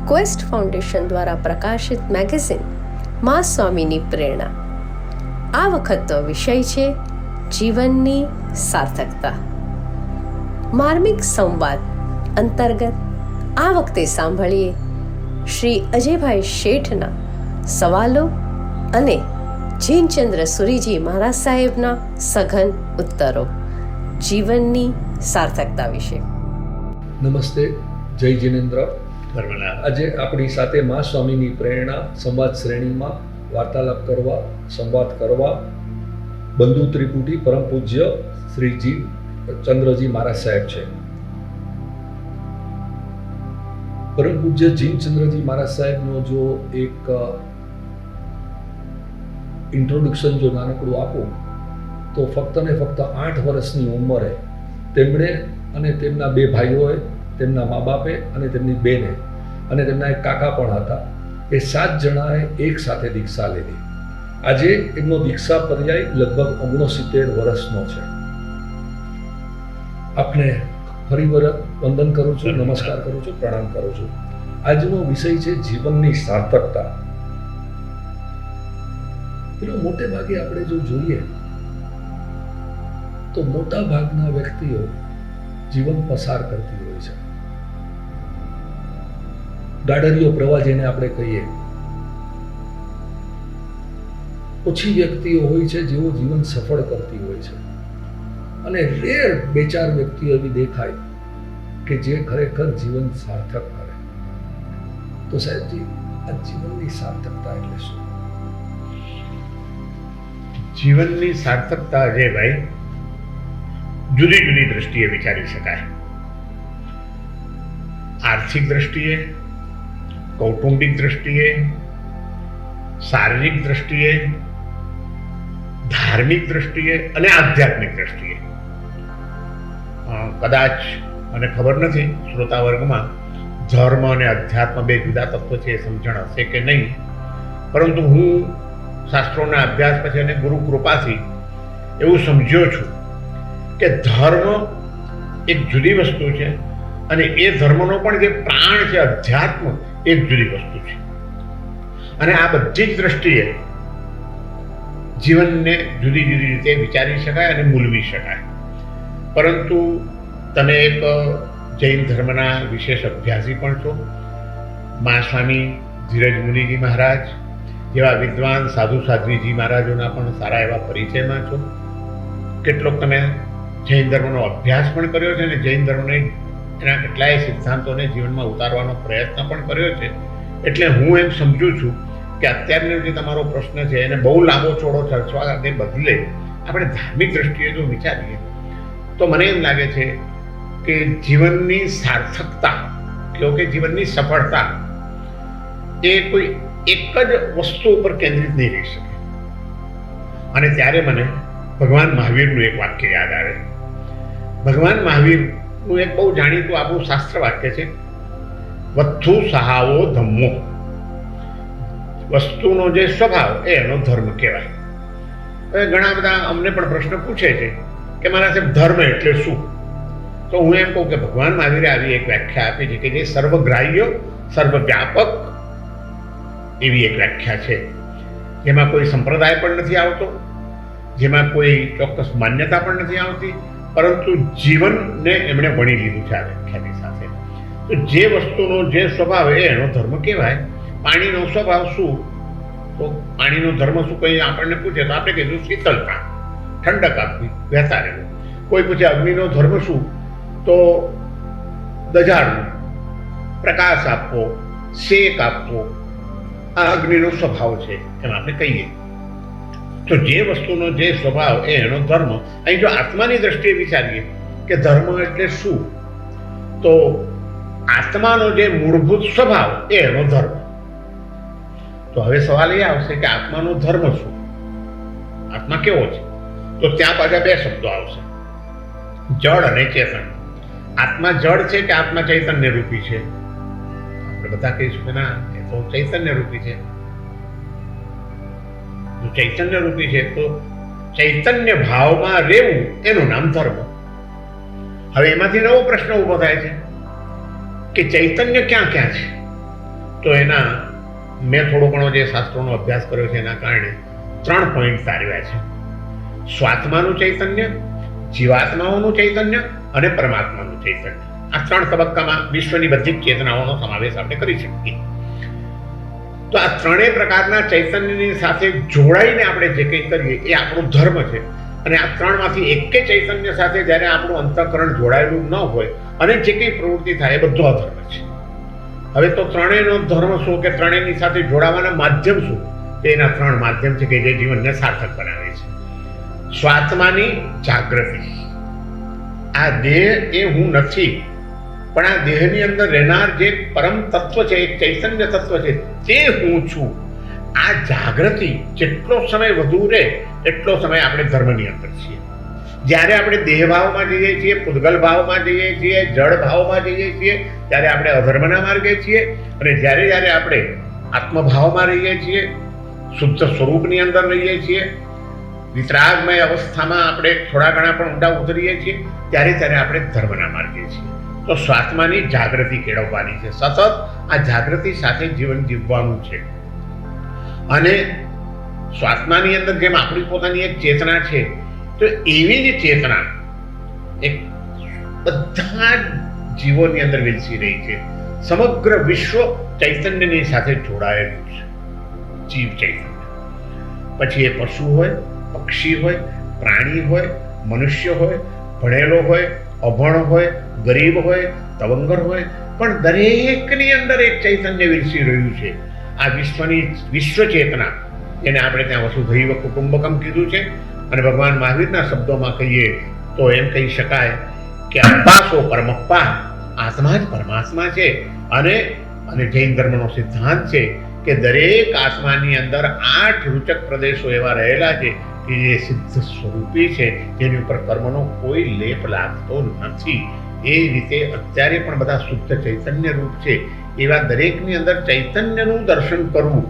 Quest foundation દ્વારા પ્રકાશિત magazine મા સ્વામીની પ્રેરણા. આ વખતનો વિષય છે જીવનની સાર્થકતા. માર્મિક સંવાદ અંતર્ગત આ વખતે સાંભળીએ શ્રી અજયભાઈ શેઠના સવાલો અને જીનચંદ્ર સુરીજી મહારાજ સાહેબના સઘન ઉત્તરો જીવનની સાર્થકતા વિશે. નમસ્તે, જય જીનેન્દ્ર. આજે આપણી સાથે મા સ્વામીની પ્રેરણા સંવાદ શ્રેણીમાં વાર્તાલાપ કરવા, સંવાદ કરવા બંધુ ત્રિપુટી પરમ પૂજ્ય શ્રી ચંદ્રજી મહારાજ સાહેબ છે. પરમ પૂજ્ય જીનચંદ્રજી મહારાજ સાહેબનો જો એક ઇન્ટ્રોડક્શન જો નાનકડું આપું તો ફક્ત ને ફક્ત 8 વર્ષની ઉંમરે તેમણે અને તેમના 2 ભાઈઓએ, તેમના મા બાપે અને તેમની બેને અને તેમના એક કાકા પણ હતા, એ 7 જણાએ એક સાથે દીક્ષા લીધી. આજે એમનો દીક્ષા પર્યાય લગભગ 69 વર્ષનો છે. આપને ફરી વંદન કરું છું, નમસ્કાર કરું છું, પ્રણામ કરું છું. આજનો વિષય છે જીવનની સાર્થકતા. મોટે ભાગે આપણે જો જોઈએ તો મોટા ભાગના વ્યક્તિઓ જીવન પસાર કરતી હોય છે. ગાડરિયો પ્રવાહ જેને આપણે કહીએ. ઓછી વ્યક્તિઓ હોય છે જેઓ જીવન સફળ કરતી હોય છે, અને રેર 2-4 વ્યક્તિઓ એવી દેખાય કે જે ખરેખર જીવન સાર્થક કરે. તો સાહેબજી, આ જીવનની સાર્થકતા એટલે શું? જીવનની સાર્થકતા અજયભાઈ જુદી જુદી દ્રષ્ટિએ વિચારી શકાય. આર્થિક દ્રષ્ટિએ, કૌટુંબિક દ્રષ્ટિએ, શારીરિક દ્રષ્ટિએ, ધાર્મિક દ્રષ્ટિએ અને આધ્યાત્મિક દ્રષ્ટિએ. કદાચ મને ખબર નથી શ્રોતા વર્ગમાં ધર્મ અને અધ્યાત્મ 2 જુદા તત્વ છે એ સમજણ હશે કે નહીં, પરંતુ હું શાસ્ત્રોના અભ્યાસ પછી અને ગુરુ કૃપાથી એવું સમજ્યો છું કે ધર્મ એક જુદી વસ્તુ છે અને એ ધર્મનો પણ જે પ્રાણ છે અધ્યાત્મ એક જુદી વસ્તુ છે. અને આ બધી જ દ્રષ્ટિએ જીવનને જુદી જુદી રીતે વિચારી શકાય અને મૂલવી શકાય. પરંતુ તમે એક જૈન ધર્મના વિશેષ અભ્યાસી પણ છો. મા સ્વામી ધીરજ મુનિજી મહારાજ જેવા વિદ્વાન સાધુ સાધ્વીજી મહારાજોના પણ સારા એવા પરિચયમાં છો. કેટલોક તમે જૈન ધર્મનો અભ્યાસ પણ કર્યો છે અને જૈન ધર્મને એના કેટલાય સિદ્ધાંતોને જીવનમાં ઉતારવાનો પ્રયત્ન પણ કર્યો છે. એટલે હું એમ સમજુ છું કે અત્યારનો જે તમારો પ્રશ્ન છે એને બહુ લાંબો ચોડો ચર્ચવાને બદલે આપણે ધાર્મિક દ્રષ્ટિએ જો વિચારીએ તો મને એમ લાગે છે કે જીવનની સાર્થકતા કે જીવનની સફળતા એ કોઈ એક જ વસ્તુ ઉપર કેન્દ્રિત નહીં રહી શકે. અને ત્યારે મને ભગવાન મહાવીરનું એક વાક્ય યાદ આવે. ભગવાન મહાવીરનું એક બહુ જાણીતું આપણું શાસ્ત્ર વાક્ય છે, વત્થુ સહાવો ધમ્મો. વસ્તુનો જે સ્વભાવ એ એનો ધર્મ કહેવાય. હવે ઘણા બધા અમને પણ પ્રશ્ન પૂછે છે કે મારા સાહેબ ધર્મ એટલે શું? તો હું એમ કહું કે ભગવાન મહાવીરે આવી એક વ્યાખ્યા આપી છે કે જે સર્વગ્રાહ્ય, સર્વવ્યાપક એવી એક વ્યાખ્યા છે, જેમાં કોઈ સંપ્રદાય પણ નથી આવતો, જેમાં કોઈ ચોક્કસ માન્યતા પણ નથી આવતી, પરંતુ જીવનને એમણે વણી લીધું છે આ વ્યાખ્યાની સાથે. તો જે વસ્તુનો જે સ્વભાવ એ એનો ધર્મ કહેવાય. પાણીનો સ્વભાવ શું? તો પાણીનો ધર્મ શું કંઈ આપણને પૂછે તો આપણે કહીશું શીતળતા, ઠંડક આપવી, વહેતા રહેવું. કોઈ પૂછે અગ્નિનો ધર્મ શું? તો દજાડવું, પ્રકાશ આપવો, શેક આપવો. આ અગ્નિનો સ્વભાવ છે એમ આપણે કહીએ. તો જે વસ્તુનો જે સ્વભાવ એ એનો ધર્મ. અહીં જો આત્માની દ્રષ્ટિએ વિચારીએ કે ધર્મ એટલે શું, તો આત્માનો જે મૂળભૂત સ્વભાવ એ એનો ધર્મ. તો હવે સવાલ એ આવશે કે આત્માનો ધર્મ શું? આત્મા કેવો છે? તો ત્યાં પાછા 2 શબ્દો આવશે, જળ અને ચેતન. આત્મા જળ છે કે આત્મા ચૈતન્ય રૂપી છે? આપણે બધા કહીશું કે ના, એ તો ચૈતન્ય રૂપી છે. જો ચૈતન્ય રૂપી છે તો ચૈતન્ય ભાવમાં રહેવું એનું નામ ધર્મ. હવે એમાંથી નવો પ્રશ્ન ઊભો થાય છે કે ચૈતન્ય ક્યાં ક્યાં છે? તો એના મેં થોડો ઘણો જે શાસ્ત્રોનો અભ્યાસ કર્યો છે એના કારણે 3 પોઈન્ટ તારવ્યા છે: સ્વાત્માનું ચૈતન્ય, જીવાત્માઓનું ચૈતન્ય અને પરમાત્માનું ચૈતન્ય. આ 3 તબક્કામાં વિશ્વની બધી જ ચેતનાઓનો સમાવેશ આપણે કરી શકીએ. તો આ 3 પ્રકારના ચૈતન્યની સાથે જોડાઈને આપણે જે કંઈ કરીએ એ આપણો ધર્મ છે. અને આ 3માંથી એકે ચૈતન્ય સાથે જ્યારે આપણું અંતઃકરણ જોડાયેલું ન હોય અને જે કંઈ પ્રવૃત્તિ થાય એ બધો અધર્મ છે. હવે તો 3નો ધર્મ શું કે 3ની સાથે જોડાવાના માધ્યમ શું? એના 3 માધ્યમ છે કે જે જીવનને સાર્થક બનાવે છે. સ્વાત્માની જાગૃતિ. આ દેહ એ હું નથી, પણ આ દેહની અંદર રહેનાર જે પરમ તત્વ છે, એક ચૈતન્ય તત્વ છે, તે હું છું. આ જાગૃતિ જેટલો સમય વધુ રહે એટલો સમય આપણે ધર્મની અંદર છીએ. જ્યારે આપણે દેહ ભાવમાં જઈએ છીએ, પૂતગલ ભાવમાં જઈએ છીએ, જળ ભાવમાં જઈએ છીએ, ત્યારે આપણે અધર્મના માર્ગે છીએ. અને જ્યારે આપણે આત્મભાવમાં રહીએ છીએ, શુદ્ધ સ્વરૂપની અંદર રહીએ છીએ, વિતરાગમય અવસ્થામાં આપણે થોડા ઘણા પણ ઊંડા ઉતરીએ છીએ, ત્યારે આપણે ધર્મના માર્ગે છીએ. તો સ્વાત્માની જાગૃતિ કેળવવાની છે. સતત આ જાગૃતિ સાથે જીવન જીવવાનું છે. અને સ્વાત્માની અંદર જેમ આપણી પોતાની એક ચેતના છે, તો એવી જ ચેતના એક બધા જીવોની અંદર વિલસી રહી છે. સમગ્ર વિશ્વ ચૈતન્યની સાથે જોડાયેલું છે. જીવ ચૈતન્ય, પછી એ પશુ હોય, પક્ષી હોય, પ્રાણી હોય, મનુષ્ય હોય, ભણેલો હોય, અભણ હોય, ગરીબ હોય, તવંગર હોય, પણ દરેકની અંદર એક ચૈતન્ય વિલસી રહ્યું છે. આ વિશ્વની વિશ્વ ચેતના, જેને આપણે ત્યાં વસુધૈવ કુટુંબકમ કીધું છે. અને ભગવાન મહાવીરના શબ્દોમાં કહીએ તો એમ કહી શકાય કે અપ્પાસો પરમપ્પા, આત્મા જ પરમાત્મા છે. અને જૈન ધર્મનો સિદ્ધાંત છે કે દરેક આત્માની અંદર 8 રૂચક પ્રદેશો એવા રહેલા છે કે જે સિદ્ધ સ્વરૂપી છે, જેની ઉપર કર્મનો કોઈ લેપ લાગતો નથી. એ રીતે અત્યારે પણ બધા શુદ્ધ ચૈતન્ય રૂપ છે. એવા દરેકની અંદર ચૈતન્યનું દર્શન કરવું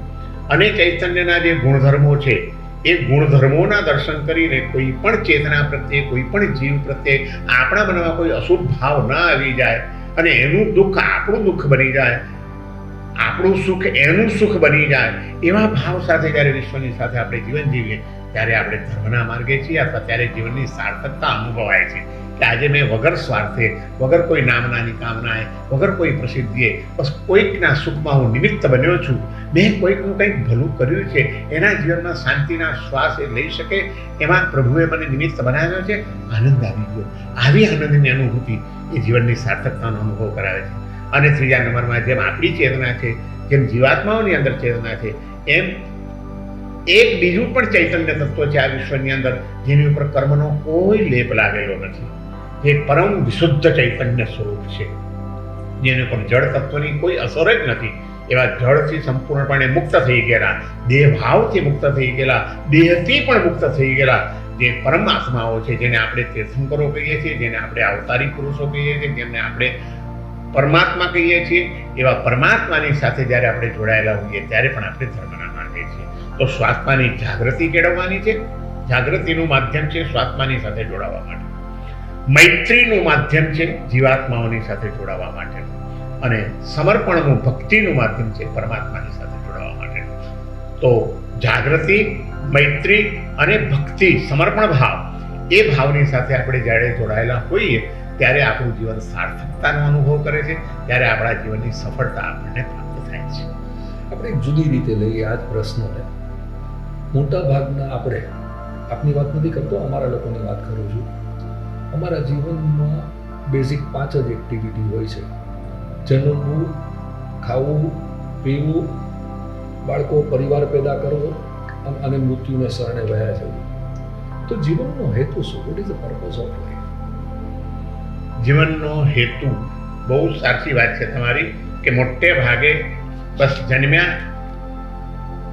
અને ચૈતન્યના જે ગુણધર્મો છે એ ગુણધર્મોના દર્શન કરીને કોઈ પણ ચેતના પ્રત્યે, કોઈ પણ જીવ પ્રત્યે આપણા મનમાં કોઈ અશુભ ભાવ ન આવી જાય અને એનું દુઃખ આપણું દુઃખ બની જાય, આપણું સુખ એનું સુખ બની જાય, એવા ભાવ સાથે જ્યારે વિશ્વની સાથે આપણે જીવન જીવીએ ત્યારે આપણે ધર્મના માર્ગે છીએ, અથવા ત્યારે જીવનની સાર્થકતા અનુભવાય છે કે આજે મેં વગર સ્વાર્થે, વગર કોઈ નામનાની કામનાએ, વગર કોઈ પ્રસિદ્ધિએ, બસ કોઈકના સુખમાં હું નિમિત્ત બન્યો છું. મેં કોઈકનું કંઈક ભલું કર્યું છે, એના જીવનમાં શાંતિના શ્વાસ એ લઈ શકે એમાં પ્રભુએ મને નિમિત્ત બનાવ્યો છે. આનંદ આવી ગયો. આવી આનંદની અનુભૂતિ એ જીવનની સાર્થકતાનો અનુભવ કરાવે છે. અને 3જા નંબરમાં જેમ આપણી ચેતના છે, જેમ જીવાત્માઓની અંદર ચેતના છે, એમ એક બીજું પણ ચૈતન્ય તત્વ છે આ વિશ્વની અંદર, જેની ઉપર કર્મનો કોઈ લેપ લાગેલો નથી. જે પરમ વિશુદ્ધ ચૈતન્ય સ્વરૂપ છે, જેની ઉપર જળ તત્વની કોઈ અસર જ નથી. એવા જળથી સંપૂર્ણપણે મુક્ત થઈ ગયેલા, દેહ ભાવથી મુક્ત થઈ ગયેલા, દેહથી પણ મુક્ત થઈ ગયેલા જે પરમાત્માઓ છે, જેને આપણે તીર્થંકરો કહીએ છીએ, જેને આપણે અવતારી પુરુષો કહીએ છીએ, જેમને આપણે પરમાત્મા કહીએ છીએ, એવા પરમાત્માની સાથે જ્યારે આપણે જોડાયેલા હોઈએ ત્યારે પણ આપણે ધર્મના માર્ગે છીએ. તો સ્વાત્માની જાગૃતિ કેળવવાની છે. જાગૃતિનું માધ્યમ છે સ્વાત્માની સાથે જોડાવા માટે. મૈત્રીનું માધ્યમ છે જીવાત્માઓની સાથે જોડાવા માટે. અને સમર્પણનું, ભક્તિનું માધ્યમ છે પરમાત્માની સાથે જોડાવા માટે. તો જાગૃતિ, મૈત્રી અને ભક્તિ, સમર્પણ ભાવ, એ ભાવની સાથે આપણે જ્યારે જોડાયેલા હોઈએ ત્યારે આપણું જીવન સાર્થકતાનો અનુભવ કરે છે, ત્યારે આપણા જીવનની સફળતા આપણને પ્રાપ્ત થાય છે. આપણે એક જુદી રીતે લઈએ આ જ પ્રશ્નને. મોટા ભાગના આપણે, આપની વાત નથી કરતો, અમારા લોકોની વાત કરું છું. અમારા જીવનમાં બેઝિક 5 જ એક્ટિવિટી હોય છે: જન્મવું, ખાવું, પીવું, બાળકો, પરિવાર પેદા કરવો અને મૃત્યુને શરણે વયા જવું. તો જીવનનો હેતુ શું? What is the purpose of life? જીવનનો હેતુ, બહુ સાચી વાત છે તમારી, કે મોટે ભાગે બસ જન્મ્યા,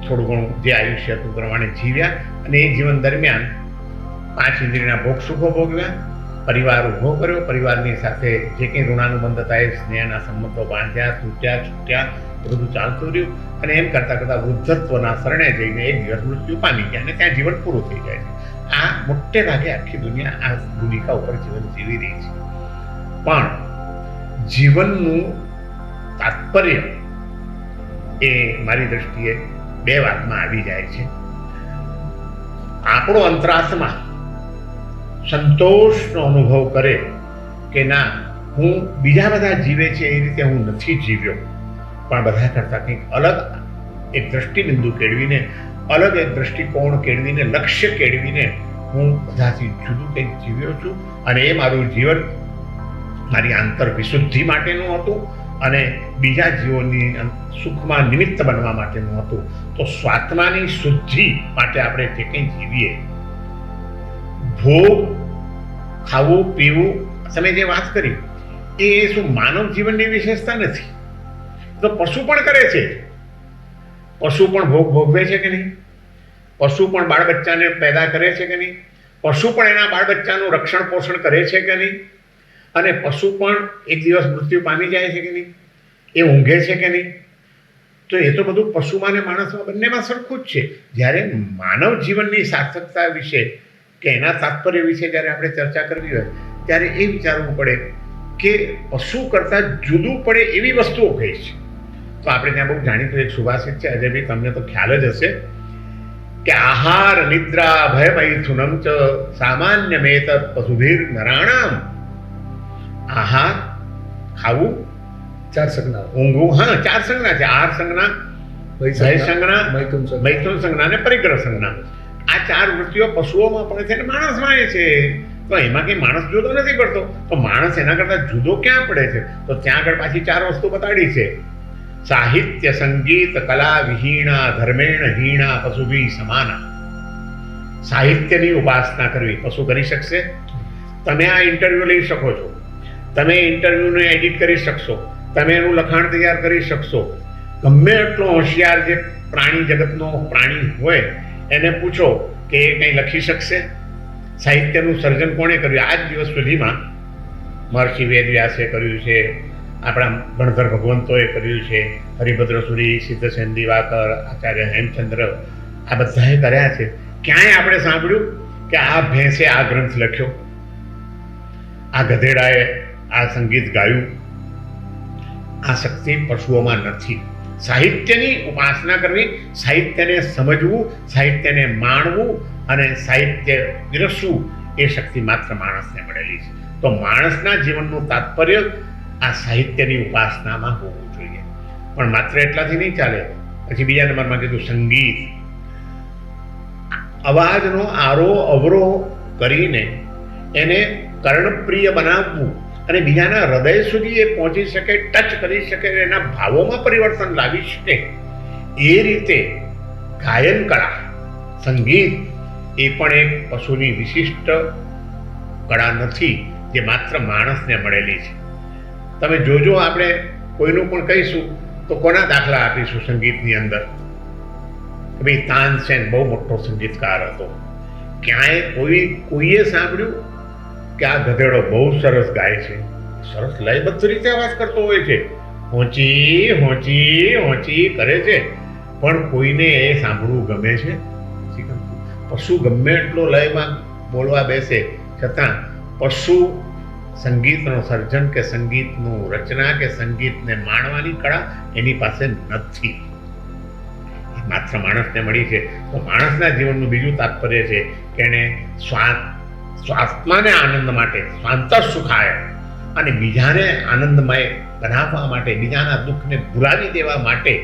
થોડું ઘણું જે આયુષ્ય હતું પ્રમાણે જીવ્યા, અને એ જીવન દરમિયાન 5 ઇન્દ્રિયના ભોગ સુખો ભોગવ્યા, પરિવાર ઊભો કર્યો, પરિવારની સાથે જે કંઈ ઋણાનુબંધ હતા એ સ્નેહના સંબંધો બાંધ્યા, તૂટ્યા, છૂટ્યા, બધું ચાલતું રહ્યું. અને એમ કરતાં કરતાં વૃદ્ધત્વના શરણે જઈને એક દિવસ મૃત્યુ પામી ગયા અને ત્યાં જીવન પૂરું થઈ જાય છે. આ મોટે ભાગે આખી દુનિયા આ ભૂમિકા ઉપર જીવન જીવી રહી છે. પણ જીવનનું તાત્પર્ય એ મારી દ્રષ્ટિએ બે વાતમાં આવી જાય છે. આપણો અંતરાત્મા સંતોષનો અનુભવ કરે કે ના, હું બીજા બધા જીવે છે એ રીતે હું નથી જીવ્યો, પણ બધા કરતાં કંઈક અલગ એક દ્રષ્ટિબિંદુ કેળવીને, અલગ એક દ્રષ્ટિકોણ કેળવીને, લક્ષ્ય કેળવીને હું બધાથી જુદું કંઈક જીવ્યો છું, અને એ મારું જીવન મારી આંતર વિશુદ્ધિ માટેનું હતું અને બીજા જીવોની સુખમાં નિમિત્ત બનવા માટેનું હતું. તો સ્વાત્માની શુદ્ધિ માટે આપણે જે કંઈ જીવીએ, ભોગ, ખાવું પીવું, તમે જે વાત કરી એ શું માનવ જીવનની વિશેષતા નથી? તો પશુ પણ કરે છે. પશુ પણ ભોગ ભોગવે છે કે નહીં? પશુ પણ બાળ બચ્ચાને પેદા કરે છે કે નહીં? પશુ પણ એના બાળ બચ્ચાનું રક્ષણ પોષણ કરે છે કે નહીં? અને પશુ પણ એક દિવસ મૃત્યુ પામી જાય છે કે નહીં? એ ઊંઘે છે કે નહીં? તો એ તો બધું પશુમાં અને માણસમાં બંનેમાં સરખું જ છે. જ્યારે માનવ જીવનની સાર્થકતા વિશે કે એના તાત્પર્ય વિશે જ્યારે આપણે ચર્ચા કરવી હોય ત્યારે એ વિચારવું પડે કે પશુ કરતાં જુદું પડે એવી વસ્તુઓ કઈ છે. તો આપણે ત્યાં બહુ જાણીતું એક સુભાષિત છે, અજયભાઈ તમને તો ખ્યાલ જ હશે કે આહાર નિદ્રા ભય મૈથુનમ ચ સામાન્ય મેત પશુભીર નરાણામ. આહાર, ખાવું, 4 સંજ્ઞા, ઊંઘવું, હા 4 સંજ્ઞા છે. આહાર સંજ્ઞા, ભય સંજ્ઞા, મૈથુન સંજ્ઞા અને પરિગ્રહ સંજ્ઞા. આ 4 વૃત્તિઓ પશુઓમાં પડે છે અને માણસમાં એ છે. તો એમાં કંઈ માણસ જુદો નથી પડતો. તો માણસ એના કરતાં જુદો ક્યાં પડે છે? તો ત્યાં આગળ પાછી 4 વસ્તુ બતાડી છે. સાહિત્ય સંગીત કલા વિહીણા ધર્મેણ હીણા પશુભી સમાના. સાહિત્યની ઉપાસના કરવી પશુ કરી શકશે? તમે આ ઇન્ટરવ્યુ લઈ શકો છો, તમે ઇન્ટરવ્યુને એડિટ કરી શકશો, તમે એનું લખાણ તૈયાર કરી શકશો. ગમે એટલો હોશિયાર જે પ્રાણી જગતનો પ્રાણી હોય એને પૂછો કે એ કંઈ લખી શકશે? સાહિત્યનું સર્જન કોણે કર્યું? આજ દિવસ સુધીમાં મહર્ષિ વેદવ્યાસે કર્યું છે, આપણા ગણધર ભગવંતોએ કર્યું છે, હરિભદ્રસુરી, સિદ્ધસેન દિવાકર, આચાર્ય હેમચંદ્ર, આ બધાએ કર્યા છે. ક્યાંય આપણે સાંભળ્યું કે આ ભેંસે આ ગ્રંથ લખ્યો, આ ગધેડાએ આ સંગીત ગાયું? આ શક્તિ પશુઓમાં નથી. સાહિત્યની ઉપાસના કરવી, સાહિત્યને સમજવું, સાહિત્યને માણવું અને સાહિત્ય વિરસવું એ શક્તિ માત્ર માણસને મળેલી છે. તો માણસના જીવનનું તાત્પર્ય આ સાહિત્યની ઉપાસનામાં હોવું જોઈએ. પણ માત્ર એટલાથી નહીં ચાલે. પછી બીજા નંબરમાં કીધું સંગીત. અવાજનો આરોહ અવરોહ કરીને એને કર્ણપ્રિય બનાવવું અને બીજાના હૃદય સુધી એ પહોંચી શકે, ટચ કરી શકે, એના ભાવોમાં પરિવર્તન લાવી શકે, એ રીતે ગાયન કળા, સંગીત એ પણ એક પશુની વિશિષ્ટ કળા નથી જે માત્ર માણસને મળેલી છે. તમે જોજો, આપણે કોઈનું પણ કહીશું તો કોના દાખલા આપીશું સંગીતની અંદર? કે ભાઈ તાનસેન બહુ મોટો સંગીતકાર હતો. ક્યાંય કોઈએ સાંભળ્યું કે આ ગધેડો બહુ સરસ ગાય છે? સરસ લયબદ્ધ રીતે અવાજ કરતો હોય છે, હોંચી હોંચી હોંચી કરે છે, પણ કોઈને એ સાંભળવું ગમે છે? પશુ ગમે એટલો લયમાં બોલવા બેસે છતાં પશુ સંગીતનું સર્જન કે સંગીતનું રચના કે સંગીતને માણવાની કળા એની પાસે નથી. માત્ર માણસને મળી છે. તો માણસના જીવનનું બીજું તાત્પર્ય છે કે એને સ્વાત્માને આનંદ માટે, સ્વાંતર સુખાય, અને બીજાને આનંદમય બનાવવા માટે, બીજાના દુઃખને ભૂલાવી દેવા માટે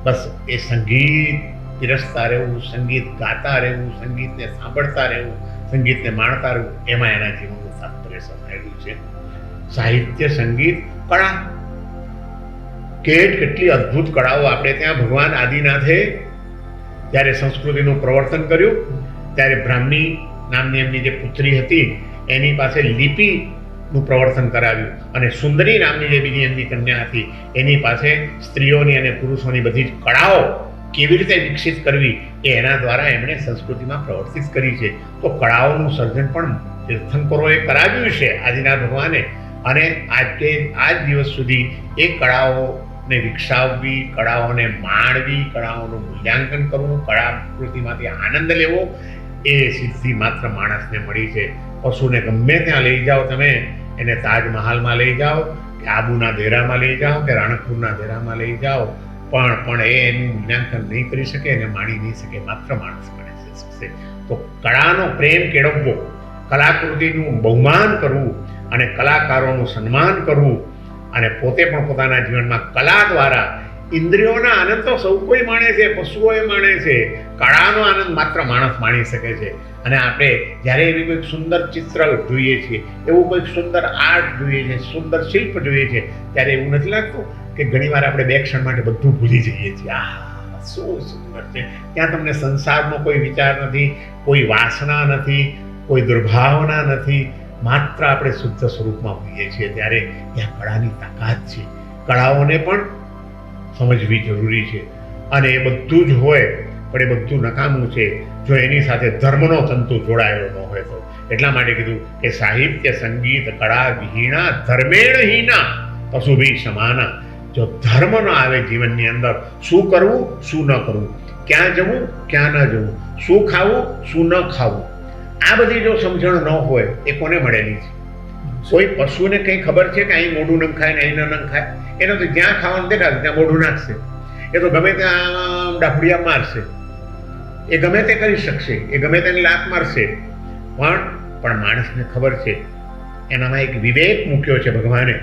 બસ એ સંગીત પીરસતા રહેવું, સંગીત ગાતા રહેવું, સંગીતને સાંભળતા રહેવું, સંગીતને માણતા રહેવું, એમાં એના જીવનનું તાત્પર્ય સમાયેલું છે. સાહિત્ય, સંગીત, કળા, કેટલી અદ્ભુત કળાઓ આપણે ત્યાં. ભગવાન આદિનાથે જ્યારે સંસ્કૃતિનું પ્રવર્તન કર્યું ત્યારે બ્રાહ્મણી નામની એમની જે પુત્રી હતી એની પાસે લિપિનું પ્રવર્તન કરાવ્યું, અને સુંદરી નામની જે બીજી એમની કન્યા હતી એની પાસે સ્ત્રીઓની અને પુરુષોની બધી જ કળાઓ કેવી રીતે વિકસિત કરવી એ એના દ્વારા એમણે સંસ્કૃતિમાં પ્રવર્તિત કરી છે. તો કળાઓનું સર્જન પણ તીર્થંકરોએ કરાવ્યું છે આદિનાથ ભગવાને, અને આજ દિવસ સુધી એ કળાઓને વિકસાવવી, કળાઓને માણવી, કળાઓનું મૂલ્યાંકન કરવું, કળાકૃતિમાંથી આનંદ લેવો, એ સિદ્ધિ માત્ર માણસને મળી છે. પશુને ગમે ત્યાં લઈ જાઓ, તમે એને તાજમહાલમાં લઈ જાઓ કે આબુના દેરામાં લઈ જાઓ કે રાણકપુરના દેરામાં લઈ જાઓ, પણ એ એનું મૂલ્યાંકન નહીં કરી શકે અને માણી નહીં શકે, માત્ર માણસ માણી શકશે. તો કળાનો પ્રેમ કેળવવો, કલાકૃતિનું બહુમાન કરવું અને કલાકારોનું સન્માન કરવું અને પોતે પણ પોતાના જીવનમાં કલા દ્વારા ઇન્દ્રિયોના આનંદ તો સૌ કોઈ માણે છે, પશુઓએ માણે છે, કળાનો આનંદ માત્ર માણસ માણી શકે છે. અને આપણે જ્યારે એવી કોઈક સુંદર ચિત્ર જોઈએ છીએ, એવું કોઈક સુંદર આર્ટ જોઈએ છે, સુંદર શિલ્પ જોઈએ છે, ત્યારે એવું નથી લાગતું કે ઘણીવાર આપણે 2 ક્ષણ માટે બધું ભૂલી જઈએ છીએ. આ શું સુંદર છે! ત્યાં તમને સંસારનો કોઈ વિચાર નથી, કોઈ વાસના નથી, કોઈ દુર્ભાવના નથી, માત્ર આપણે શુદ્ધ સ્વરૂપમાં હોઈએ છીએ. ત્યારે ત્યાં કળાની તાકાત છે. કળાઓને પણ સમજવી જરૂરી છે. અને એ બધું જ હોય પણ એ બધું નકામું છે જો એની સાથે ધર્મનો તંતુ જોડાયેલો ન હોય તો. એટલા માટે કીધું કે સાહિત્ય સંગીત કળા વિહીણા ધર્મેણ હીના પશુભી સમાના. જો ધર્મ ન આવે જીવનની અંદર, શું કરવું શું ન કરવું, ક્યાં જવું ક્યાં ન જવું, શું ખાવું શું ન ખાવું, આ બધી જો સમજણ ન હોય એ કોને મળેલી છે? કોઈ પશુને કંઈ ખબર છે કે અહીં મોઢું નંખાય ને અહીં ન નંખાય? એને તો જ્યાં ખાવાનું દેખાશે ત્યાં મોઢું નાખશે. એ તો ગમે ત્યાં ડાફડિયા મારશે, એ ગમે તે કરી શકશે, એ ગમે તેની લાત મારશે. પણ માણસને ખબર છે, એનામાં એક વિવેક મૂક્યો છે ભગવાને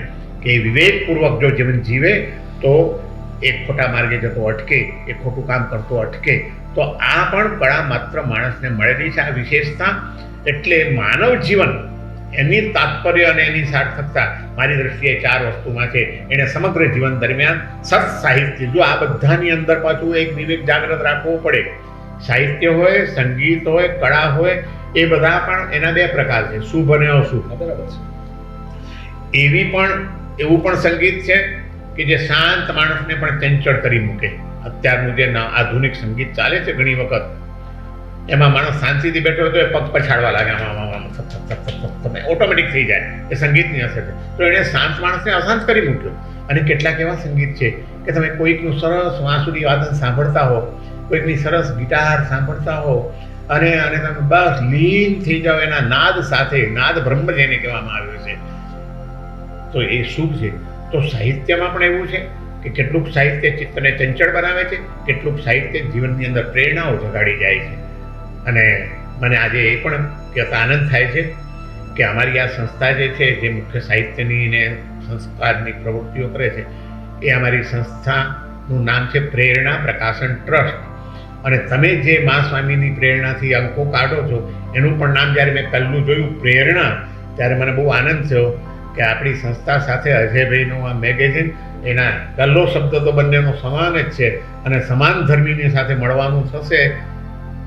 કે એ વિવેકપૂર્વક જો જીવન જીવે તો એ ખોટા માર્ગે જતો અટકે, એ ખોટું કામ કરતો અટકે. તો આ પણ કળા માત્ર માણસને મળેલી છે, આ વિશેષતા. એટલે માનવ જીવન એની તાત્પર્ય અને એની સાર્થકતા મારી દ્રષ્ટિએ 4 વસ્તુમાં છે. એને સમગ્ર જીવન દરમિયાન સત સાહિત્ય, જો આ બધાની અંદર પાછું એક વિવેક જાગ્રત રાખવો પડે. સાહિત્ય હોય, સંગીત હોય, કળા હોય, એ બધા પણ એના 2 પ્રકાર છે, શુભ અને અશુભ. બરાબર છે. એવું પણ સંગીત છે કે જે શાંત માણસને પણ ચંચળ કરી મૂકે. અત્યારનું જે આધુનિક સંગીત ચાલે છે ઘણી વખત, એમાં માણસ શાંતિથી બેઠો હોય તો એ પગ પછાડવા લાગે, ઓટોમેટિક થઈ જાય. એ સંગીતની અસર છે. તો એણે શાંત માણસને અશાંત કરી મૂક્યો. અને કેટલાક એવા સંગીત છે કે તમે કોઈકનું સરસ વાંસુરી વાદન સાંભળતા હો, કોઈકની સરસ ગિટાર સાંભળતા હો અને તમે બસ લીન થઈ જાઓ એના નાદ સાથે. નાદ બ્રહ્મ જેને કહેવામાં આવ્યો છે, તો એ શુભ છે. તો સાહિત્યમાં પણ એવું છે કે કેટલુંક સાહિત્ય ચિત્તને ચંચળ બનાવે છે, કેટલુંક સાહિત્ય જીવનની અંદર પ્રેરણાઓ જગાડી જાય છે. અને મને આજે એ પણ કહેતા આનંદ થાય છે કે અમારી આ સંસ્થા જે છે, જે મુખ્ય સાહિત્યની ને સંસ્કારની પ્રવૃત્તિઓ કરે છે, એ અમારી સંસ્થાનું નામ છે પ્રેરણા પ્રકાશન ટ્રસ્ટ. અને તમે જે મા સ્વામીની પ્રેરણાથી અંકો કાઢો છો, એનું પણ નામ જ્યારે મેં પહેલું જોયું પ્રેરણા, ત્યારે મને બહુ આનંદ થયો કે આપણી સંસ્થા સાથે અજયભાઈનું આ મેગેઝિન, એના પહેલો શબ્દ તો બંનેનો સમાન જ છે. અને સમાન ધર્મીની સાથે મળવાનું થશે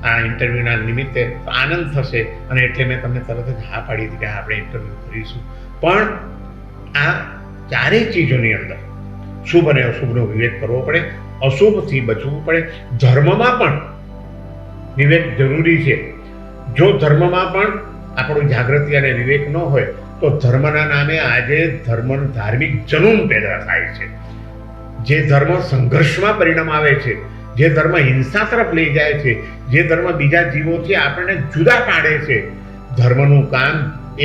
આ ઇન્ટરવ્યૂના નિમિત્તે, તો આનંદ થશે. અને એટલે મેં તમને તરત જ હા પાડી હતી કે આપણે ઇન્ટરવ્યૂ કરીશું. પણ આ 4 ચીજોની અંદર શુભ અને અશુભનો વિવેક કરવો પડે, અશુભથી બચવું પડે. ધર્મમાં પણ વિવેક જરૂરી છે. જો ધર્મમાં પણ આપણું જાગૃતિ અને વિવેક ન હોય તો ધર્મના નામે આજે ધાર્મિક જનૂન પેદા થાય છે. જે ધર્મ સંઘર્ષમાં પરિણામ આવે છે, જે ધર્મ હિંસા તરફ લઈ જાય છે, જે ધર્મ બીજા જીવોથી આપણને જુદા પાડે છે. ધર્મનું કામ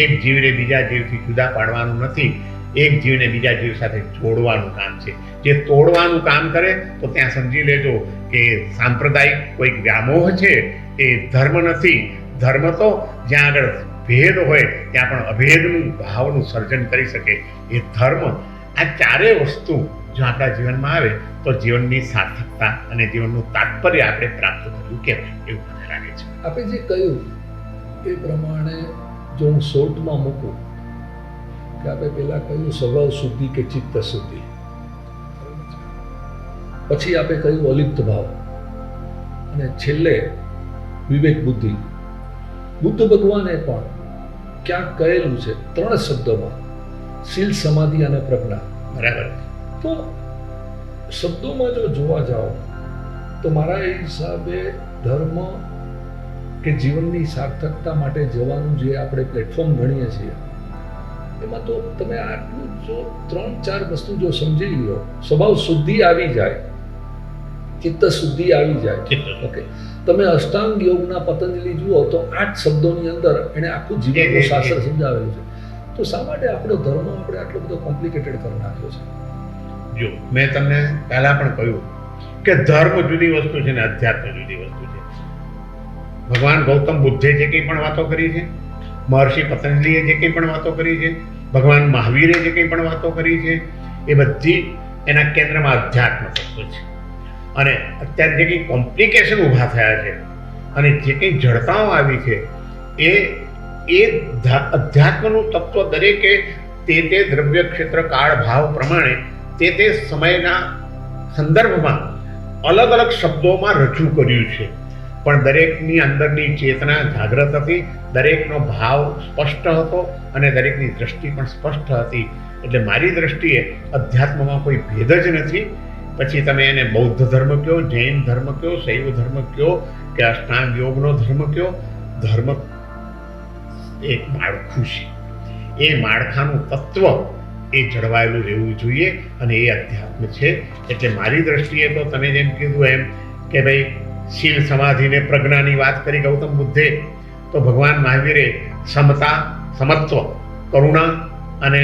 એક જીવને બીજા જીવથી જુદા પાડવાનું નથી, એક જીવને બીજા જીવ સાથે જોડવાનું કામ છે. જે તોડવાનું કામ કરે તો ત્યાં સમજી લેજો કે સાંપ્રદાયિક કોઈક વ્યામોહ છે, એ ધર્મ નથી. ધર્મ તો જ્યાં આગળ ભેદ હોય ત્યાં પણ અભેદનું ભાવનું સર્જન કરી શકે એ ધર્મ. આ 4 વસ્તુ જો આપણા જીવનમાં આવે તો જીવનની સાર્થકતા અને જીવનનું તાત્પર્ય આપણે પ્રાપ્ત કર્યું કહેવાય, એવું મને લાગે છે. આપણે જે કહ્યું એ પ્રમાણે જો હું શોર્ટમાં મૂકું કે આપણે પહેલાં કહ્યું સ્વભાવ શુદ્ધિ કે ચિત્ત શુદ્ધિ, પછી આપણે કહ્યું અલિપ્ત ભાવ, અને છેલ્લે વિવેક બુદ્ધિ. બુદ્ધ ભગવાને પણ ક્યાંક કહેલું છે 3 શબ્દોમાં, શીલ સમાધિ અને પ્રજ્ઞા. બરાબર. તો શબ્દોમાં જો જોવા જાઓ તો મારા હિસાબે ધર્મ કે જીવનની સાર્થકતા માટે જવાનું જે આપણે પ્લેટફોર્મ ગણીએ છીએ, એમાં તો તમે આટલું જો 3-4 વસ્તુ જો સમજી લો, સ્વભાવ શુદ્ધિ આવી જાય, ચિત્ત શુદ્ધિ આવી જાય. ઓકે, તમે અષ્ટાંગ યોગના પતંજલિ જુઓ તો 8 શબ્દોની અંદર એને આખું જીવનનું શાસ્ત્ર સમજાવેલું છે. તો શા માટે આપણો ધર્મ આપણે આટલો બધો કોમ્પ્લિકેટેડ કરી નાખ્યો છે? જો મેં તમને પહેલાં પણ કહ્યું કે ધર્મ જુદી વસ્તુ છે ને અધ્યાત્મ જુદી વસ્તુ છે. ભગવાન ગૌતમ બુદ્ધે જે કંઈ પણ વાતો કરી છે, મહર્ષિ પતંજલિએ જે કંઈ પણ વાતો કરી છે, ભગવાન મહાવીરે જે કંઈ પણ વાતો કરી છે, એ બધી એના કેન્દ્રમાં અધ્યાત્મ તત્વ છે. અને અત્યારે જે કંઈ કોમ્પ્લિકેશન ઊભા થયા છે અને જે કંઈ જડતાઓ આવી છે એ અધ્યાત્મનું તત્વ દરેકે તે દ્રવ્ય ક્ષેત્ર કાળ ભાવ પ્રમાણે તે સમયના સંદર્ભમાં અલગ અલગ શબ્દોમાં રજૂ કર્યું છે. પણ દરેકની અંદરની ચેતના જાગ્રત હતી, દરેકનો ભાવ સ્પષ્ટ હતો અને દરેકની દ્રષ્ટિ પણ સ્પષ્ટ હતી. એટલે મારી દ્રષ્ટિએ અધ્યાત્મમાં કોઈ ભેદ જ નથી. પછી તમે એને બૌદ્ધ ધર્મ કહો, જૈન ધર્મ કહો, શૈવ ધર્મ કહો કે અષ્ટાંગ યોગનો ધર્મ કહો, ધર્મ એક માળખું છે. એ માળખાનું તત્વ એ જળવાયેલું રહેવું જોઈએ અને એ અધ્યાત્મ છે. એટલે મારી દ્રષ્ટિએ તો તમે જેમ કીધું એમ કે ભાઈ શીલ સમાધિને પ્રજ્ઞાની વાત કરી ગૌતમ બુદ્ધે, તો ભગવાન મહાવીરે સમતા, સમત્વ, કરુણા અને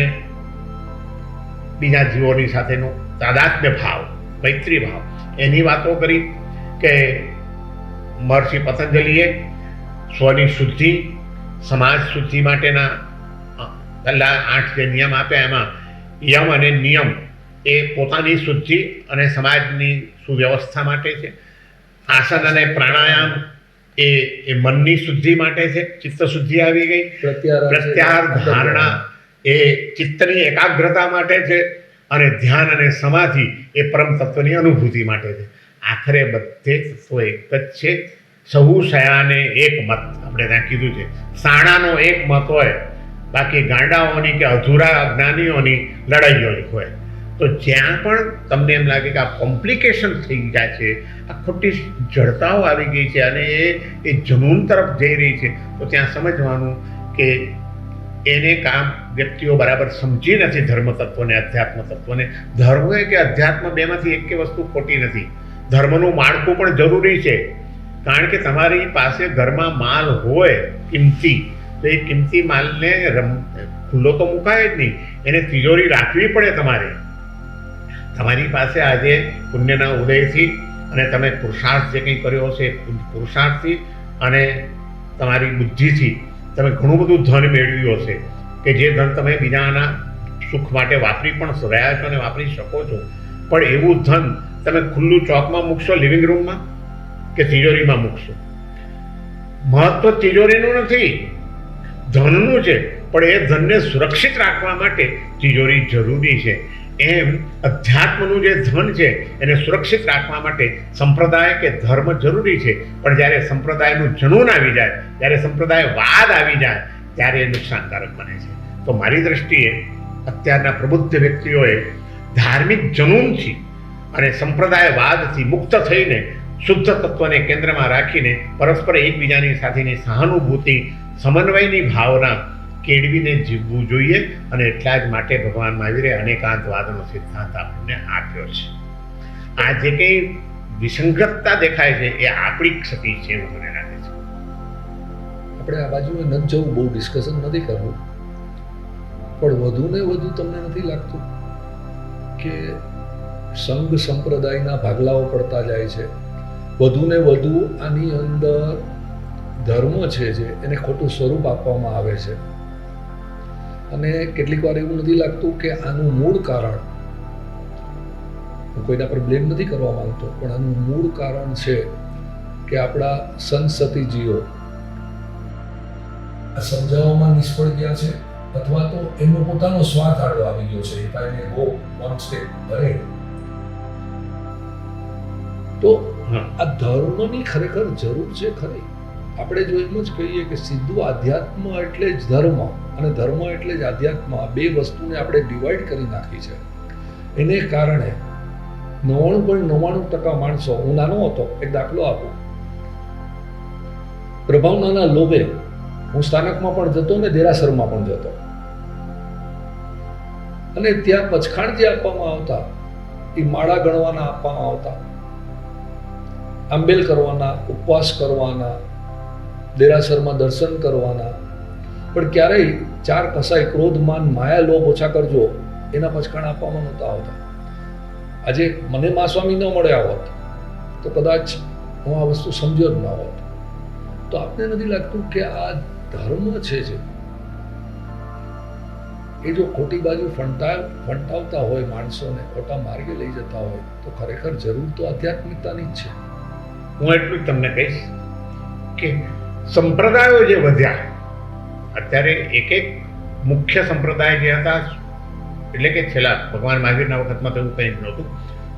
બીજા જીવોની સાથેનો તાદાત્મ્ય ભાવ, મૈત્રી ભાવ એની વાતો કરી. કે મહર્ષિ પતંજલિએ સ્વની શુદ્ધિ, સમાજ શુદ્ધિ માટેના પહેલા 8 જે નિયમ આપ્યા એમાં યમ અને નિયમ એ પોતાની શુદ્ધિ અને સમાજની સુવ્યવસ્થા માટે છે. આસન અને પ્રાણાયામ એ મનની શુદ્ધિ માટે છે, ચિત્ત શુદ્ધિ આવી ગઈ. પ્રત્યાહાર ધારણા એ ચિત્તની એકાગ્રતા માટે છે અને ધ્યાન અને સમાધિ એ પરમ તત્વની અનુભૂતિ માટે છે. આખરે બધે તત્વો એક જ છે. સહુ શયાને એક મત, આપણે ત્યાં કીધું છે. સાણાનો એક મત હોય, બાકી ગાંડાઓની કે અધૂરા અજ્ઞાનીઓની લડાઈઓની હોય. તો જ્યાં પણ તમને એમ લાગે કે આ કોમ્પ્લિકેશન થઈ ગયા છે, આ ખોટી જડતાઓ આવી ગઈ છે અને એ જનૂન તરફ જઈ રહી છે, તો ત્યાં સમજવાનું કે એને કામ વ્યક્તિઓ બરાબર સમજી નથી ધર્મ તત્વને, અધ્યાત્મ તત્વને. ધર્મ કે અધ્યાત્મ બેમાંથી એક વસ્તુ ખોટી નથી. ધર્મનું માળખું પણ જરૂરી છે, કારણ કે તમારી પાસે ઘરમાં માલ હોય કિંમતી, તો એ કિંમતી માલને ખુલ્લો તો મુકાય જ નહીં, એને તિજોરી રાખવી પડે. તમારી પાસે આજે પુણ્યના ઉદયથી અને તમે પુરુષાર્થ જે કંઈ કર્યો હશે પુરુષાર્થથી અને તમારી બુદ્ધિથી તમે ઘણું બધું ધન મેળવ્યું હશે કે જે ધન તમે બીજાના સુખ માટે વાપરી પણ રહ્યા છો અને વાપરી શકો છો. પણ એવું ધન તમે ખુલ્લું ચોકમાં મૂકશો, લિવિંગ રૂમમાં, કે તિજોરીમાં મૂકશો? મહત્વ તિજોરીનું નથી, ધનનું છે. પણ એ ધનને સુરક્ષિત રાખવા માટે તિજોરી જરૂરી છે. એમ અધ્યાત્મનું જે ધન છે એને સુરક્ષિત રાખવા માટે સંપ્રદાય કે ધર્મ જરૂરી છે. પણ જ્યારે સંપ્રદાયનું જનૂન આવી જાય, જ્યારે સંપ્રદાયવાદ આવી જાય, ત્યારે એ નુકસાનકારક બને છે. તો મારી દ્રષ્ટિએ અત્યારના પ્રબુદ્ધ વ્યક્તિઓએ ધાર્મિક જનૂનથી અને સંપ્રદાયવાદથી મુક્ત થઈને શુદ્ધ તત્વને કેન્દ્રમાં રાખીને પરસ્પર એકબીજાની સાથેની સહાનુભૂતિ, સમન્વયની ભાવના કેળવીને જીવવું જોઈએ. અને એટલા જ માટે ભગવાન મહાવીરે અનેકાંતવાદનો સિદ્ધાંત આપણને આપ્યો છે. આ જે કંઈ વિસંગતતા દેખાય છે એ આપણી ક્ષતિ છે એવું મને લાગે છે. આપણે આ બાજુએ નથી જવું, બહુ ડિસ્કશન નથી કરવું, પણ વધુ ને વધુ તમને નથી લાગતું કે સંઘ સંપ્રદાયના ભાગલાઓ પડતા જાય છે? વધુ ને વધુ આની અંદર ધર્મ છે જે એને ખોટું સ્વરૂપ આપવામાં આવે છે. અને કેટલીક વાર એવું નથી લાગતું કે આનું મૂળ કારણ, હું કોઈના પર બ્લેમ નથી કરવા માંગતો, પણ આનું મૂળ કારણ છે કે આપણા સંસતીજીઓ સમજાવવામાં નિષ્ફળ ગયા છે, અથવા તો એમનો પોતાનો સ્વાર્થ આડો આવી ગયો છે. If I may go one step ahead, તો આ ધર્મની ખરેખર જરૂર છે ખરી? આપણે જો એમ જ કહીએ કે સીધું આધ્યાત્મ એટલે જ ધર્મ અને ધર્મ એટલે જ આધ્યાત્મ, આ બે વસ્તુને આપણે ડિવાઈડ કરી નાખી છે. એને કારણે 99.99% માણસો, હું નાનો હતો, એક દાખલો આપું, પ્રભાવનાના લોભે હું સ્થાનકમાં પણ જતો ને દેરાસરમાં પણ જતો, અને ત્યાં પચખાણ જે આપવામાં આવતા એ માળા ગણવાના આપવામાં આવતા, આંબેલ કરવાના, ઉપવાસ કરવાના, દેરાસરમાં દર્શન કરવાના, પણ ક્યારેય 4 કસાય ક્રોધ, માન, માયા, લોભ ઓછા કરજો એના પચખાણ આપવામાં નહોતા આવતા. આજે મને મા સ્વામી ન મળ્યા હોત તો કદાચ હું આ વસ્તુ સમજ્યો જ ન હોત. તો આપને નથી લાગતું કે આ ધર્મ છે જે એ જો ખોટી બાજુ ફંટાવતા હોય, માણસોને ખોટા માર્ગે લઈ જતા હોય, તો ખરેખર જરૂર તો આધ્યાત્મિકતાની જ છે. હું એટલું જ તમને કહીશ કે સંપ્રદાયો જે વધ્યા, અત્યારે એક મુખ્ય સંપ્રદાય જે હતા, એટલે કે છેલ્લા ભગવાન મહાવીરના વખતમાં તો એવું કંઈ જ નહોતું,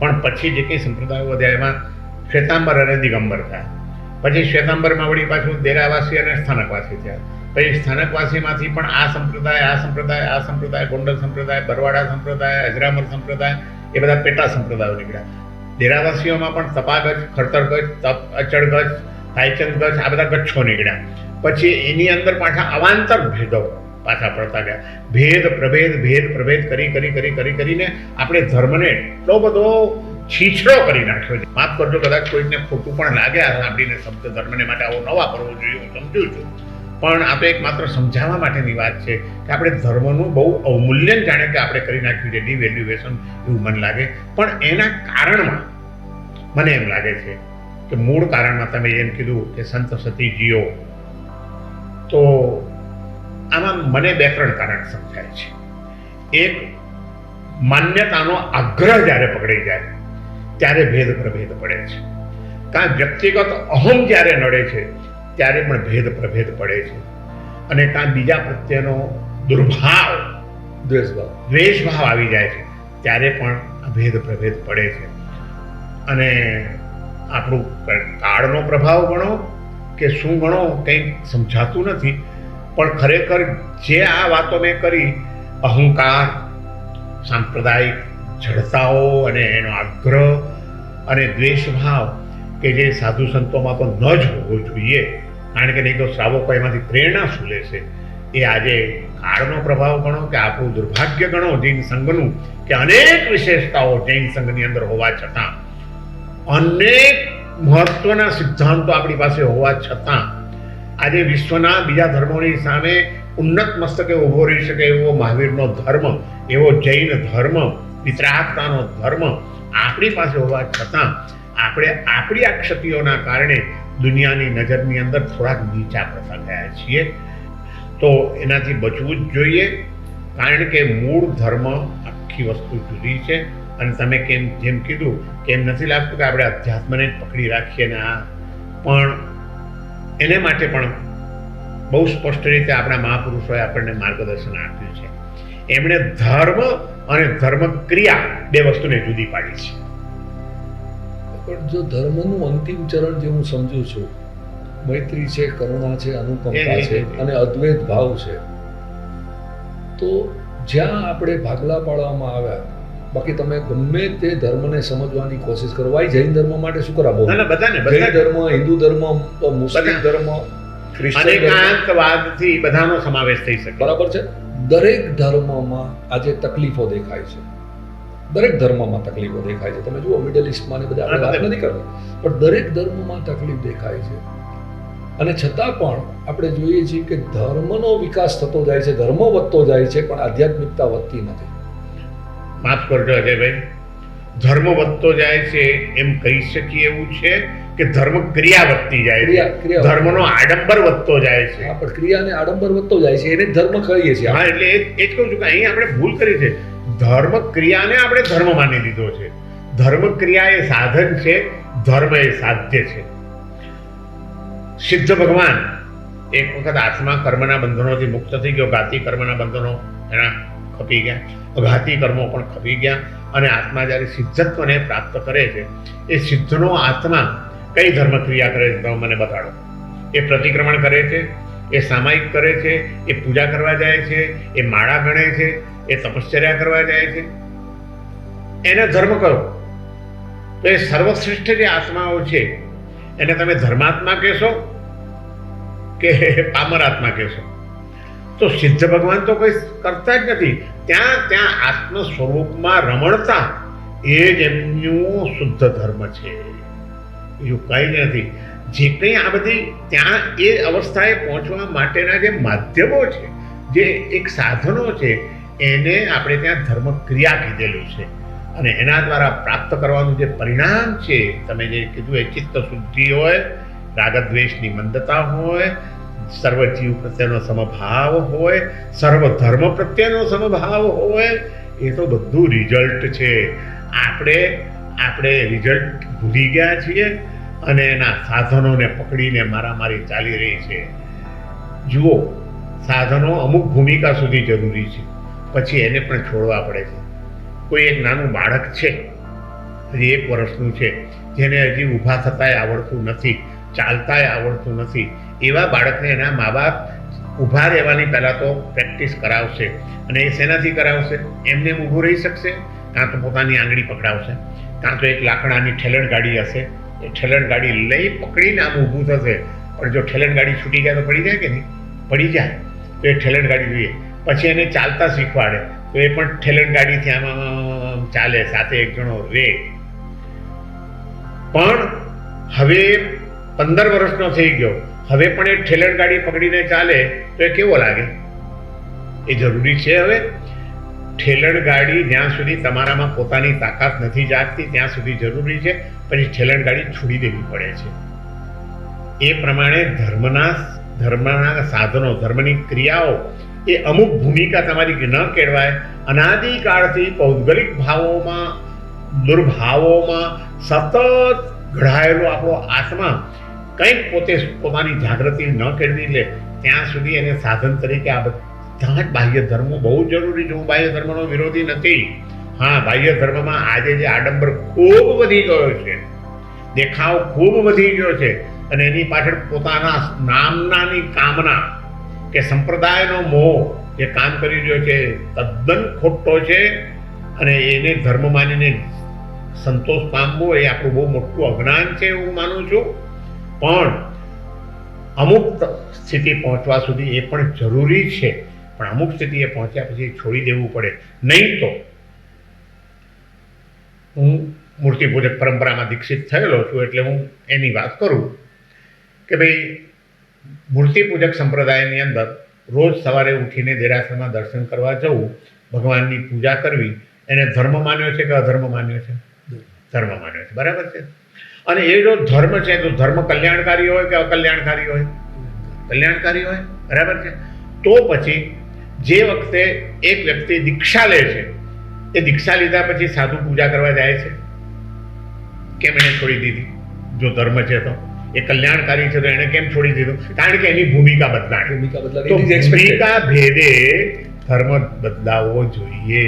પણ પછી જે કંઈ સંપ્રદાયો વધ્યા એમાં શ્વેતાંબર અને દિગંબર થયા. પછી શ્વેતાંબરમાં વળી પાછું દેરાવાસી અને સ્થાનકવાસી થયા. પછી સ્થાનકવાસીમાંથી પણ આ સંપ્રદાય, ગોંડલ સંપ્રદાય, બરવાડા સંપ્રદાય, અજરામર સંપ્રદાય, એ બધા પેટા સંપ્રદાયો નીકળ્યા. દેરાવાસીઓમાં પણ તપાગજ, ખડતરગજ, અચળગજ, ભાઈચંદગજ, આ બધા ગચ્છો નીકળ્યા. પછી એની અંદર પાછા અવાંતર ભેદો પાછા પડતા ગયા. ભેદ પ્રભેદ કરીને આપણે ધર્મને એટલો બધો છીછરો કરી નાખ્યો છે. માફ કરજો, કદાચ કોઈને ખોટું પણ લાગે આ સાંભળીને શબ્દ ધર્મને માટે આવો ન વાપરવો જોઈએ, હું સમજુ છું, પણ આપણે એક માત્ર સમજાવવા માટેની વાત છે કે આપણે ધર્મનું બહુ અવમૂલ્યન જાણે કે આપણે કરી નાખ્યું છે, ડિવેલ્યુએશન એવું મને લાગે. પણ એના કારણમાં મને એમ લાગે છે કે મૂળ કારણમાં તમે એમ કીધું કે સંત સતીજીઓ, તો આમાં મને 2-3 કારણ સમજાય છે. એક, માન્યતાનો આગ્રહ જ્યારે પકડી જાય ત્યારે ભેદ પ્રભેદ પડે છે. કાં વ્યક્તિગત અહમ જ્યારે નડે છે ત્યારે પણ ભેદ પ્રભેદ પડે છે. અને કાં બીજા પ્રત્યેનો દુર્ભાવ, દ્વેષભાવ આવી જાય છે ત્યારે પણ ભેદ પ્રભેદ પડે છે. અને આપણું કાળનો પ્રભાવ ગણો કે શું ગણો કંઈ સમજાતું નથી, પણ ખરેખર જે આ વાતો મેં કરી, અહંકાર, સાંપ્રદાયિક જડતાઓ અને એનો આગ્રહ અને દ્વેષભાવ કે જે સાધુ સંતોમાં તો ન જ હોવો જોઈએ, કારણ કે નહીં તો શ્રાવકો એમાંથી પ્રેરણા શું લેશે, એ આજે કાળનો પ્રભાવ ગણો કે આપણું દુર્ભાગ્ય ગણો જૈન સંઘનું કે અનેક વિશેષતાઓ જૈન સંઘની અંદર હોવા છતાં, અનેક મહત્વના સિદ્ધાંતો આપણી પાસે હોવા છતાં આજે વિશ્વના બીજા ધર્મોની સામે ઉન્નત મસ્તકે ઊભો રહી શકે એવો મહાવીરનો ધર્મ, એવો જૈન ધર્મ, વિતરાગતાનો ધર્મ આપણી પાસે હોવા છતાં આપણે આપણી આ ક્ષતિઓના કારણે દુનિયાની નજરની અંદર થોડાક નીચા પડતા ગયા છીએ. તો એનાથી બચવું જ જોઈએ, કારણ કે મૂળ ધર્મ આખી વસ્તુ જુદી છે. અને તમે જેમ કીધું કે એમ નથી લાગતું કે આપણે અધ્યાત્મને જ પકડી રાખીએ ને આ, પણ એને માટે પણ બહુ સ્પષ્ટ રીતે આપણા મહાપુરુષોએ આપણને માર્ગદર્શન આપ્યું છે. એમણે ધર્મ અને ધર્મ ક્રિયા 2 વસ્તુને જુદી પાડી છે. પણ જો ધર્મનું અંતિમ ચરણ જે હું સમજુ છું, મૈત્રી છે, કરુણા છે, અનુકંપા છે અને અદ્વૈત ભાવ છે, તો જ્યાં આપણે ભાગલા પાડવામાં આવ્યા, બાકી તમે ગમે તે ધર્મને સમજવાની કોશિશ કરો, ભાઈ જૈન ધર્મ માટે શું કરાવો, જૈન ધર્મ, હિન્દુ ધર્મ, મુસ્લિમ ધર્મ, અનેકાંતવાદથી બધાનો સમાવેશ થઈ શકે, બરાબર છે. દરેક ધર્મમાં આજે તકલીફો દેખાય છે, દરેક ધર્મમાં તકલીફો દેખાય છે. તમે જુઓ મિડલ ઇસ્ટમાં ને બધા આપણે વાત નથી કરવી, પણ દરેક ધર્મમાં તકલીફ દેખાય છે. અને છતાં પણ આપણે જોઈએ છીએ કે ધર્મનો વિકાસ થતો જાય છે, ધર્મ વધતો જાય છે, પણ આધ્યાત્મિકતા વધતી નથી. માફ કરજો અજયભાઈ, ધર્મ વધતો જાય છે એમ કહી શકીએ એવું છે કે ધર્મ ક્રિયા વધતી જાય છે, ધર્મનો આડંબર વધતો જાય છે. હા, પણ ક્રિયા અને આડંબર વધતો જાય છે, એને ધર્મ કહીએ છીએ. હા, એટલે એ જ કહું છું કે અહીં આપણે ભૂલ કરી છે. ધર્મ ક્રિયાને આપણે ધર્મ માની લીધો છે. ધર્મ ક્રિયા એ સાધન છે, ધર્મ એ સાધ્ય છે. સિદ્ધ ભગવાન એક વખત આત્મા કર્મના બંધનોથી મુક્ત થઈ ગયો, ઘાતી કર્મના બંધનો એના ખપી ગયા, અઘાતી કર્મો પણ ખપી ગયા, અને આત્મા જ્યારે સિદ્ધત્વને પ્રાપ્ત કરે છે, એ સિદ્ધનો આત્મા કઈ ધર્મ ક્રિયા કરે છે તમે મને બતાડો. એ પ્રતિક્રમણ કરે છે, એ સામાયિક કરે છે, એ પૂજા કરવા જાય છે, એ માળા ગણે છે, એ તપશ્ચર્યા કરવા જાય છે, એને ધર્મ કરો. તો એ સર્વશ્રેષ્ઠ જે આત્માઓ છે એને તમે ધર્માત્મા કહેશો કે પામર આત્મા કહેશો? તો સિદ્ધ ભગવાન તો કોઈ કરતા જ નથી. ત્યાં આત્મ સ્વરૂપમાં રમણતા એ જ એમનું શુદ્ધ ધર્મ છે, બીજું કંઈ જ નથી. જે કંઈ આ બધી ત્યાં એ અવસ્થાએ પહોંચવા માટેના જે માધ્યમો છે, જે એક સાધનો છે, એને આપણે ત્યાં ધર્મ ક્રિયા કીધેલું છે. અને એના દ્વારા પ્રાપ્ત કરવાનું જે પરિણામ છે, તમે જે કીધું એ ચિત્ત શુદ્ધિ હોય, રાગદ્વેષની મંદતા હોય, સર્વ જીવ પ્રત્યેનો સમભાવ હોય, સર્વ ધર્મ પ્રત્યેનો સમભાવ હોય, એ તો બધું રિઝલ્ટ છે. આપણે રિઝલ્ટ ભૂલી ગયા છીએ અને એના સાધનોને પકડીને મારામારી ચાલી રહી છે. જુઓ, સાધનો અમુક ભૂમિકા સુધી જરૂરી છે, પછી એને પણ છોડવા પડે છે. કોઈ એક નાનું બાળક છે, હજી 1 વર્ષનું છે, જેને હજી ઊભા થતાંય આવડતું નથી, ચાલતાંય આવડતું નથી, એવા બાળકને એના મા બાપ ઊભા રહેવાની પહેલાં તો પ્રેક્ટિસ કરાવશે. અને એ શેનાથી કરાવશે? એમને ઊભું રહી શકશે, કાં તો પોતાની આંગળી પકડાવશે, કાં તો એક લાકડાની ઠેલણ ગાડી હશે, એ ઠેલણ ગાડી લઈ પકડીને આમ ઊભું થશે. પણ જો ઠેલણ ગાડી છૂટી જાય તો પડી જાય કે નહીં? પડી જાય. તો એ ઠેલણ ગાડી જોઈએ. પછી એને ચાલતા શીખવાડે તો એ પણ ઠેલણ ગાડીથી આમ ચાલે, સાથે એક જણો રે. પણ હવે 15 વર્ષનો થઈ ગયો, હવે પણ એ ઠેલણ ગાડી પકડીને ચાલે તો એ કેવો લાગે? એ જરૂરી છે. હવે ઠેલણ ગાડી જ્યાં સુધી તમારામાં પોતાની તાકાત નથી જાગતી ત્યાં સુધી જરૂરી છે, પછી ઠેલણ ગાડી છોડી દેવી પડે છે. એ પ્રમાણે ધર્મના સાધનો, ધર્મની ક્રિયાઓ એ અમુક ભૂમિકા તમારી ન કેળવાય. અનાદિકાળથી પૌદ્ગલિક ભાવોમાં, દુર્ભાવોમાં સતત ઘડાયેલો આપણો આત્મા કંઈક પોતાની જાગૃતિ ન કેળવી લે ત્યાં સુધી એને સાધન તરીકે આ બધા જ બાહ્ય ધર્મો બહુ જરૂરી છે. હું બાહ્ય ધર્મનો વિરોધી નથી. હા, બાહ્ય ધર્મમાં આજે જે આડંબર ખૂબ વધી ગયો છે, દેખાવ ખૂબ વધી ગયો છે, અને એની પાછળ પોતાના નામનાની કામના કે સંપ્રદાયનો મોહ જે કામ કરી રહ્યો છે તદ્દન ખોટો છે. અને એને ધર્મ માનીને સંતોષ પામવો એ આપણું બહુ મોટું અજ્ઞાન છે એવું માનું છું. પણ અમુક સ્થિતિ પહોંચવા સુધી એ પણ જરૂરી છે. પણ અમુક સ્થિતિએ પહોંચ્યા પછી છોડી દેવું પડે. નહીં તો હું મૂર્તિ પૂજક પરંપરામાં દીક્ષિત થયેલો છું એટલે હું એની વાત કરું કે ભાઈ મૂર્તિ પૂજક સંપ્રદાયની અંદર રોજ સવારે ઉઠીને દેરાસરમાં દર્શન કરવા જવું, ભગવાનની પૂજા કરવી, એને ધર્મ માન્યો છે કે અધર્મ માન્યો છે? ધર્મ માન્યો છે. બરાબર છે. અને એ જો ધર્મ છે તો ધર્મ કલ્યાણકારી હોય કે અકલ્યાણકારી હોય? કલ્યાણકારી હોય. બરાબર છે. તો પછી જે વખતે એક વ્યક્તિ દીક્ષા લે છે, એ દીક્ષા લીધા પછી સાધુ પૂજા કરવા જાય છે, કેમ એને છોડી દીધી? જો ધર્મ છે તો એ કલ્યાણકારી છે તો એને કેમ છોડી દીધું? કારણ કે એની ભૂમિકા બદલાણી. તો ભૂમિકા ભેદે ધર્મ બદલાવવો જોઈએ.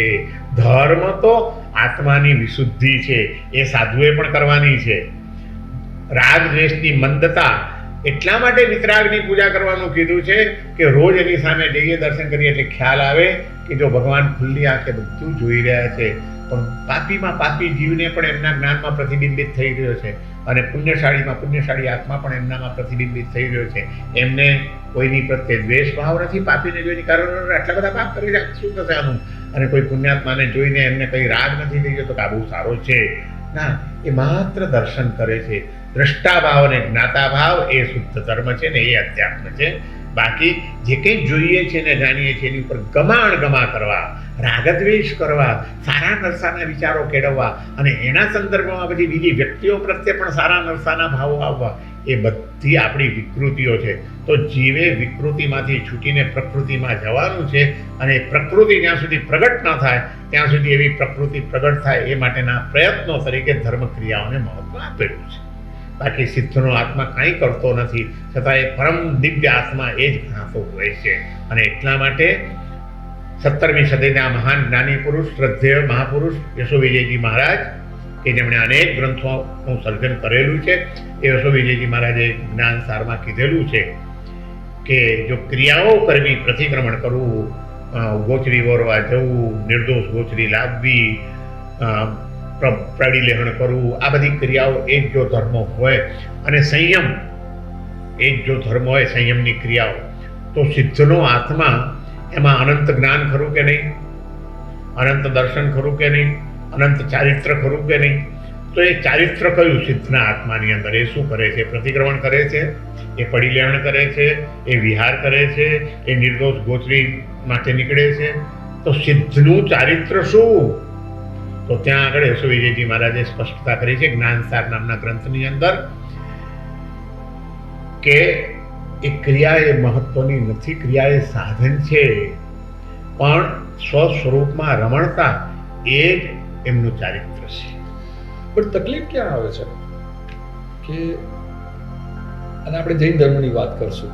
ધર્મ તો આત્માની વિશુદ્ધિ છે, એ સાધુએ પણ કરવાની છે. રાગ દ્વેષની મંદતા એટલા માટે વિતરાગની પૂજા કરવાનું કીધું છે કે રોજ એની સામે જઈએ, દર્શન કરીએ એટલે ખ્યાલ આવે કે જો ભગવાન ખુલ્લી આંખે બધું જોઈ રહ્યા છે, પણ પાપીમાં પાપી જીવને પણ એમના જ્ઞાનમાં પ્રતિબિંબિત થઈ રહ્યો છે, અને પુણ્યશાળીમાં પુણ્યશાળી આત્મા પણ એમનામાં પ્રતિબિંબિત થઈ રહ્યો છે. એમને કોઈની પ્રત્યે દ્વેષ ભાવ નથી. પાપીને જોઈને કારણ આટલા બધા પાપ કરી રહ્યા, શું થશે આનું? અને કોઈ પુણ્યાત્માને જોઈને એમને કંઈ રાગ નથી થઈ ગયો તો કે આ બહુ સારો છે. ના, એ માત્ર દર્શન કરે છે. દ્રષ્ટાભાવ અને જ્ઞાતાભાવ એ શુદ્ધ ધર્મ છે ને એ અધ્યાત્મ છે. બાકી જે કંઈ જોઈએ છે ને જાણીએ છીએ એની ઉપર ગમા કરવા, રાગદ્વેષ કરવા, સારા નરસાના વિચારો કેળવવા, અને એના સંદર્ભમાં પછી બીજી વ્યક્તિઓ પ્રત્યે પણ સારા નરસાના ભાવો આવવા, એ બધી આપણી વિકૃતિઓ છે. તો જીવે વિકૃતિમાંથી છૂટીને પ્રકૃતિમાં જવાનું છે, અને પ્રકૃતિ જ્યાં સુધી પ્રગટ ન થાય ત્યાં સુધી એવી પ્રકૃતિ પ્રગટ થાય એ માટેના પ્રયત્નો તરીકે ધર્મક્રિયાઓને મહત્વ આપેલું છે. બાકી સિદ્ધનો આત્મા કાંઈ કરતો નથી, છતાં એ પરમ દિવ્ય આત્મા એ જ ગણાતો હોય છે. અને એટલા માટે 17મી સદીના મહાન જ્ઞાની પુરુષ, શ્રદ્ધેય મહાપુરુષ યશોવિજયજી મહારાજ, કે જેમણે અનેક ગ્રંથોનું સર્જન કરેલું છે, એ યશોવિજયજી મહારાજે જ્ઞાન સારમાં કીધેલું છે કે જો ક્રિયાઓ કરવી, પ્રતિક્રમણ કરવું, ગોચરી વોરવા જવું, નિર્દોષ ગોચરી લાવવી, પ્રડીલેહણ કરવું, આ બધી ક્રિયાઓ એ જ જો ધર્મ હોય, અને સંયમ એ જ જો ધર્મ હોય, સંયમની ક્રિયાઓ, તો સિદ્ધનો આત્મા એમાં અનંત જ્ઞાન ખરું કે નહીં? અનંત દર્શન ખરું કે નહીં? અનંત ચારિત્ર ખરું કે નહીં? તો એ ચારિત્ર કયું સિદ્ધના આત્માની અંદર? એ શું કરે છે? પ્રતિક્રમણ કરે છે, એ પડીલેહણ કરે છે, એ વિહાર કરે છે, એ નિર્દોષ ગોચરી માટે નીકળે છે. તો સિદ્ધનું ચારિત્ર શું? તો ત્યાં આગળ યશો વિજયજી મહારાજે સ્પષ્ટતા કરી છે જ્ઞાનસાર નામના ગ્રંથની અંદર કે એ ક્રિયા એ મહત્વની નથી, ક્રિયા એ સાધન છે, પણ સ્વસ્વરૂપમાં રમણતા એ જ એમનું ચારિત્ર છે. પણ તકલીફ ક્યાં આવે છે કે, અને આપણે જૈન ધર્મની વાત કરશું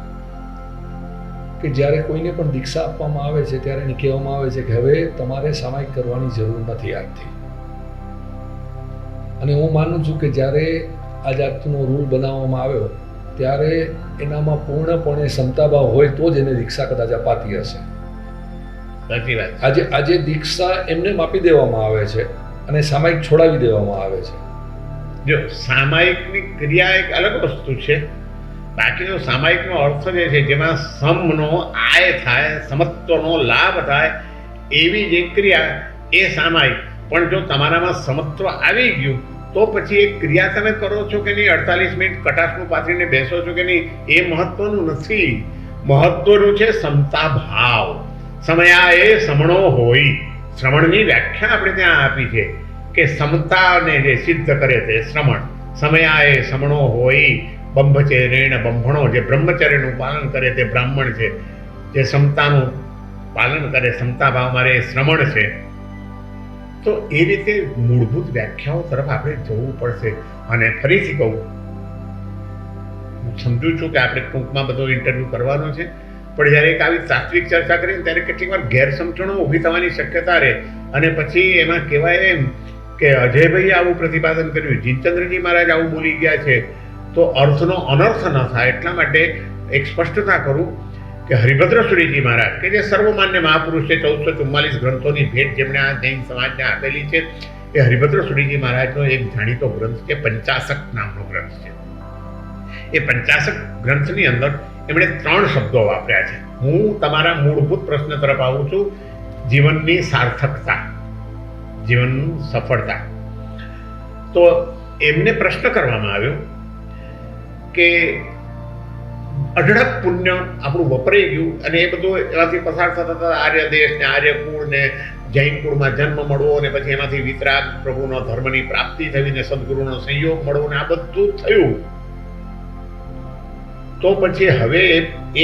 કે જ્યારે કોઈને પણ દીક્ષા આપવામાં આવે છે ત્યારે એને કહેવામાં આવે છે કે હવે તમારે સામાયિક કરવાની જરૂર નથી આજથી. અને હું માનું છું કે જ્યારે આ જાતનો રૂલ બનાવવામાં આવ્યો ત્યારે એનામાં પૂર્ણપણે ક્ષમતાભાવ હોય તો જ એને દીક્ષા કદાચ અપાતી હશે. સાચી વાત. આજે દીક્ષા એમને આપી દેવામાં આવે છે અને સામાયિક છોડાવી દેવામાં આવે છે. જો સામાયિકની ક્રિયા એક અલગ વસ્તુ છે, બાકીનો સામાયિકનો અર્થ જે છે જેમાં સમનો આય થાય, સમત્વનો લાભ થાય એવી જે ક્રિયા એ સામાયિક. પણ જો તમારામાં સમત્વ આવી ગયું તો પછી એ ક્રિયા તમે કરો છો કે નહીં, 48 મિનિટ કટાક્ષનું પાથરીને બેસો છો કે નહીં, એ મહત્વનું નથી. મહત્વનું છે સમતા ભાવ. સમયા એ સમણો હોય. શ્રવણની વ્યાખ્યા આપણે ત્યાં આપી છે કે સમતાને જે સિદ્ધ કરે તે શ્રવણ. સમયા એ સમણો હોય. બંભચેરેણ બંભણો, જે બ્રહ્મચર્યનું પાલન કરે તે બ્રાહ્મણ છે, જે સમતાનું પાલન કરે, સમતા ભાવ મારે એ શ્રમણ છે. તો એ રીતે મૂળભૂત વ્યાખ્યાઓ તરફ આપણે જવું પડશે. અને ફરીથી કહું, હું સમજુ છું કે આપણે ટૂંકમાં બધો ઇન્ટરવ્યૂ કરવાનો છે, પણ જ્યારે એક આવી તાત્વિક ચર્ચા કરીએ ત્યારે કેટલીક વાર ગેરસમજણો ઊભી થવાની શક્યતા રહે. અને પછી એમાં કહેવાય એમ કે અજયભાઈએ આવું પ્રતિપાદન કર્યું, જીનચંદ્રજી મહારાજ આવું બોલી ગયા છે, તો અર્થનો અનર્થ ન થાય એટલા માટે એક સ્પષ્ટતા કરું કે હરિભદ્ર સુરીજી મહારાજ કે જે સર્વમાન્ય મહાપુરુષ છે, 1444 ગ્રંથોની ભેટ જેમણે આ જૈન સમાજને આપેલી છે, એ હરિભદ્ર સુરીજી મહારાજનો એક જાણીતો ગ્રંથ છે, પંચાશક નામનો ગ્રંથ છે. એ પંચાશક ગ્રંથની અંદર એમણે 3 શબ્દો વાપર્યા છે. હું તમારા મૂળભૂત પ્રશ્ન તરફ આવું છું, જીવનની સાર્થકતા, જીવનનું સફળતા. તો એમને પ્રશ્ન કરવામાં આવ્યો કે અઢળક પુણ્ય આપણું વપરાઈ ગયું અને એ બધું એમાંથી પસાર થતા આર્ય દેશ ને આર્ય કુળ ને જૈન કુળમાં જન્મ મળવો અને પછી એમાંથી વિતરાગ પ્રભુનો ધર્મની પ્રાપ્તિ થઈ ને સદગુરુનો સંયોગ મળવો ને આ બધું થયું. તો પછી હવે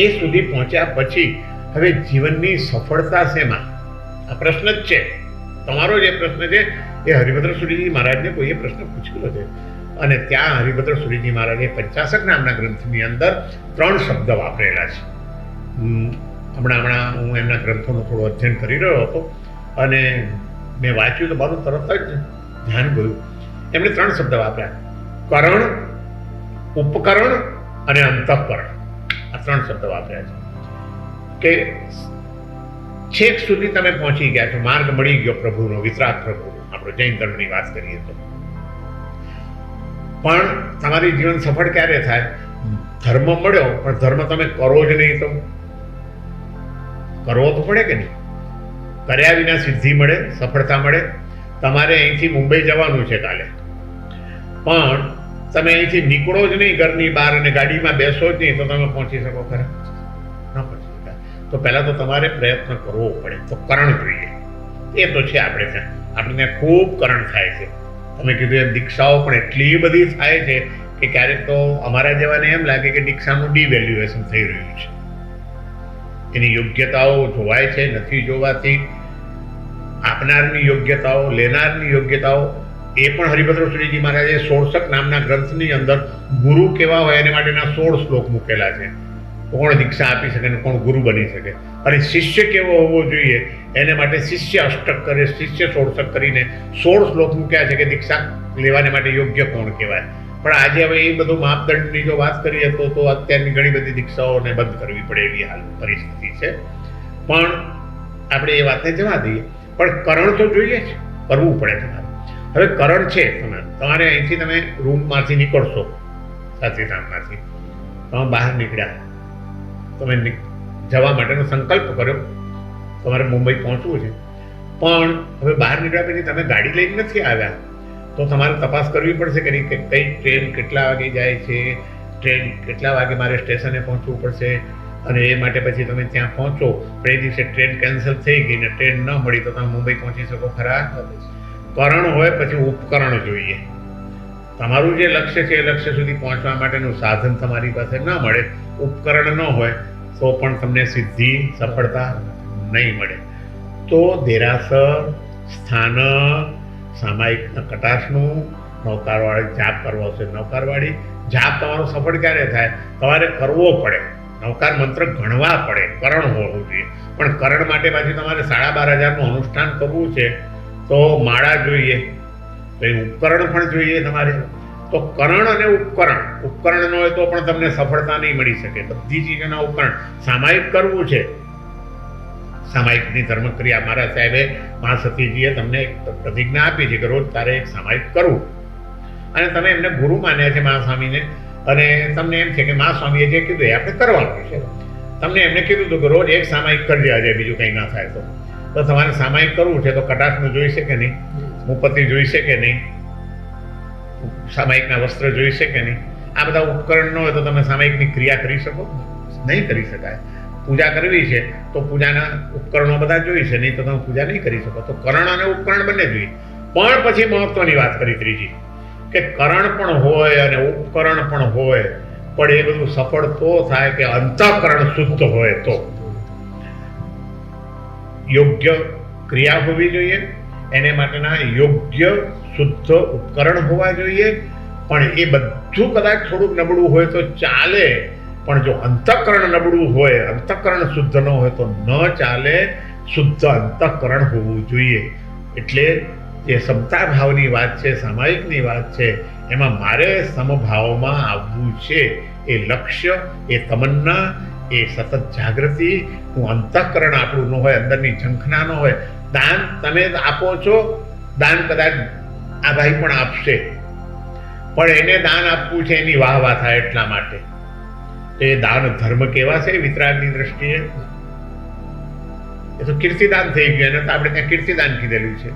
એ સુધી પહોંચ્યા પછી હવે જીવનની સફળતા શેમાં? આ પ્રશ્ન જ છે. તમારો જે પ્રશ્ન છે એ હરિભદ્ર સુરીજી મહારાજને કોઈએ પ્રશ્ન પૂછેલો છે અને ત્યાં હરિભદ્ર સુરીજી મહારાજે પંચાશક નામના ગ્રંથની અંદર 3 શબ્દ વાપરેલા છે. હમણાં હું એમના ગ્રંથોનું થોડું અધ્યયન કરી રહ્યો હતો અને મેં વાંચ્યું તો મારું તરત જ ધ્યાન ગયું. એમણે 3 શબ્દ વાપર્યા, કરણ, ઉપકરણ અને અંતઃકરણ. આ 3 શબ્દ વાપર્યા છે કે છેક સુધી તમે પહોંચી ગયા છો, માર્ગ મળી ગયો પ્રભુનો, વિતરાગ પ્રભુનો, આપણો જૈન ધર્મની વાત કરીએ તો. પણ તમારી જીવન સફળ ક્યારે થાય? ધર્મ મળ્યો પણ ધર્મ તમે કરો જ નહીં તો કરવો તો પડે કે નહીં? કર્યા વિના સિદ્ધિ મળે, સફળતા મળે. તમારે અહીંથી મુંબઈ જવાનું છે કાલે, પણ તમે અહીંથી નીકળો જ નહીં ઘરની બહાર અને ગાડીમાં બેસો જ નહીં તો તમે પહોંચી શકો ખરા? ન પહોંચી શકાય. તો પહેલાં તો તમારે પ્રયત્ન કરવો પડે. તો કરણ જોઈએ. એ તો છે આપણે ત્યાં. આપણે ત્યાં ખૂબ કરણ થાય છે. તમે કીધું એમ દીક્ષાઓ પણ એટલી બધી થાય છે કે ક્યારેક તો અમારા જેવાને એમ લાગે કે દીક્ષાનું ડિવેલ્યુએશન થઈ રહ્યું છે. એની યોગ્યતાઓ જોવાય છે, નથી જોવાતી. આપનારની યોગ્યતાઓ, લેનારની યોગ્યતાઓ, એ પણ હરિભદ્ર સુરીજી મહારાજે 16 નામના ગ્રંથની અંદર ગુરુ કેવા હોય એને માટેના 16 શ્લોક મૂકેલા છે. કોણ દીક્ષા આપી શકે અને કોણ ગુરુ બની શકે, અને શિષ્ય કેવો હોવો જોઈએ એને માટે શિષ્ય અષ્ટક કરે, શિષ્ય 16 કરીને 16 શ્લોક મૂક્યા છે કે દીક્ષા લેવાને માટે યોગ્ય કોણ કહેવાય. પણ આજે હવે એ બધું માપદંડની જો વાત કરીએ તો અત્યારની ઘણી બધી દીક્ષાઓને બંધ કરવી પડે એવી હાલ પરિસ્થિતિ છે. પણ આપણે એ વાતને જવા દઈએ. પણ કરણ તો જોઈએ જ, કરવું પડે તમારે. હવે કરણ છે તમારે અહીંથી તમે રૂમમાંથી નીકળશો, સાચીધામમાંથી તમે બહાર નીકળ્યા, તમે જવા માટેનો સંકલ્પ કર્યો, તમારે મુંબઈ પહોંચવું છે, પણ હવે બહાર નીકળ્યા પછી તમે ગાડી લઈને નથી આવ્યા તો તમારે તપાસ કરવી પડશે કે નહીં કે કઈ ટ્રેન કેટલા વાગે જાય છે, ટ્રેન કેટલા વાગે મારે સ્ટેશને પહોંચવું પડશે. અને એ માટે પછી તમે ત્યાં પહોંચો, પણ એ દિવસે ટ્રેન કેન્સલ થઈ ગઈ ને ટ્રેન ન મળી તો તમે મુંબઈ પહોંચી શકો ખરા? કરણ હોય પછી ઉપકરણ જોઈએ. તમારું જે લક્ષ્ય છે એ લક્ષ્ય સુધી પહોંચવા માટેનું સાધન તમારી પાસે ન મળે, ઉપકરણ ન હોય તો પણ તમને સિદ્ધિ, સફળતા નહીં મળે. તો દેરાસર, સ્થાનક, સામાયિકના કટાશનું, નવકારવાળી જાપ કરવો છે. નવકારવાળી જાપ તમારો સફળ ક્યારે થાય? તમારે કરવો પડે, નવકાર મંત્ર ગણવા પડે, કરણ હોવું જોઈએ. પણ કરણ માટે પાછી તમારે 12,500 અનુષ્ઠાન કરવું છે તો માળા જોઈએ, તો એ ઉપકરણ પણ જોઈએ તમારે. તો કરણ અને ઉપકરણ ન હોય તો પણ તમને સફળતા નહીં મળી શકે. બધી ચીજોના ઉપકરણ. સામાયિક કરવું છે, સામાયિકની ધર્મક્રિયા મારા સાહેબે, મા સતીજીએ તમને એક પ્રતિજ્ઞા આપી છે કે રોજ તારે એક સામાયિક કરવું. અને તમે એમને ગુરુ માન્યા છે મા સ્વામીને, અને તમને એમ છે કે મા સ્વામીએ જે કીધું એ આપણે કરવાનું છે. તમને એમને કીધું હતું કે રોજ એક સામાયિક કરજે, આજે બીજું કંઈ ના થાય તો તમારે સામાયિક કરવું છે તો કટાશનું જોઈશે કે નહીં, મુપત્તિ જોઈશે કે નહીં, સામાયિકના વસ્ત્ર જોઈશે કે નહીં? આ બધા ઉપકરણ ન હોય તો તમે સામાયિકની ક્રિયા કરી શકો? નહીં કરી શકાય. પૂજા કરવી છે તો પૂજાના ઉપકરણો બધા જોઈશે, નહીં તો તમે પૂજા નહીં કરી શકો. તો કરણ અને ઉપકરણ બંને જોઈએ. પણ પછી મહત્વની વાત કરી ત્રીજી, કે કરણ પણ હોય અને ઉપકરણ પણ હોય, પણ એ બધું સફળ તો થાય કે અંતઃકરણ શુદ્ધ હોય તો. યોગ્ય ક્રિયા હોવી જોઈએ, એને માટેના યોગ્ય શુદ્ધ ઉપકરણ હોવા જોઈએ. પણ એ બધું કદાચ થોડુંક નબળું હોય તો ચાલે, પણ જો અંતઃકરણ નબળું હોય, અંતઃકરણ શુદ્ધ ન હોય તો ન ચાલે. શુદ્ધ અંતઃકરણ હોવું જોઈએ. એટલે જે સમતા ભાવની વાત છે, સામાયિકની વાત છે, એમાં મારે સમભાવમાં આવવું છે. એ લક્ષ્ય, એ તમન્ના, એ સતત જાગૃતિ. હું અંતઃકરણ આપણું ન હોય, અંદરની ઝંખના ન હોય. દાન તમે આપો છો, દાન કદાચ આ ભાઈ પણ આપશે, પણ એને દાન આપવું છે એની વાહ વાહ થાય એટલા માટે. તો એ દાન ધર્મ કેવા છે વિતરાગની દ્રષ્ટિએ? એ તો કીર્તિદાન થઈ ગયું, એને તો આપણે ત્યાં કીર્તિદાન કીધેલું છે.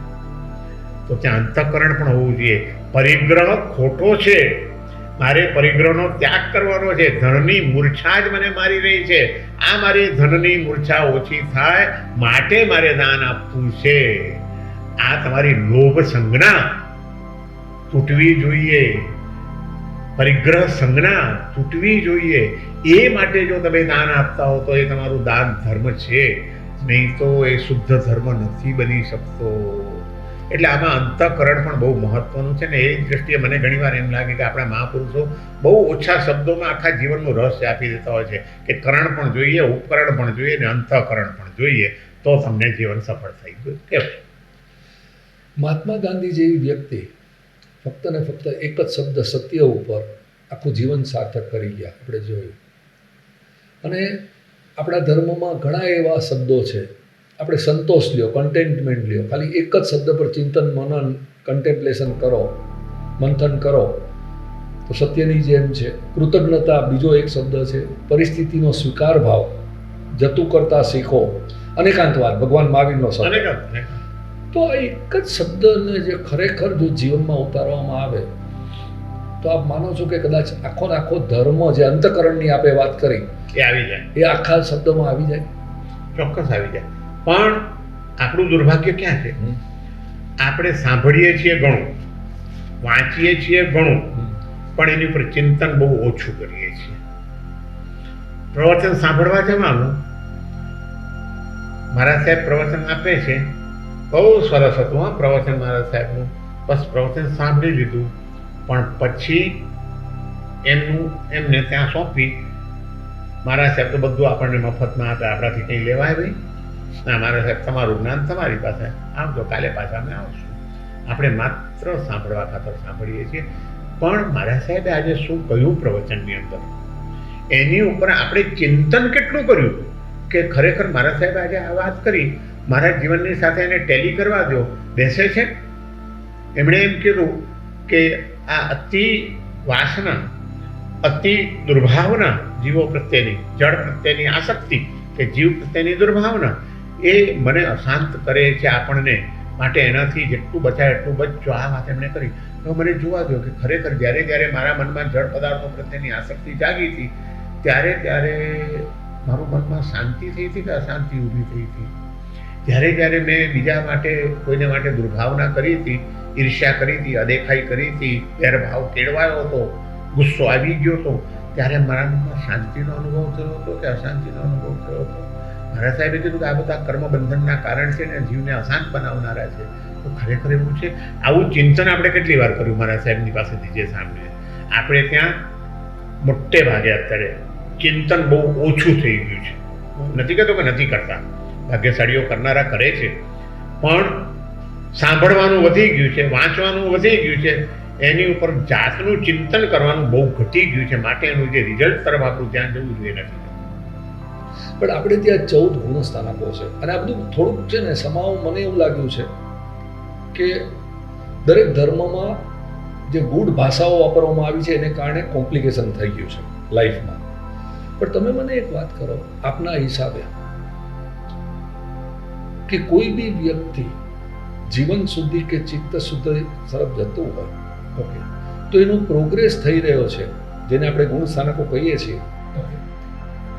તો ત્યાં અંતઃકરણ પણ હોવું જોઈએ. પરિગ્રહ ખોટો છે, મારે પરિગ્રહનો ત્યાગ કરવાનો છે. ધનની મૂર્છા જ મને મારી રહી છે. આ મારી ધનની મૂર્છા ઓછી થાય માટે મારે દાન આપવું છે. આ તમારી લોભ સંજ્ઞા તૂટવી જોઈએ, પરિગ્રહ સંજ્ઞા તૂટવી જોઈએ. એ માટે જો તમે દાન આપતા હો તો એ તમારું દાન ધર્મ છે, નહીં તો એ શુદ્ધ ધર્મ નથી બની શકતો. એટલે આમાં અંતઃકરણ પણ બહુ મહત્વનું છે ને. એ દ્રષ્ટિએ મને ઘણીવાર એમ લાગે કે આપણા મહાપુરુષો બહુ ઓછા શબ્દોમાં આખા જીવનનું રહસ્ય આપી દેતા હોય છે કે કરણ પણ જોઈએ, ઉપકરણ પણ જોઈએ અને અંતઃકરણ પણ જોઈએ, તો તમને જીવન સફળ થઈ ગયું. કેમ? મહાત્મા ગાંધી જેવી વ્યક્તિ ફક્ત ને ફક્ત એક જ શબ્દ સત્ય ઉપર આખું જીવન સાર્થક કરી ગયા, આપણે જોયું. અને આપણા ધર્મમાં ઘણા એવા શબ્દો છે. આપણે સંતોષ લ્યો, કન્ટેન્ટમેન્ટ લ્યો, ખાલી એક જ શબ્દ પર ચિંતન, મનન, કન્ટેમ્પલેશન કરો, મંથન કરો તો સત્યની જેમ છે. કૃતજ્ઞતા બીજો એક શબ્દ છે. પરિસ્થિતિનો સ્વીકાર ભાવ, જતું કરતા શીખો, અનેકાંતવાદ, ભગવાન મહાવીરનો શબ્દ. તો આ એક જ શબ્દને જે ખરેખર જો જીવનમાં ઉતારવામાં આવે તો આપ માનો છો કે કદાચ આખો ને આખો ધર્મ જે અંતઃકરણની આપણે વાત કરી એ આવી જાય, એ આખા શબ્દમાં આવી જાય. ચોક્કસ આવી જાય. પણ આપણું દુર્ભાગ્ય ક્યાં છે? આપણે સાંભળીએ છીએ ઘણું, વાંચીએ છીએ ઘણું, પણ એની ઉપર ચિંતન બહુ ઓછું કરીએ છીએ. પ્રવચન સાંભળવા જવાનું, મારા સાહેબ પ્રવચન આપે છે, બહુ સરસ હતું હા પ્રવચન મારા સાહેબનું. બસ પ્રવચન સાંભળી લીધું, પણ પછી એમને ત્યાં સોંપી. મારા સાહેબ તો બધું આપણને મફતમાં આપે, આપણાથી કંઈ લેવાય ભાઈ ના. મારા સાહેબ તમારું જ્ઞાન તમારી પાસે, આવજો કાલે પાછા અમે આવશું. આપણે માત્ર સાંભળવા ખાતર સાંભળીએ છીએ. પણ મારા સાહેબે આજે શું કહ્યું પ્રવચનની અંદર, એની ઉપર આપણે ચિંતન કેટલું કર્યું કે ખરેખર મારા સાહેબે આજે આ વાત કરી, મારા જીવનની સાથે એને ટેલી કરવા દો. બેસે છે, એમણે એમ કીધું કે આ અતિ વાસના, અતિ દુર્ભાવના, જીવો પ્રત્યેની, જળ પ્રત્યેની આસક્તિ કે જીવ પ્રત્યેની દુર્ભાવના, એ મને અશાંત કરે છે આપણને. માટે એનાથી જેટલું બચાય એટલું બચજો. આ વાત એમણે કરી. તો મને જોવા દો કે ખરેખર જ્યારે જ્યારે મારા મનમાં જળ પદાર્થો પ્રત્યેની આસક્તિ જાગી હતી, ત્યારે મારું મનમાં શાંતિ થઈ હતી કે અશાંતિ ઊભી થઈ હતી? જ્યારે જ્યારે મેં બીજા માટે કોઈને માટે દુર્ભાવના કરી હતી, ઈર્ષ્યા કરી હતી, અદેખાઈ કરી હતી, ગેરભાવ કેળવાયો હતો, ગુસ્સો આવી ગયો હતો, ત્યારે મારા મનમાં શાંતિનો અનુભવ થયો હતો કે અશાંતિનો અનુભવ થયો હતો? મારા સાહેબે કીધું કે આ બધા કર્મબંધનના કારણ છે ને જીવને અશાંત બનાવનારા છે. તો ખરેખર એવું છે. આવું ચિંતન આપણે કેટલી વાર કર્યું મારા સાહેબની પાસેથી જે સાંભળે. આપણે ત્યાં મોટે ભાગે અત્યારે ચિંતન બહુ ઓછું થઈ ગયું છે. નથી કહેતો કે નથી કરતા, ભાગ્યશાળીઓ કરનારા કરે છે, પણ સાંભળવાનું વધી ગયું છે, વાંચવાનું વધી ગયું છે, એની ઉપર જાતનું ચિંતન કરવાનું બહુ ઘટી ગયું છે. માટે એનું જે રિઝલ્ટ તરફ આપણું ધ્યાન જવું જોઈએ નથી. પણ આપણે ત્યાં 14 ગુણસ્થાનકો છે અને આ બધું થોડુંક છે ને સમાવ મને એવું લાગ્યું છે કે દરેક ધર્મમાં જે ગૂઢ ભાષાઓ વાપરવામાં આવી છે એને કારણે કોમ્પ્લિકેશન થઈ ગયું છે લાઈફમાં. પણ તમે મને એક વાત કરો, આપના હિસાબે કે કોઈ બી વ્યક્તિ જીવન શુદ્ધિ કે ચિત્ત શુદ્ધિ તરફ જતું હોય, ઓકે, તો એનો પ્રોગ્રેસ થઈ રહ્યો છે, જેને આપણે ગુણ સ્થાનકો કહીએ છીએ, ઓકે,